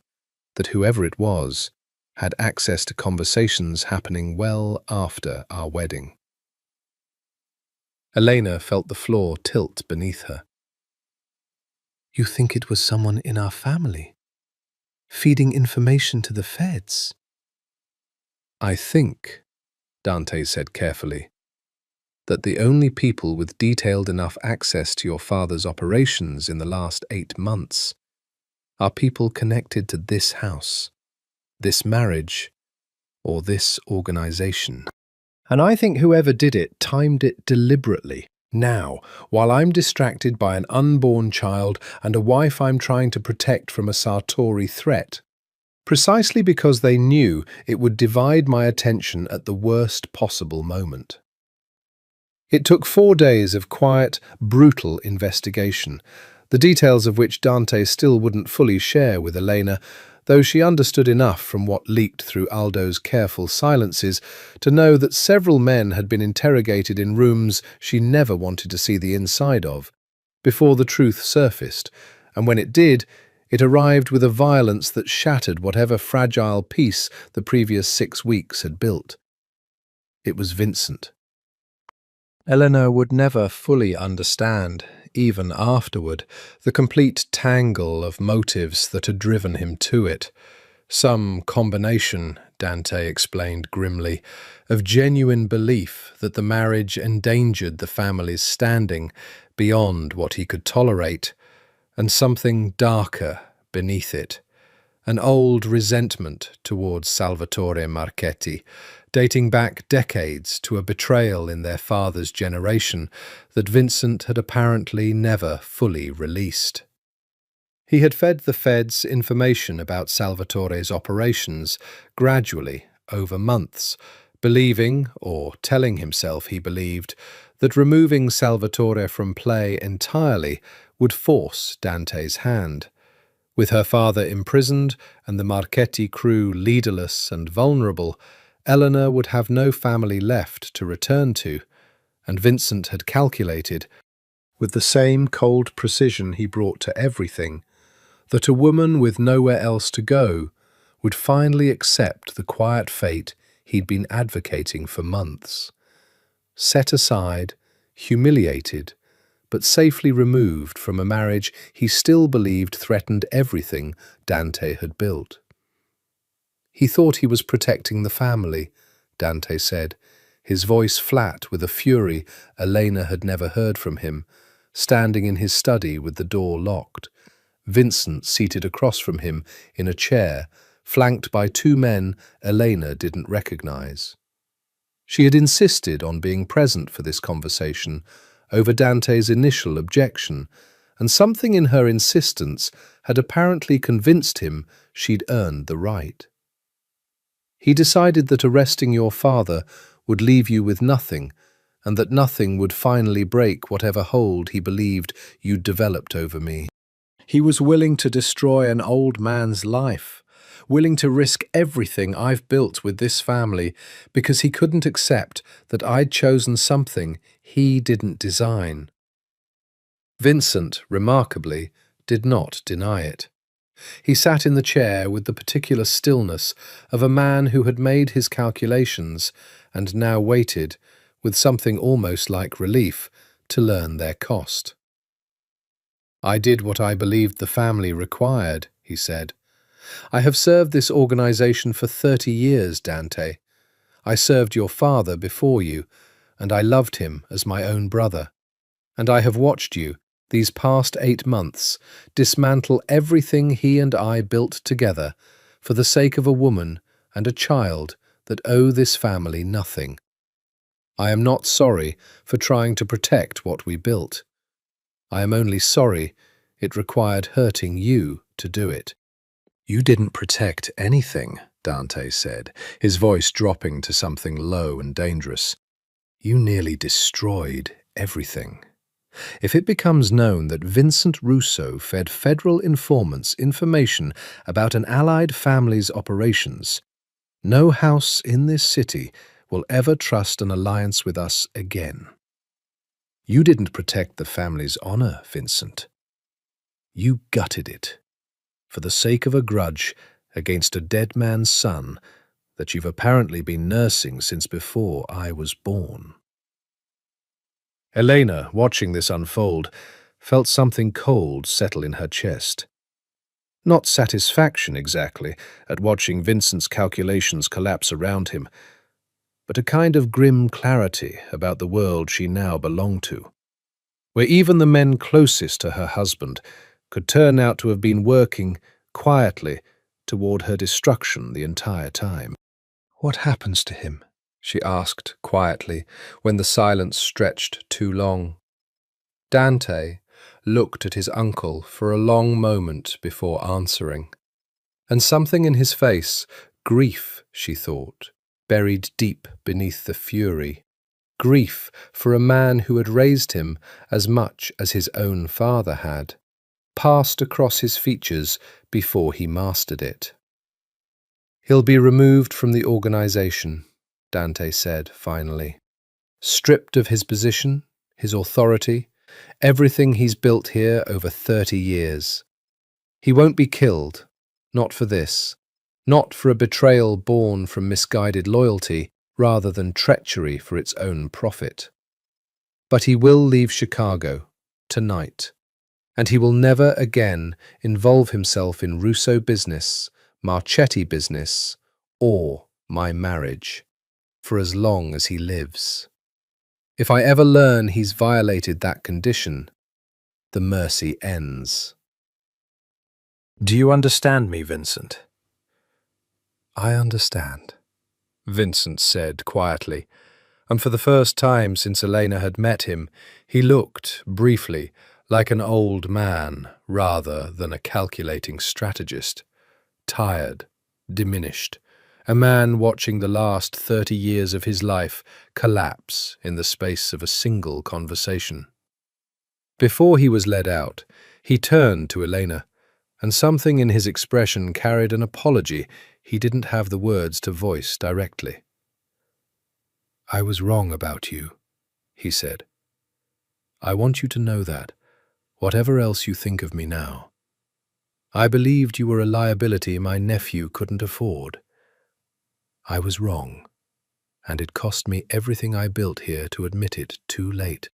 that whoever it was had access to conversations happening well after our wedding. Elena felt the floor tilt beneath her. You think it was someone in our family, feeding information to the feds? I think, Dante said carefully, that the only people with detailed enough access to your father's operations in the last 8 months are people connected to this house, this marriage, or this organization. And I think whoever did it timed it deliberately, now, while I'm distracted by an unborn child and a wife I'm trying to protect from a Sartori threat. precisely because they knew it would divide my attention at the worst possible moment. It took 4 days of quiet, brutal investigation, the details of which Dante still wouldn't fully share with Elena, though she understood enough from what leaked through Aldo's careful silences to know that several men had been interrogated in rooms she never wanted to see the inside of, before the truth surfaced, and when it did, it arrived with a violence that shattered whatever fragile peace the previous 6 weeks had built. It was Vincent. Eleanor would never fully understand, even afterward, the complete tangle of motives that had driven him to it. Some combination, Dante explained grimly, of genuine belief that the marriage endangered the family's standing beyond what he could tolerate, and something darker beneath it, an old resentment towards Salvatore Marchetti, dating back decades to a betrayal in their father's generation that Vincent had apparently never fully released. He had fed the feds information about Salvatore's operations gradually over months, believing, or telling himself he believed, that removing Salvatore from play entirely would force Dante's hand. With her father imprisoned and the Marchetti crew leaderless and vulnerable, Eleanor would have no family left to return to, and Vincent had calculated, with the same cold precision he brought to everything, that a woman with nowhere else to go would finally accept the quiet fate he'd been advocating for months. Set aside, humiliated, but safely removed from a marriage he still believed threatened everything Dante had built. He thought he was protecting the family, Dante said, his voice flat with a fury Elena had never heard from him, standing in his study with the door locked, Vincent seated across from him in a chair, flanked by 2 men Elena didn't recognize. She had insisted on being present for this conversation over Dante's initial objection, and something in her insistence had apparently convinced him she'd earned the right. He decided that arresting your father would leave you with nothing, and that nothing would finally break whatever hold he believed you'd developed over me. He was willing to destroy an old man's life, willing to risk everything I've built with this family because he couldn't accept that I'd chosen something he didn't design. Vincent, remarkably, did not deny it. He sat in the chair with the particular stillness of a man who had made his calculations and now waited, with something almost like relief, to learn their cost. I did what I believed the family required, he said. I have served this organization for 30 years, Dante. I served your father before you, and I loved him as my own brother. And I have watched you, these past 8 months, dismantle everything he and I built together for the sake of a woman and a child that owe this family nothing. I am not sorry for trying to protect what we built. I am only sorry it required hurting you to do it. You didn't protect anything, Dante said, his voice dropping to something low and dangerous. You nearly destroyed everything. If it becomes known that Vincent Russo fed federal informants information about an allied family's operations, no house in this city will ever trust an alliance with us again. You didn't protect the family's honor, Vincent. You gutted it, for the sake of a grudge against a dead man's son that you've apparently been nursing since before I was born. Elena, watching this unfold, felt something cold settle in her chest. Not satisfaction exactly at watching Vincent's calculations collapse around him, but a kind of grim clarity about the world she now belonged to, where even the men closest to her husband could turn out to have been working quietly toward her destruction the entire time. What happens to him? She asked quietly when the silence stretched too long. Dante looked at his uncle for a long moment before answering. And something in his face, grief, she thought, buried deep beneath the fury. Grief for a man who had raised him as much as his own father had, passed across his features before he mastered it. "He'll be removed from the organization," Dante said finally. "Stripped of his position, his authority, everything he's built here over 30 years. He won't be killed, not for this, not for a betrayal born from misguided loyalty rather than treachery for its own profit. But he will leave Chicago, tonight, and he will never again involve himself in Russo business, Marchetti business, or my marriage, for as long as he lives. If I ever learn he's violated that condition, the mercy ends." "Do you understand me, Vincent?" "I understand," Vincent said quietly, and for the first time since Elena had met him, he looked, briefly, like an old man rather than a calculating strategist. Tired, diminished, a man watching the last 30 years of his life collapse in the space of a single conversation. Before he was led out, he turned to Elena, and something in his expression carried an apology he didn't have the words to voice directly. "I was wrong about you," he said. "I want you to know that, whatever else you think of me now. I believed you were a liability my nephew couldn't afford. I was wrong, and it cost me everything I built here to admit it too late."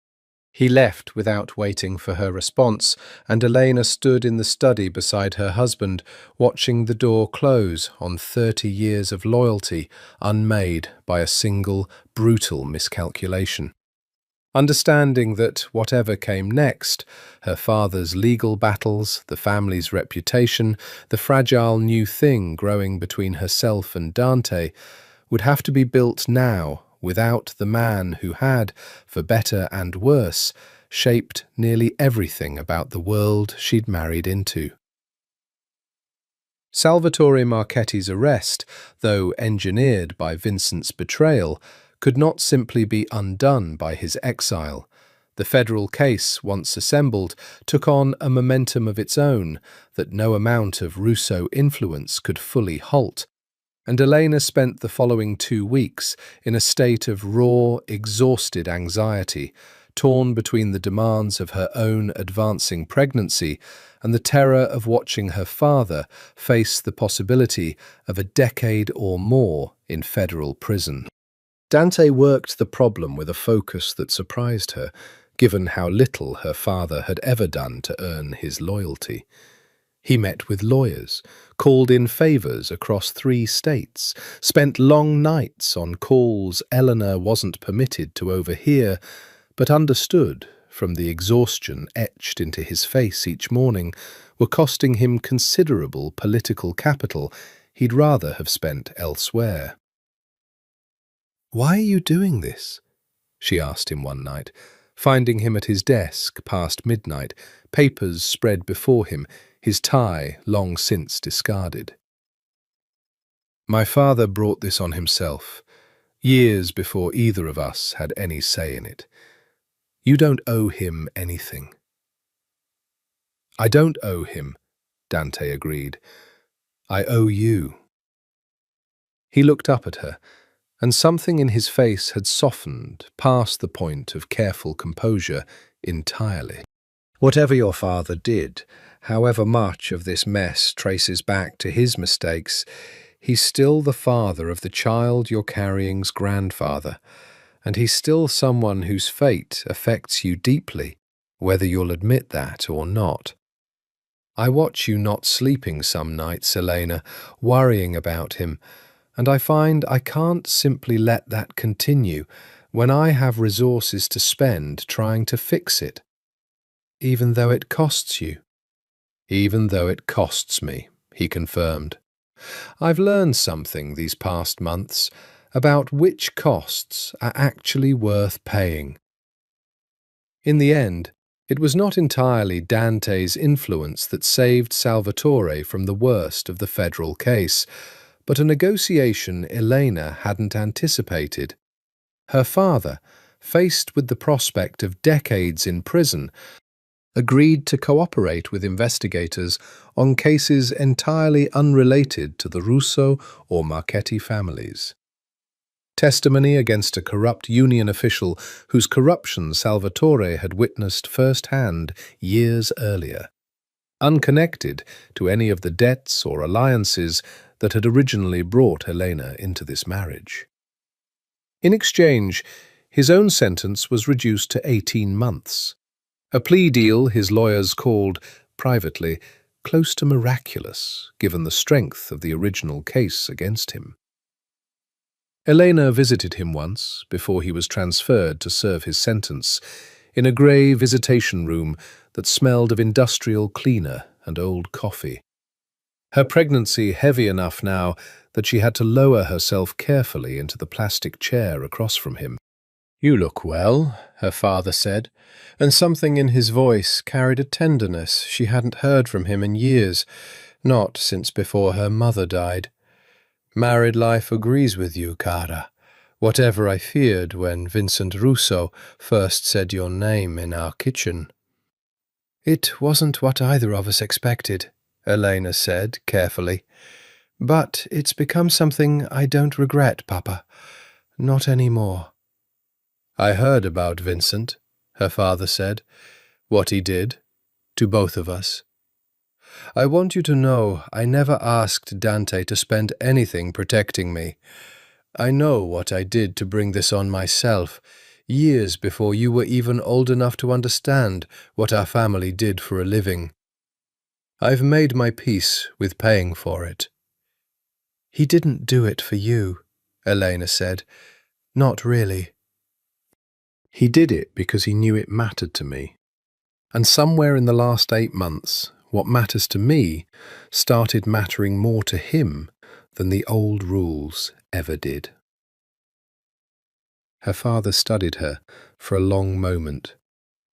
He left without waiting for her response, and Elena stood in the study beside her husband, watching the door close on 30 years of loyalty unmade by a single, brutal miscalculation. Understanding that whatever came next, her father's legal battles, the family's reputation, the fragile new thing growing between herself and Dante, would have to be built now without the man who had, for better and worse, shaped nearly everything about the world she'd married into. Salvatore Marchetti's arrest, though engineered by Vincent's betrayal, could not simply be undone by his exile. The federal case, once assembled, took on a momentum of its own that no amount of Russo influence could fully halt, and Elena spent the following 2 weeks in a state of raw, exhausted anxiety, torn between the demands of her own advancing pregnancy and the terror of watching her father face the possibility of a decade or more in federal prison. Dante worked the problem with a focus that surprised her, given how little her father had ever done to earn his loyalty. He met with lawyers, called in favours across 3 states, spent long nights on calls Eleanor wasn't permitted to overhear, but understood, from the exhaustion etched into his face each morning, were costing him considerable political capital he'd rather have spent elsewhere. "Why are you doing this?" she asked him one night, finding him at his desk past midnight, papers spread before him, his tie long since discarded. "My father brought this on himself, years before either of us had any say in it. You don't owe him anything." "I don't owe him," Dante agreed. "I owe you." He looked up at her, and something in his face had softened past the point of careful composure entirely. "Whatever your father did, however much of this mess traces back to his mistakes, he's still the father of the child you're carrying's grandfather, and he's still someone whose fate affects you deeply, whether you'll admit that or not. I watch you not sleeping some nights, Elena, worrying about him, and I find I can't simply let that continue when I have resources to spend trying to fix it. Even though it costs you." "Even though it costs me," he confirmed. "I've learned something these past months about which costs are actually worth paying. In the end, It was not entirely Dante's influence that saved Salvatore from the worst of the federal case, but a negotiation Elena hadn't anticipated. Her father, faced with the prospect of decades in prison, agreed to cooperate with investigators on cases entirely unrelated to the Russo or Marchetti families. Testimony against a corrupt union official whose corruption Salvatore had witnessed firsthand years earlier, unconnected to any of the debts or alliances that had originally brought Elena into this marriage. In exchange, his own sentence was reduced to 18 months, a plea deal his lawyers called, privately, close to miraculous, given the strength of the original case against him. Elena visited him once, before he was transferred to serve his sentence, in a grey visitation room that smelled of industrial cleaner and old coffee. Her pregnancy heavy enough now that she had to lower herself carefully into the plastic chair across from him. "You look well," her father said, and something in his voice carried a tenderness she hadn't heard from him in years, not since before her mother died. "Married life agrees with you, cara, whatever I feared when Vincent Russo first said your name in our kitchen." "It wasn't what either of us expected," Elena said carefully. "But it's become something I don't regret, Papa. Not anymore." "I heard about Vincent," her father said, "what he did, to both of us. I want you to know I never asked Dante to spend anything protecting me. I know what I did to bring this on myself, years before you were even old enough to understand what our family did for a living. I've made my peace with paying for it." "He didn't do it for you," Elena said. "Not really. He did it because he knew it mattered to me. And somewhere in the last 8 months, what matters to me started mattering more to him than the old rules ever did." Her father studied her for a long moment,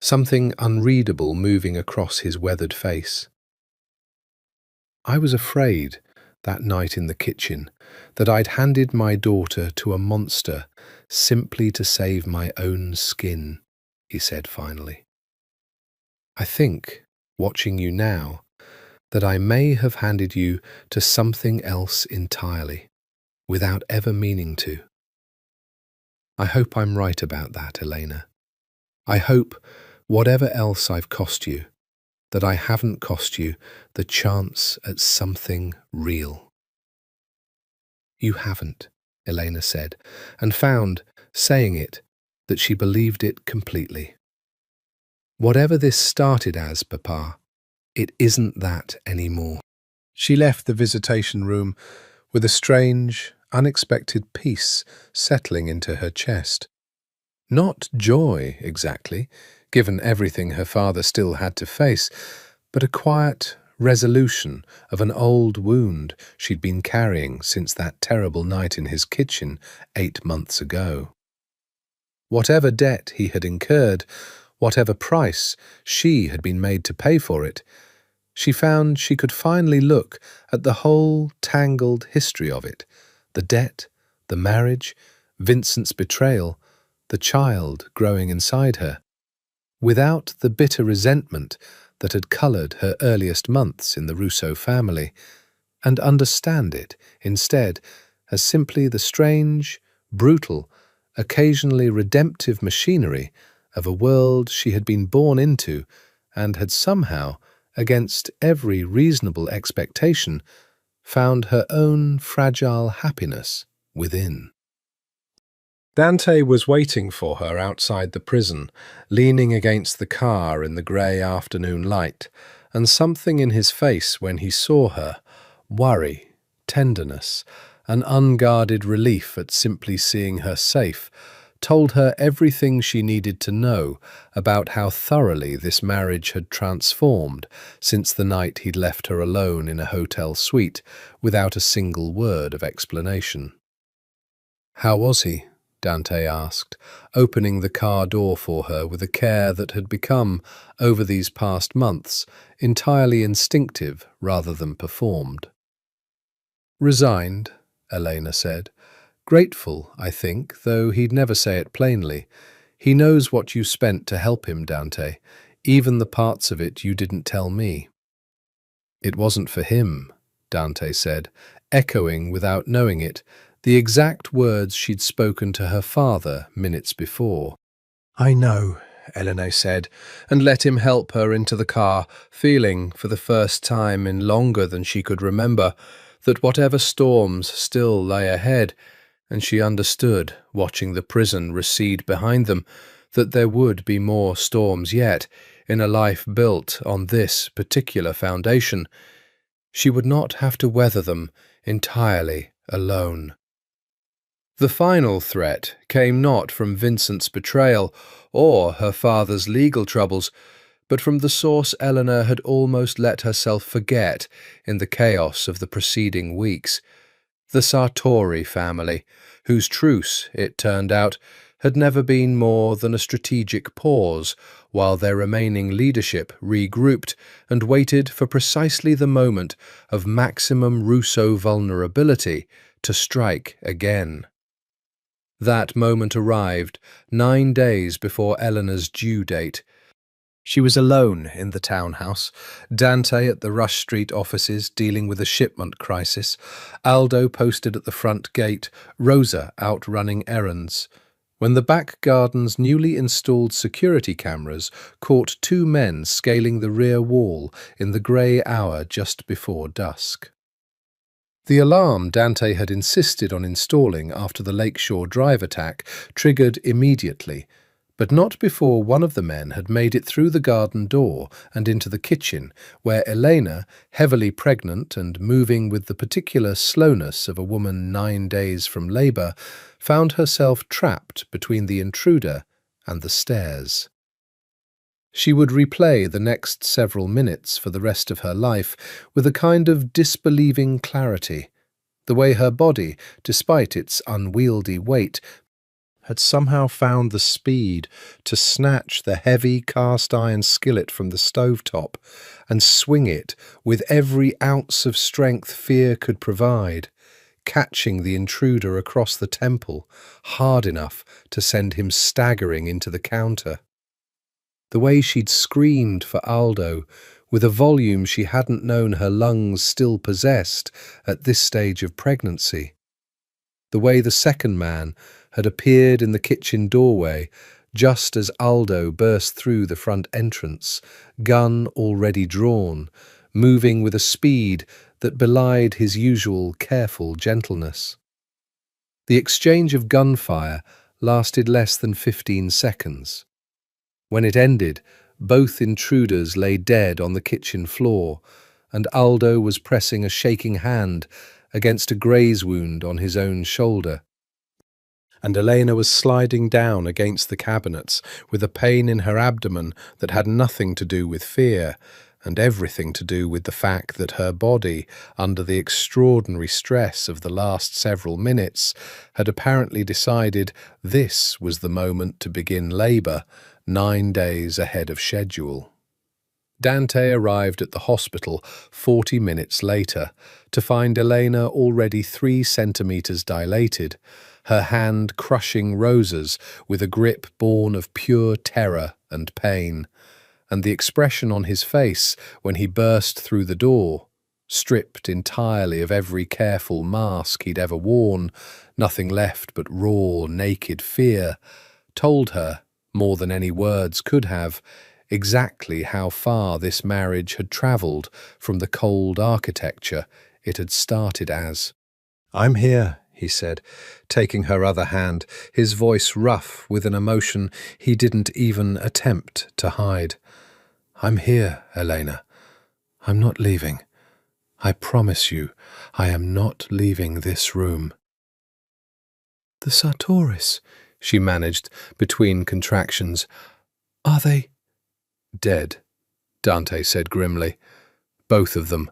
something unreadable moving across his weathered face. "I was afraid, that night in the kitchen, that I'd handed my daughter to a monster simply to save my own skin," he said finally. "I think, watching you now, that I may have handed you to something else entirely, without ever meaning to. I hope I'm right about that, Elena. I hope, whatever else I've cost you, that I haven't cost you the chance at something real." "You haven't," Elena said, and found, saying it, that she believed it completely. "Whatever this started as, Papa, it isn't that anymore." She left the visitation room with a strange, unexpected peace settling into her chest. Not joy, exactly, given everything her father still had to face, but a quiet resolution of an old wound she'd been carrying since that terrible night in his kitchen 8 months ago. Whatever debt he had incurred, whatever price she had been made to pay for it, she found she could finally look at the whole tangled history of it, the debt, the marriage, Vincent's betrayal, the child growing inside her, without the bitter resentment that had coloured her earliest months in the Russo family, and understand it, instead, as simply the strange, brutal, occasionally redemptive machinery of a world she had been born into and had somehow, against every reasonable expectation, found her own fragile happiness within. Dante was waiting for her outside the prison, leaning against the car in the grey afternoon light, and something in his face when he saw her, worry, tenderness, an unguarded relief at simply seeing her safe, told her everything she needed to know about how thoroughly this marriage had transformed since the night he'd left her alone in a hotel suite without a single word of explanation. "How was he?" Dante asked, opening the car door for her with a care that had become, over these past months, entirely instinctive rather than performed. Resigned, Elena said. Grateful, I think, though he'd never say it plainly. He knows what you spent to help him, Dante, even the parts of it you didn't tell me. It wasn't for him, Dante said, echoing, without knowing it, the exact words she'd spoken to her father minutes before. I know, Elena said, and let him help her into the car, feeling, for the first time in longer than she could remember, that whatever storms still lay ahead, and she understood, watching the prison recede behind them, that there would be more storms yet, in a life built on this particular foundation. She would not have to weather them entirely alone. The final threat came not from Vincent's betrayal or her father's legal troubles, but from the source Eleanor had almost let herself forget in the chaos of the preceding weeks. The Sartori family, whose truce, it turned out, had never been more than a strategic pause while their remaining leadership regrouped and waited for precisely the moment of maximum Russo vulnerability to strike again. That moment arrived 9 days before Eleanor's due date. She was alone in the townhouse, Dante at the Rush Street offices dealing with a shipment crisis, Aldo posted at the front gate, Rosa out running errands, when the back garden's newly installed security cameras caught 2 men scaling the rear wall in the grey hour just before dusk. The alarm Dante had insisted on installing after the Lakeshore Drive attack triggered immediately, but not before one of the men had made it through the garden door and into the kitchen, where Elena, heavily pregnant and moving with the particular slowness of a woman 9 days from labour, found herself trapped between the intruder and the stairs. She would replay the next several minutes for the rest of her life with a kind of disbelieving clarity, the way her body, despite its unwieldy weight, had somehow found the speed to snatch the heavy cast-iron skillet from the stovetop and swing it with every ounce of strength fear could provide, catching the intruder across the temple, hard enough to send him staggering into the counter. The way she'd screamed for Aldo, with a volume she hadn't known her lungs still possessed at this stage of pregnancy. The way the second man had appeared in the kitchen doorway just as Aldo burst through the front entrance, gun already drawn, moving with a speed that belied his usual careful gentleness. The exchange of gunfire lasted less than 15 seconds. When it ended, both intruders lay dead on the kitchen floor, and Aldo was pressing a shaking hand against a graze wound on his own shoulder. And Elena was sliding down against the cabinets with a pain in her abdomen that had nothing to do with fear, and everything to do with the fact that her body, under the extraordinary stress of the last several minutes, had apparently decided this was the moment to begin labour, 9 days ahead of schedule. Dante arrived at the hospital 40 minutes later to find Elena already 3 centimetres dilated, her hand crushing Rosa's with a grip born of pure terror and pain, and the expression on his face when he burst through the door, stripped entirely of every careful mask he'd ever worn, nothing left but raw, naked fear, told her, more than any words could have, exactly how far this marriage had travelled from the cold architecture it had started as. "I'm here," he said, taking her other hand, his voice rough with an emotion he didn't even attempt to hide. "I'm here, Elena. I'm not leaving. I promise you, I am not leaving this room." "The Sartoris," she managed between contractions. "Are they—" "Dead," Dante said grimly. "Both of them.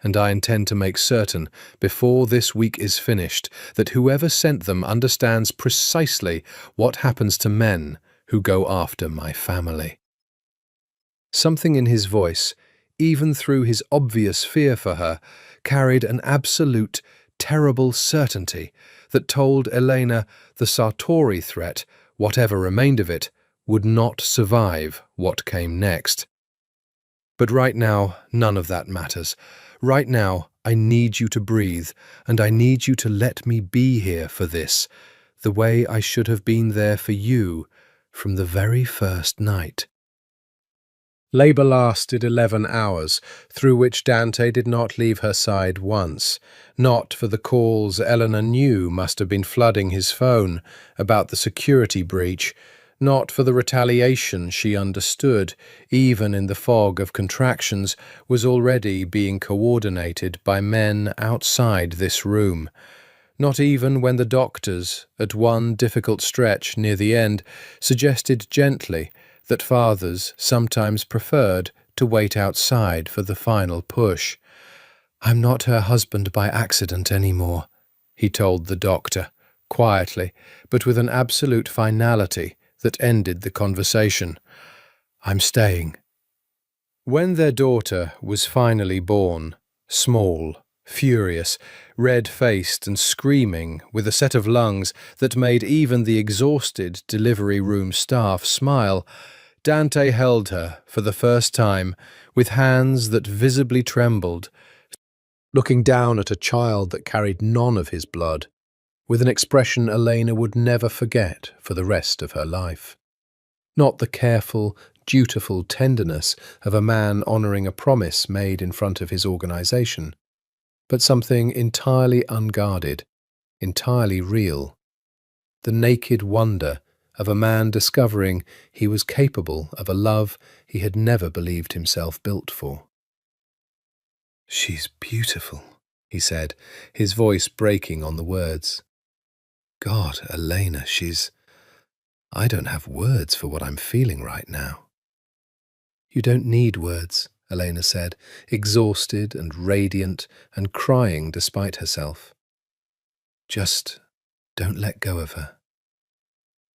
and I intend to make certain, before this week is finished, that whoever sent them understands precisely what happens to men who go after my family." Something in his voice, even through his obvious fear for her, carried an absolute, terrible certainty that told Elena the Sartori threat, whatever remained of it, would not survive what came next. "But right now, none of that matters. Right now, I need you to breathe, and I need you to let me be here for this, the way I should have been there for you from the very first night." Labour lasted 11 hours, through which Dante did not leave her side once, not for the calls Eleanor knew must have been flooding his phone about the security breach, not for the retaliation she understood, even in the fog of contractions, was already being coordinated by men outside this room. Not even when the doctors, at one difficult stretch near the end, suggested gently that fathers sometimes preferred to wait outside for the final push. "I'm not her husband by accident anymore," he told the doctor, quietly, but with an absolute finality that ended the conversation. "I'm staying." When their daughter was finally born, small, furious, red-faced and screaming, with a set of lungs that made even the exhausted delivery room staff smile, Dante held her for the first time with hands that visibly trembled, looking down at a child that carried none of his blood, with an expression Elena would never forget for the rest of her life. Not the careful, dutiful tenderness of a man honouring a promise made in front of his organisation, but something entirely unguarded, entirely real. The naked wonder of a man discovering he was capable of a love he had never believed himself built for. "She's beautiful," he said, his voice breaking on the words. "God, Elena, I don't have words for what I'm feeling right now." "You don't need words," Elena said, exhausted and radiant and crying despite herself. "Just don't let go of her."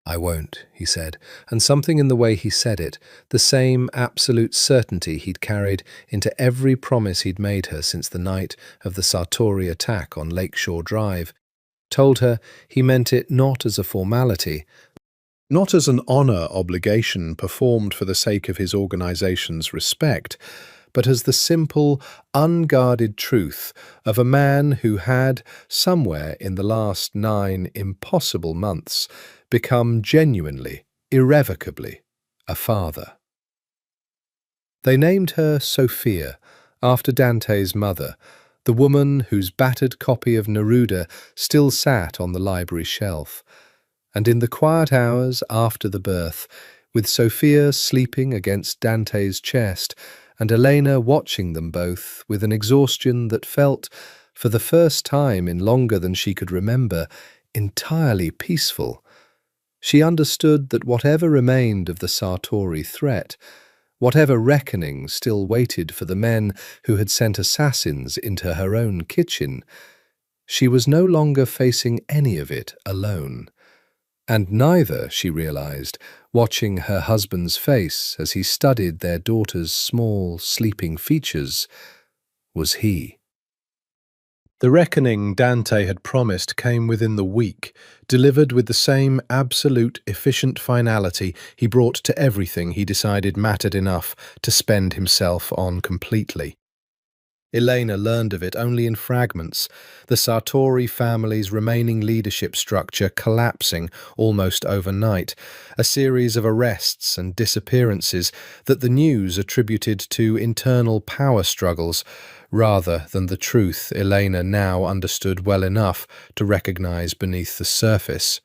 "I won't," he said, and something in the way he said it, the same absolute certainty he'd carried into every promise he'd made her since the night of the Sartori attack on Lakeshore Drive, told her he meant it not as a formality, not as an honour obligation performed for the sake of his organisation's respect, but as the simple, unguarded truth of a man who had, somewhere in the last 9 impossible months, become genuinely, irrevocably, a father. They named her Sophia, after Dante's mother, the woman whose battered copy of Neruda still sat on the library shelf. And in the quiet hours after the birth, with Sophia sleeping against Dante's chest, and Elena watching them both with an exhaustion that felt, for the first time in longer than she could remember, entirely peaceful, she understood that whatever remained of the Sartori threat, whatever reckoning still waited for the men who had sent assassins into her own kitchen, she was no longer facing any of it alone. And neither, she realized, watching her husband's face as he studied their daughter's small, sleeping features, was he. The reckoning Dante had promised came within the week, delivered with the same absolute, efficient finality he brought to everything he decided mattered enough to spend himself on completely. Elena learned of it only in fragments, the Sartori family's remaining leadership structure collapsing almost overnight, a series of arrests and disappearances that the news attributed to internal power struggles, rather than the truth Elena now understood well enough to recognize beneath the surface.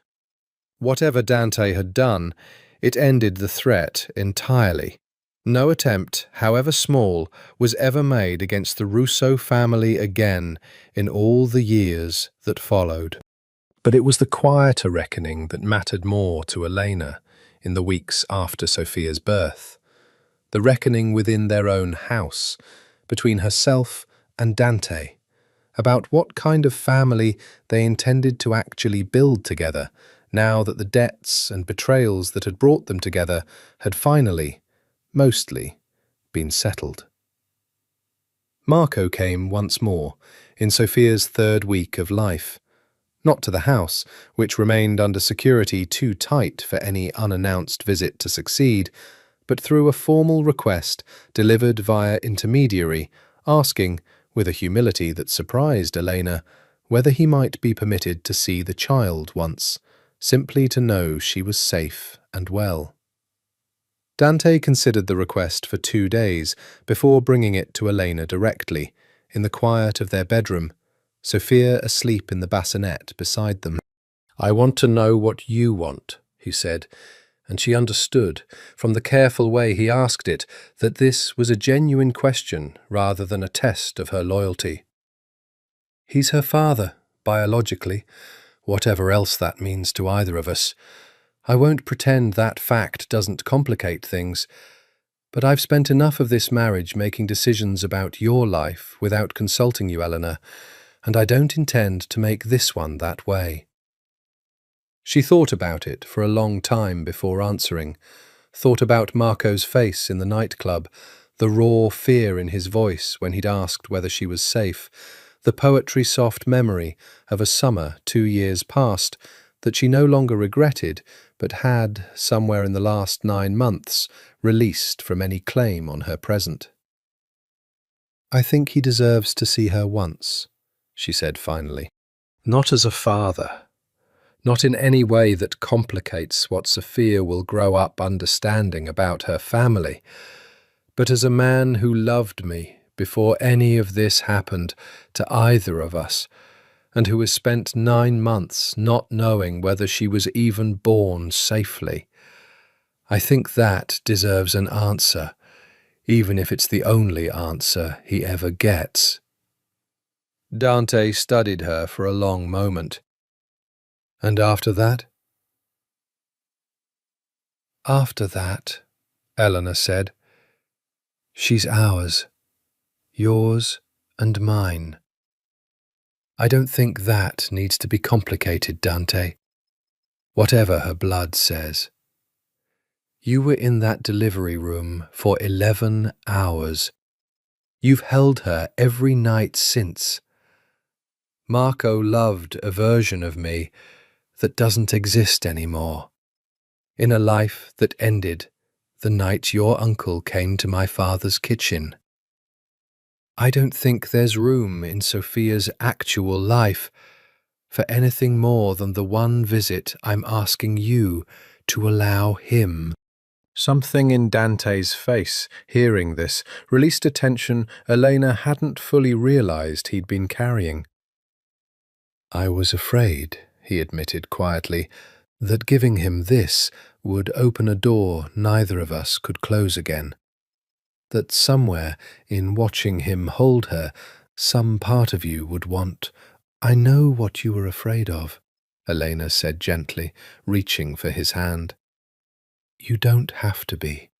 Whatever Dante had done, it ended the threat entirely. No attempt, however small, was ever made against the Russo family again in all the years that followed. But it was the quieter reckoning that mattered more to Elena in the weeks after Sophia's birth. The reckoning within their own house, between herself and Dante, about what kind of family they intended to actually build together, now that the debts and betrayals that had brought them together had finally, mostly, been settled. Marco came once more, in Sophia's third week of life. Not to the house, which remained under security too tight for any unannounced visit to succeed, but through a formal request delivered via intermediary, asking, with a humility that surprised Elena, whether he might be permitted to see the child once, simply to know she was safe and well. Dante considered the request for 2 days before bringing it to Elena directly, in the quiet of their bedroom, Sophia asleep in the bassinet beside them. "I want to know what you want," he said, and she understood, from the careful way he asked it, that this was a genuine question rather than a test of her loyalty. "He's her father, biologically, whatever else that means to either of us. I won't pretend that fact doesn't complicate things, but I've spent enough of this marriage making decisions about your life without consulting you, Eleanor, and I don't intend to make this one that way." She thought about it for a long time before answering, thought about Marco's face in the nightclub, the raw fear in his voice when he'd asked whether she was safe, the poetry-soft memory of a summer 2 years past that she no longer regretted, but had, somewhere in the last 9 months, released from any claim on her present. "I think he deserves to see her once," she said finally. "Not as a father. Not in any way that complicates what Sophia will grow up understanding about her family, but as a man who loved me before any of this happened to either of us, and who has spent 9 months not knowing whether she was even born safely. I think that deserves an answer, even if it's the only answer he ever gets." Dante studied her for a long moment. "And after that?" "After that," Eleanor said, "she's ours, yours and mine. I don't think that needs to be complicated, Dante, whatever her blood says. You were in that delivery room for 11 hours. You've held her every night since. Marco loved a version of me that doesn't exist anymore, in a life that ended the night your uncle came to my father's kitchen. I don't think there's room in Sophia's actual life for anything more than the one visit I'm asking you to allow him." Something in Dante's face, hearing this, released a tension Elena hadn't fully realized he'd been carrying. "I was afraid," he admitted quietly, "that giving him this would open a door neither of us could close again. That somewhere, in watching him hold her, some part of you would want—" "I know what you were afraid of," Elena said gently, reaching for his hand. "You don't have to be.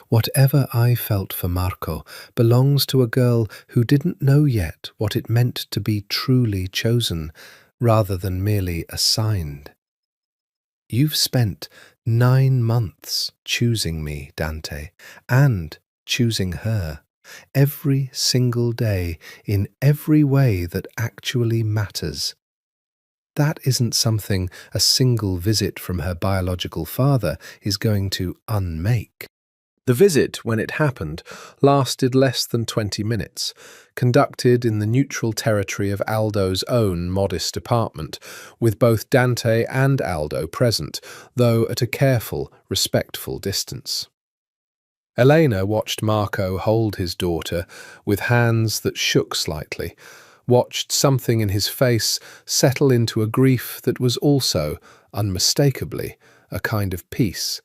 Whatever I felt for Marco belongs to a girl who didn't know yet what it meant to be truly chosen, rather than merely assigned. You've spent 9 months choosing me, Dante, and choosing her, every single day, in every way that actually matters. That isn't something a single visit from her biological father is going to unmake." The visit, when it happened, lasted less than 20 minutes, conducted in the neutral territory of Aldo's own modest apartment, with both Dante and Aldo present, though at a careful, respectful distance. Elena watched Marco hold his daughter with hands that shook slightly, watched something in his face settle into a grief that was also, unmistakably, a kind of peace.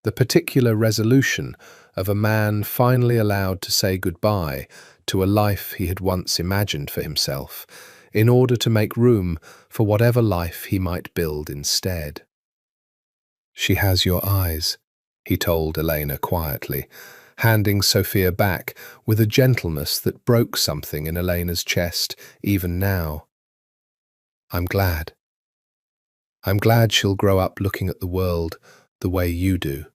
The particular resolution of a man finally allowed to say goodbye to a life he had once imagined for himself, in order to make room for whatever life he might build instead. "She has your eyes," he told Elena quietly, handing Sophia back with a gentleness that broke something in Elena's chest even now. I'm glad. I'm glad she'll grow up looking at the world the way you do.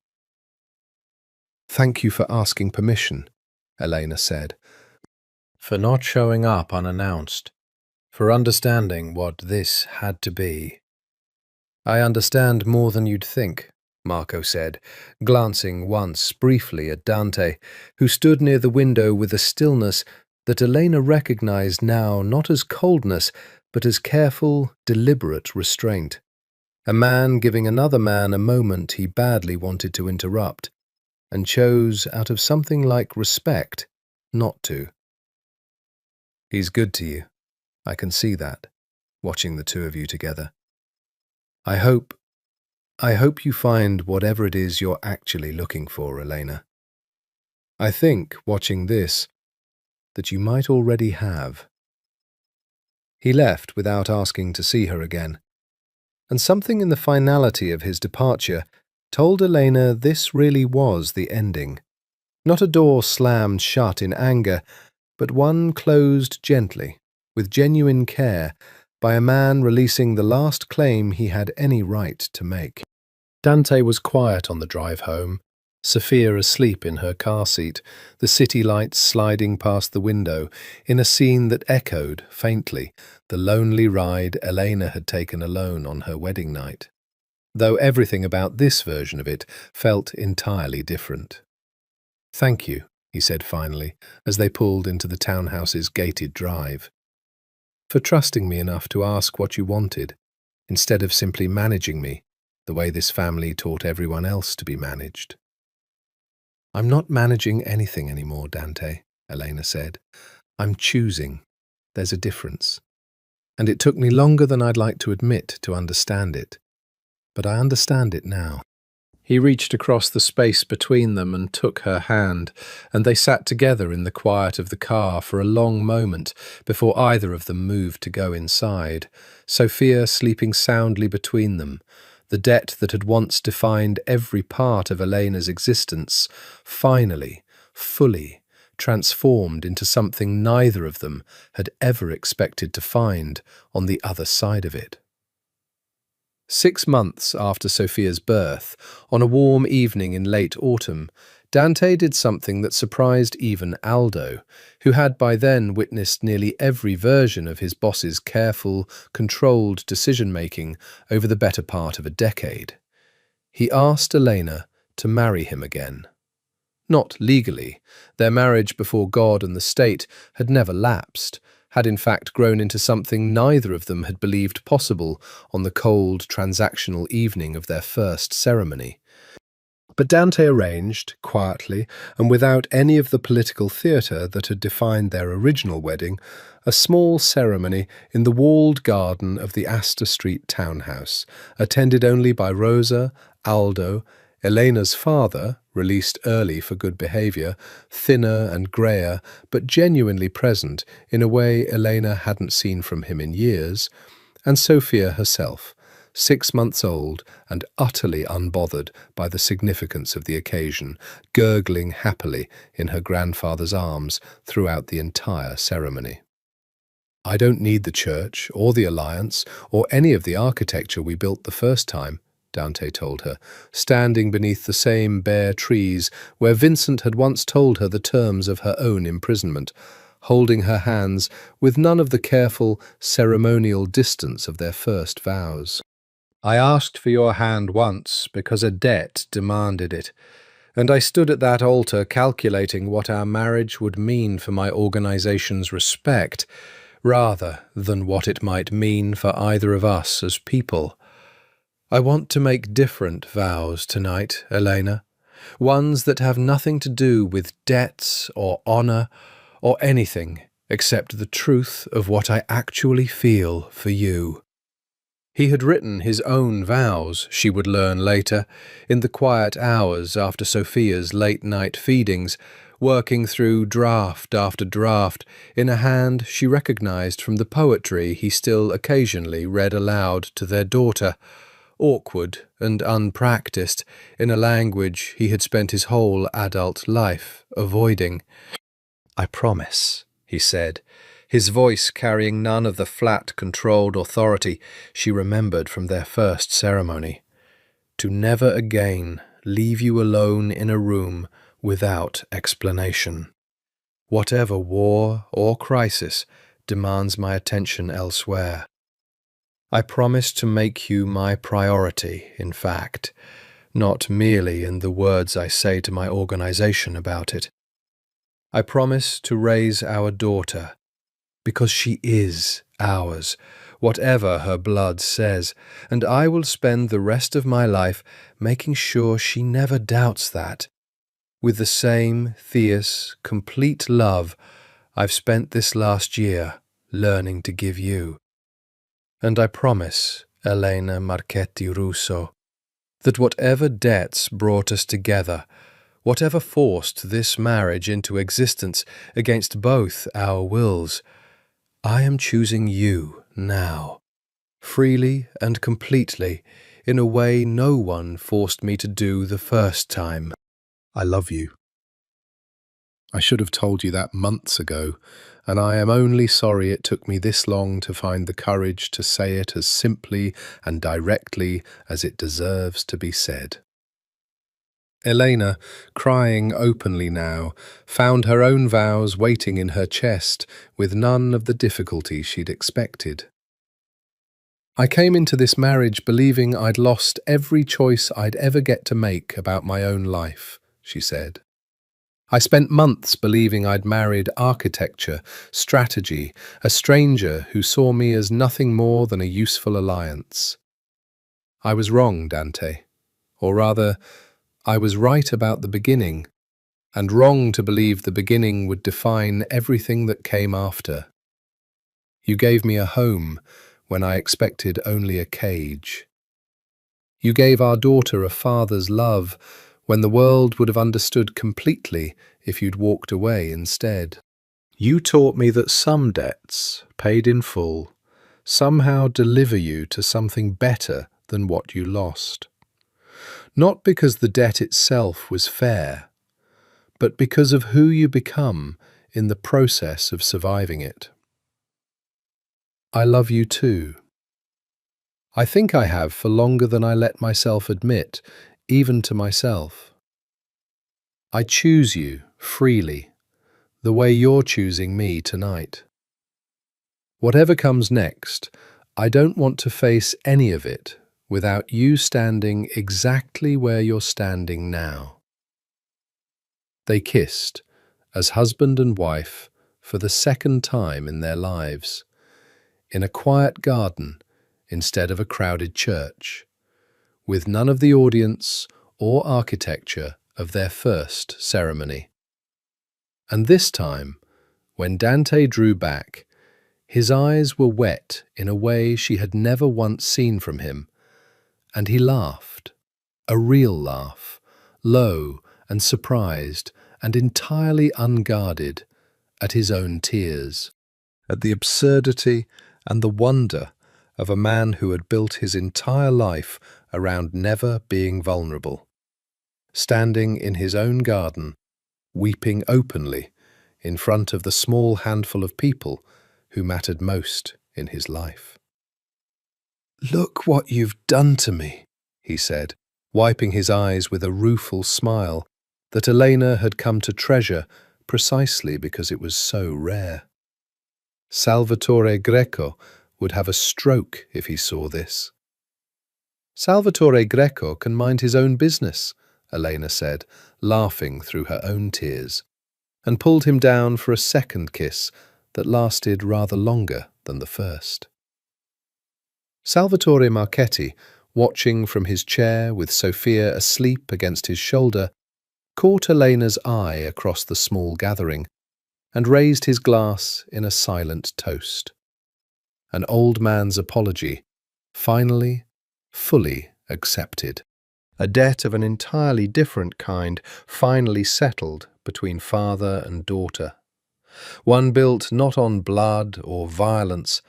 Thank you for asking permission, Elena said. For not showing up unannounced, for understanding what this had to be. I understand more than you'd think, Marco said, glancing once briefly at Dante, who stood near the window with a stillness that Elena recognized now not as coldness, but as careful, deliberate restraint. A man giving another man a moment he badly wanted to interrupt, and chose, out of something like respect, not to. He's good to you. I can see that, watching the two of you together. I hope you find whatever it is you're actually looking for, Elena. I think, watching this, that you might already have. He left without asking to see her again, and something in the finality of his departure told Elena this really was the ending. Not a door slammed shut in anger, but one closed gently, with genuine care, by a man releasing the last claim he had any right to make. Dante was quiet on the drive home, Sophia asleep in her car seat, the city lights sliding past the window, in a scene that echoed, faintly, the lonely ride Elena had taken alone on her wedding night, though everything about this version of it felt entirely different. Thank you, he said finally, as they pulled into the townhouse's gated drive, for trusting me enough to ask what you wanted, instead of simply managing me, the way this family taught everyone else to be managed. I'm not managing anything anymore, Dante, Elena said. I'm choosing. There's a difference. And it took me longer than I'd like to admit to understand it. But I understand it now. He reached across the space between them and took her hand, and they sat together in the quiet of the car for a long moment before either of them moved to go inside, Sophia sleeping soundly between them, the debt that had once defined every part of Elena's existence, finally, fully, transformed into something neither of them had ever expected to find on the other side of it. 6 months after Sophia's birth, on a warm evening in late autumn, Dante did something that surprised even Aldo, who had by then witnessed nearly every version of his boss's careful, controlled decision-making over the better part of a decade. He asked Elena to marry him again. Not legally. Their marriage before God and the state had never lapsed, had in fact grown into something neither of them had believed possible on the cold, transactional evening of their first ceremony. But Dante arranged, quietly, and without any of the political theatre that had defined their original wedding, a small ceremony in the walled garden of the Astor Street townhouse, attended only by Rosa, Aldo, Elena's father, released early for good behaviour, thinner and greyer, but genuinely present in a way Elena hadn't seen from him in years, and Sophia herself, 6 months old and utterly unbothered by the significance of the occasion, gurgling happily in her grandfather's arms throughout the entire ceremony. I don't need the church, or the alliance, or any of the architecture we built the first time, Dante told her, standing beneath the same bare trees where Vincent had once told her the terms of her own imprisonment, holding her hands with none of the careful, ceremonial distance of their first vows. I asked for your hand once because a debt demanded it, and I stood at that altar calculating what our marriage would mean for my organization's respect, rather than what it might mean for either of us as people. I want to make different vows tonight, Elena, ones that have nothing to do with debts or honour or anything except the truth of what I actually feel for you. He had written his own vows, she would learn later, in the quiet hours after Sophia's late-night feedings, working through draft after draft in a hand she recognised from the poetry he still occasionally read aloud to their daughter, awkward and unpracticed, in a language he had spent his whole adult life avoiding. "I promise," he said, his voice carrying none of the flat, controlled authority she remembered from their first ceremony, "to never again leave you alone in a room without explanation. Whatever war or crisis demands my attention elsewhere. I promise to make you my priority, in fact, not merely in the words I say to my organization about it. I promise to raise our daughter, because she is ours, whatever her blood says, and I will spend the rest of my life making sure she never doubts that, with the same fierce, complete love I've spent this last year learning to give you. And I promise, Elena Marchetti Russo, that whatever debts brought us together, whatever forced this marriage into existence against both our wills, I am choosing you now, freely and completely, in a way no one forced me to do the first time. I love you. I should have told you that months ago, and I am only sorry it took me this long to find the courage to say it as simply and directly as it deserves to be said." Elena, crying openly now, found her own vows waiting in her chest with none of the difficulty she'd expected. "I came into this marriage believing I'd lost every choice I'd ever get to make about my own life," she said. "I spent months believing I'd married architecture, strategy, a stranger who saw me as nothing more than a useful alliance. I was wrong, Dante. Or rather, I was right about the beginning, and wrong to believe the beginning would define everything that came after. You gave me a home when I expected only a cage. You gave our daughter a father's love when the world would have understood completely if you'd walked away instead. You taught me that some debts, paid in full, somehow deliver you to something better than what you lost. Not because the debt itself was fair, but because of who you become in the process of surviving it. I love you too. I think I have for longer than I let myself admit, even to myself. I choose you freely, the way you're choosing me tonight. Whatever comes next, I don't want to face any of it without you standing exactly where you're standing now." They kissed, as husband and wife, for the second time in their lives, in a quiet garden instead of a crowded church, with none of the audience or architecture of their first ceremony. And this time, when Dante drew back, his eyes were wet in a way she had never once seen from him, and he laughed, a real laugh, low and surprised and entirely unguarded, at his own tears, at the absurdity and the wonder of a man who had built his entire life around never being vulnerable, standing in his own garden, weeping openly in front of the small handful of people who mattered most in his life. "Look what you've done to me," he said, wiping his eyes with a rueful smile that Elena had come to treasure precisely because it was so rare. Salvatore Greco would have a stroke if he saw this. "Salvatore Greco can mind his own business," Elena said, laughing through her own tears, and pulled him down for a second kiss that lasted rather longer than the first. Salvatore Marchetti, watching from his chair with Sophia asleep against his shoulder, caught Elena's eye across the small gathering and raised his glass in a silent toast. An old man's apology, finally, fully accepted. A debt of an entirely different kind finally settled between father and daughter. One built not on blood or violence,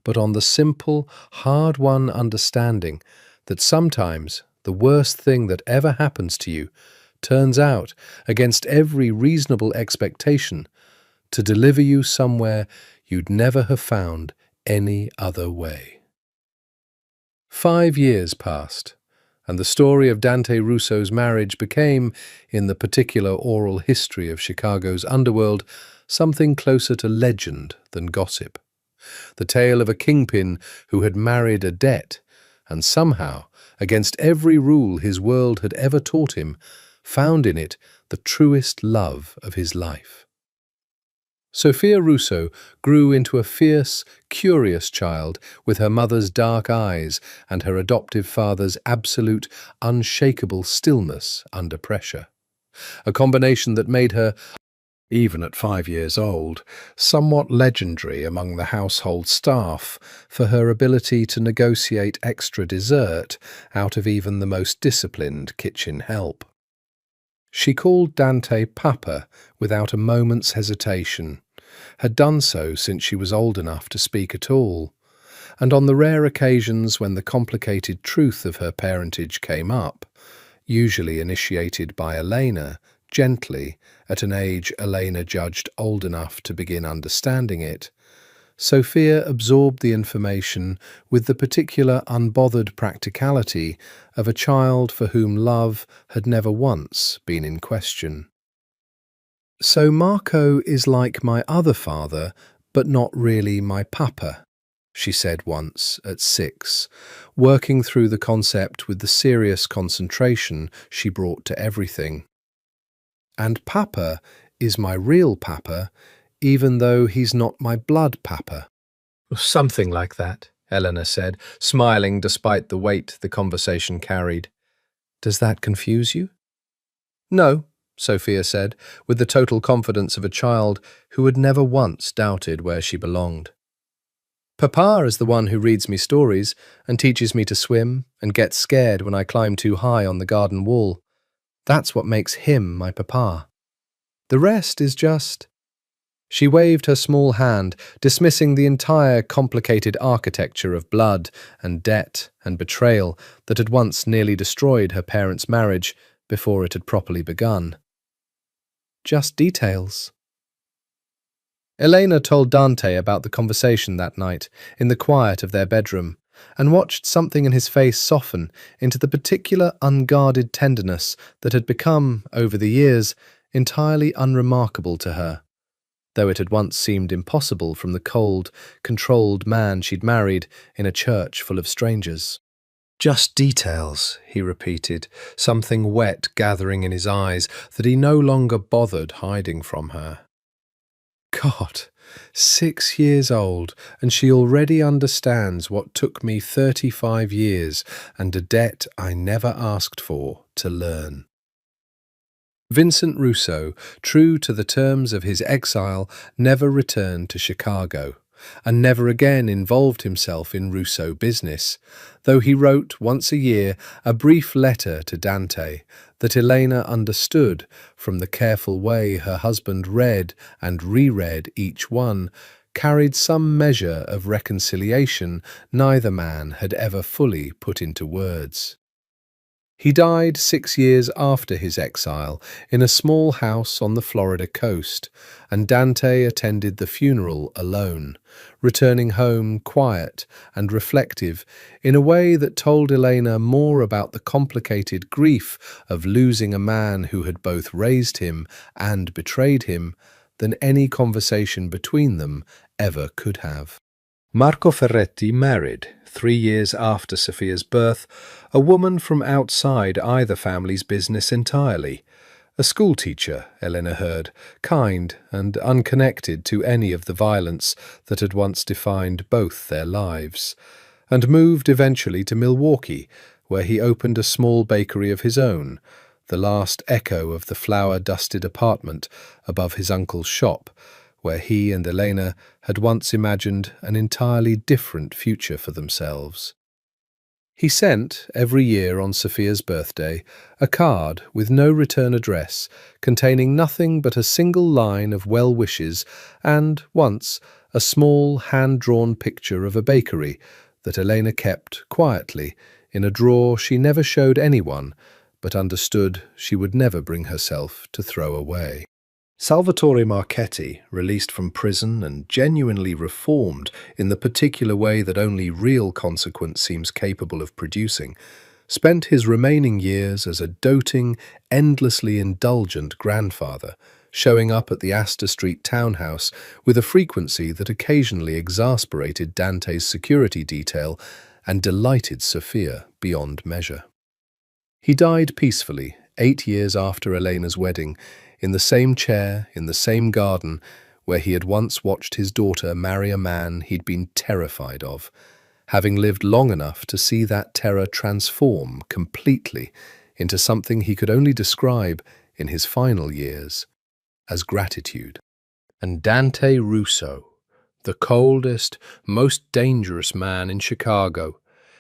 but on the simple, hard-won understanding that sometimes the worst thing that ever happens to you turns out, against every reasonable expectation, to deliver you somewhere you'd never have found any other way. 5 years passed, and the story of Dante Russo's marriage became, in the particular oral history of Chicago's underworld, something closer to legend than gossip. The tale of a kingpin who had married a debt, and somehow, against every rule his world had ever taught him, found in it the truest love of his life. Sophia Russo grew into a fierce, curious child with her mother's dark eyes and her adoptive father's absolute, unshakable stillness under pressure. A combination that made her, even at 5 years old, somewhat legendary among the household staff for her ability to negotiate extra dessert out of even the most disciplined kitchen help. She called Dante Papa without a moment's hesitation, had done so since she was old enough to speak at all, and on the rare occasions when the complicated truth of her parentage came up, usually initiated by Elena, gently, at an age Elena judged old enough to begin understanding it, Sophia absorbed the information with the particular unbothered practicality of a child for whom love had never once been in question. "So Marco is like my other father, but not really my papa," she said once at 6, working through the concept with the serious concentration she brought to everything. "And Papa is my real Papa, even though he's not my blood Papa." "Something like that," Eleanor said, smiling despite the weight the conversation carried. "Does that confuse you?" "No," Sophia said, with the total confidence of a child who had never once doubted where she belonged. "Papa is the one who reads me stories and teaches me to swim and gets scared when I climb too high on the garden wall. That's what makes him my papa. The rest is just—" She waved her small hand, dismissing the entire complicated architecture of blood and debt and betrayal that had once nearly destroyed her parents' marriage before it had properly begun. "Just details." Elena told Dante about the conversation that night, in the quiet of their bedroom, and watched something in his face soften into the particular unguarded tenderness that had become, over the years, entirely unremarkable to her, though it had once seemed impossible from the cold, controlled man she'd married in a church full of strangers. "Just details," he repeated, something wet gathering in his eyes that he no longer bothered hiding from her. God, 6 years old, and she already understands what took me 35 years and a debt I never asked for to learn. Vincent Russo, true to the terms of his exile, never returned to Chicago, and never again involved himself in Russo business, though he wrote once a year a brief letter to Dante that Elena understood from the careful way her husband read and reread each one, carried some measure of reconciliation neither man had ever fully put into words. He died 6 years after his exile in a small house on the Florida coast, and Dante attended the funeral alone, returning home quiet and reflective in a way that told Elena more about the complicated grief of losing a man who had both raised him and betrayed him than any conversation between them ever could have. Marco Ferretti married, 3 years after Sophia's birth, a woman from outside either family's business entirely. A schoolteacher, Elena heard, kind and unconnected to any of the violence that had once defined both their lives, and moved eventually to Milwaukee, where he opened a small bakery of his own, the last echo of the flour-dusted apartment above his uncle's shop, where he and Elena had once imagined an entirely different future for themselves. He sent, every year on Sophia's birthday, a card with no return address, containing nothing but a single line of well wishes and, once, a small hand-drawn picture of a bakery that Elena kept quietly in a drawer she never showed anyone, but understood she would never bring herself to throw away. Salvatore Marchetti, released from prison and genuinely reformed in the particular way that only real consequence seems capable of producing, spent his remaining years as a doting, endlessly indulgent grandfather, showing up at the Astor Street townhouse with a frequency that occasionally exasperated Dante's security detail and delighted Sophia beyond measure. He died peacefully 8 years after Elena's wedding, in the same chair, in the same garden, where he had once watched his daughter marry a man he'd been terrified of, having lived long enough to see that terror transform completely into something he could only describe in his final years as gratitude. And Dante Russo, the coldest, most dangerous man in Chicago,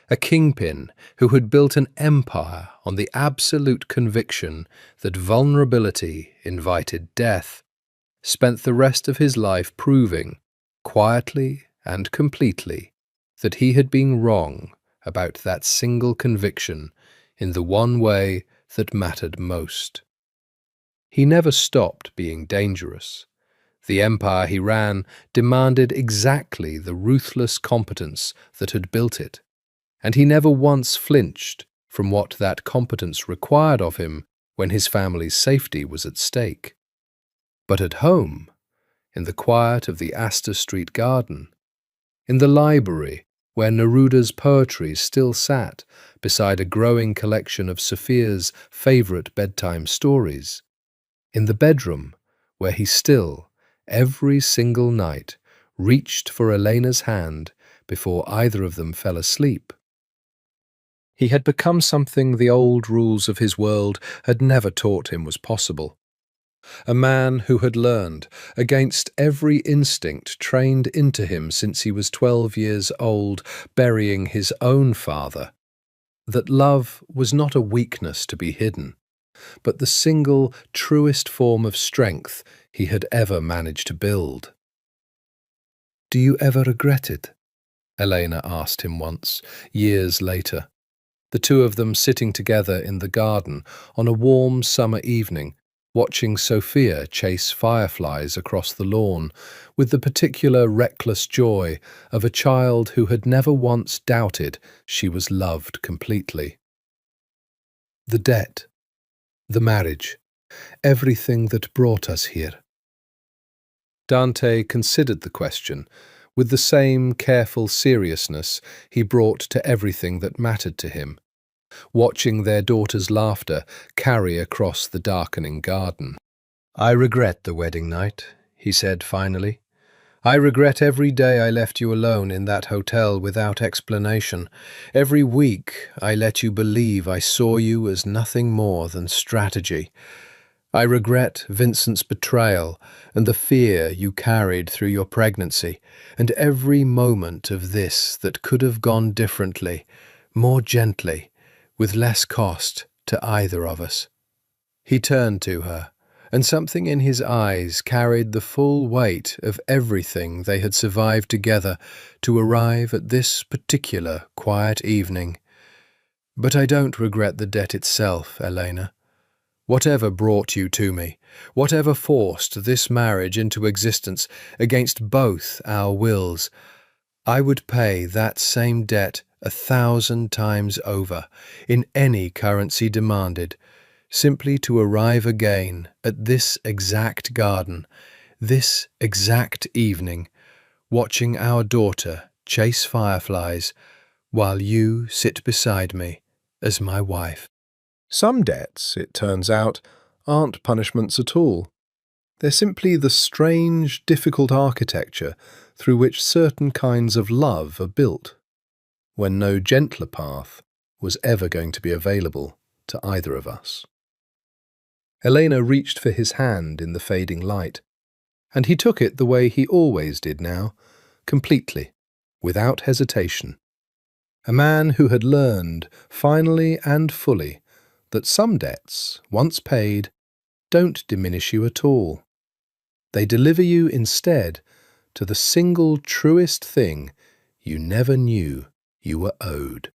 a kingpin who had built an empire on the absolute conviction that vulnerability invited death, spent the rest of his life proving, quietly and completely, that he had been wrong about that single conviction in the one way that mattered most. He never stopped being dangerous. The empire he ran demanded exactly the ruthless competence that had built it, and he never once flinched from what that competence required of him when his family's safety was at stake. But at home, in the quiet of the Astor Street garden, in the library where Neruda's poetry still sat beside a growing collection of Sophia's favourite bedtime stories, in the bedroom where he still, every single night, reached for Elena's hand before either of them fell asleep, he had become something the old rules of his world had never taught him was possible. A man who had learned, against every instinct trained into him since he was 12 years old, burying his own father, that love was not a weakness to be hidden, but the single, truest form of strength he had ever managed to build. "Do you ever regret it?" Elena asked him once, years later. The two of them sitting together in the garden on a warm summer evening, watching Sophia chase fireflies across the lawn with the particular reckless joy of a child who had never once doubted she was loved completely. The debt, the marriage, everything that brought us here. Dante considered the question with the same careful seriousness he brought to everything that mattered to him, watching their daughter's laughter carry across the darkening garden. "I regret the wedding night," he said finally. "I regret every day I left you alone in that hotel without explanation. Every week I let you believe I saw you as nothing more than strategy. I regret Vincent's betrayal and the fear you carried through your pregnancy, and every moment of this that could have gone differently, more gently, with less cost to either of us." He turned to her, and something in his eyes carried the full weight of everything they had survived together to arrive at this particular quiet evening. "But I don't regret the debt itself, Elena. Whatever brought you to me, whatever forced this marriage into existence against both our wills, I would pay that same debt 1,000 times over, in any currency demanded, simply to arrive again at this exact garden, this exact evening, watching our daughter chase fireflies, while you sit beside me as my wife." Some debts, it turns out, aren't punishments at all. They're simply the strange, difficult architecture through which certain kinds of love are built, when no gentler path was ever going to be available to either of us. Elena reached for his hand in the fading light, and he took it the way he always did now, completely, without hesitation. A man who had learned, finally and fully, that some debts, once paid, don't diminish you at all. They deliver you instead to the single truest thing you never knew You were owed.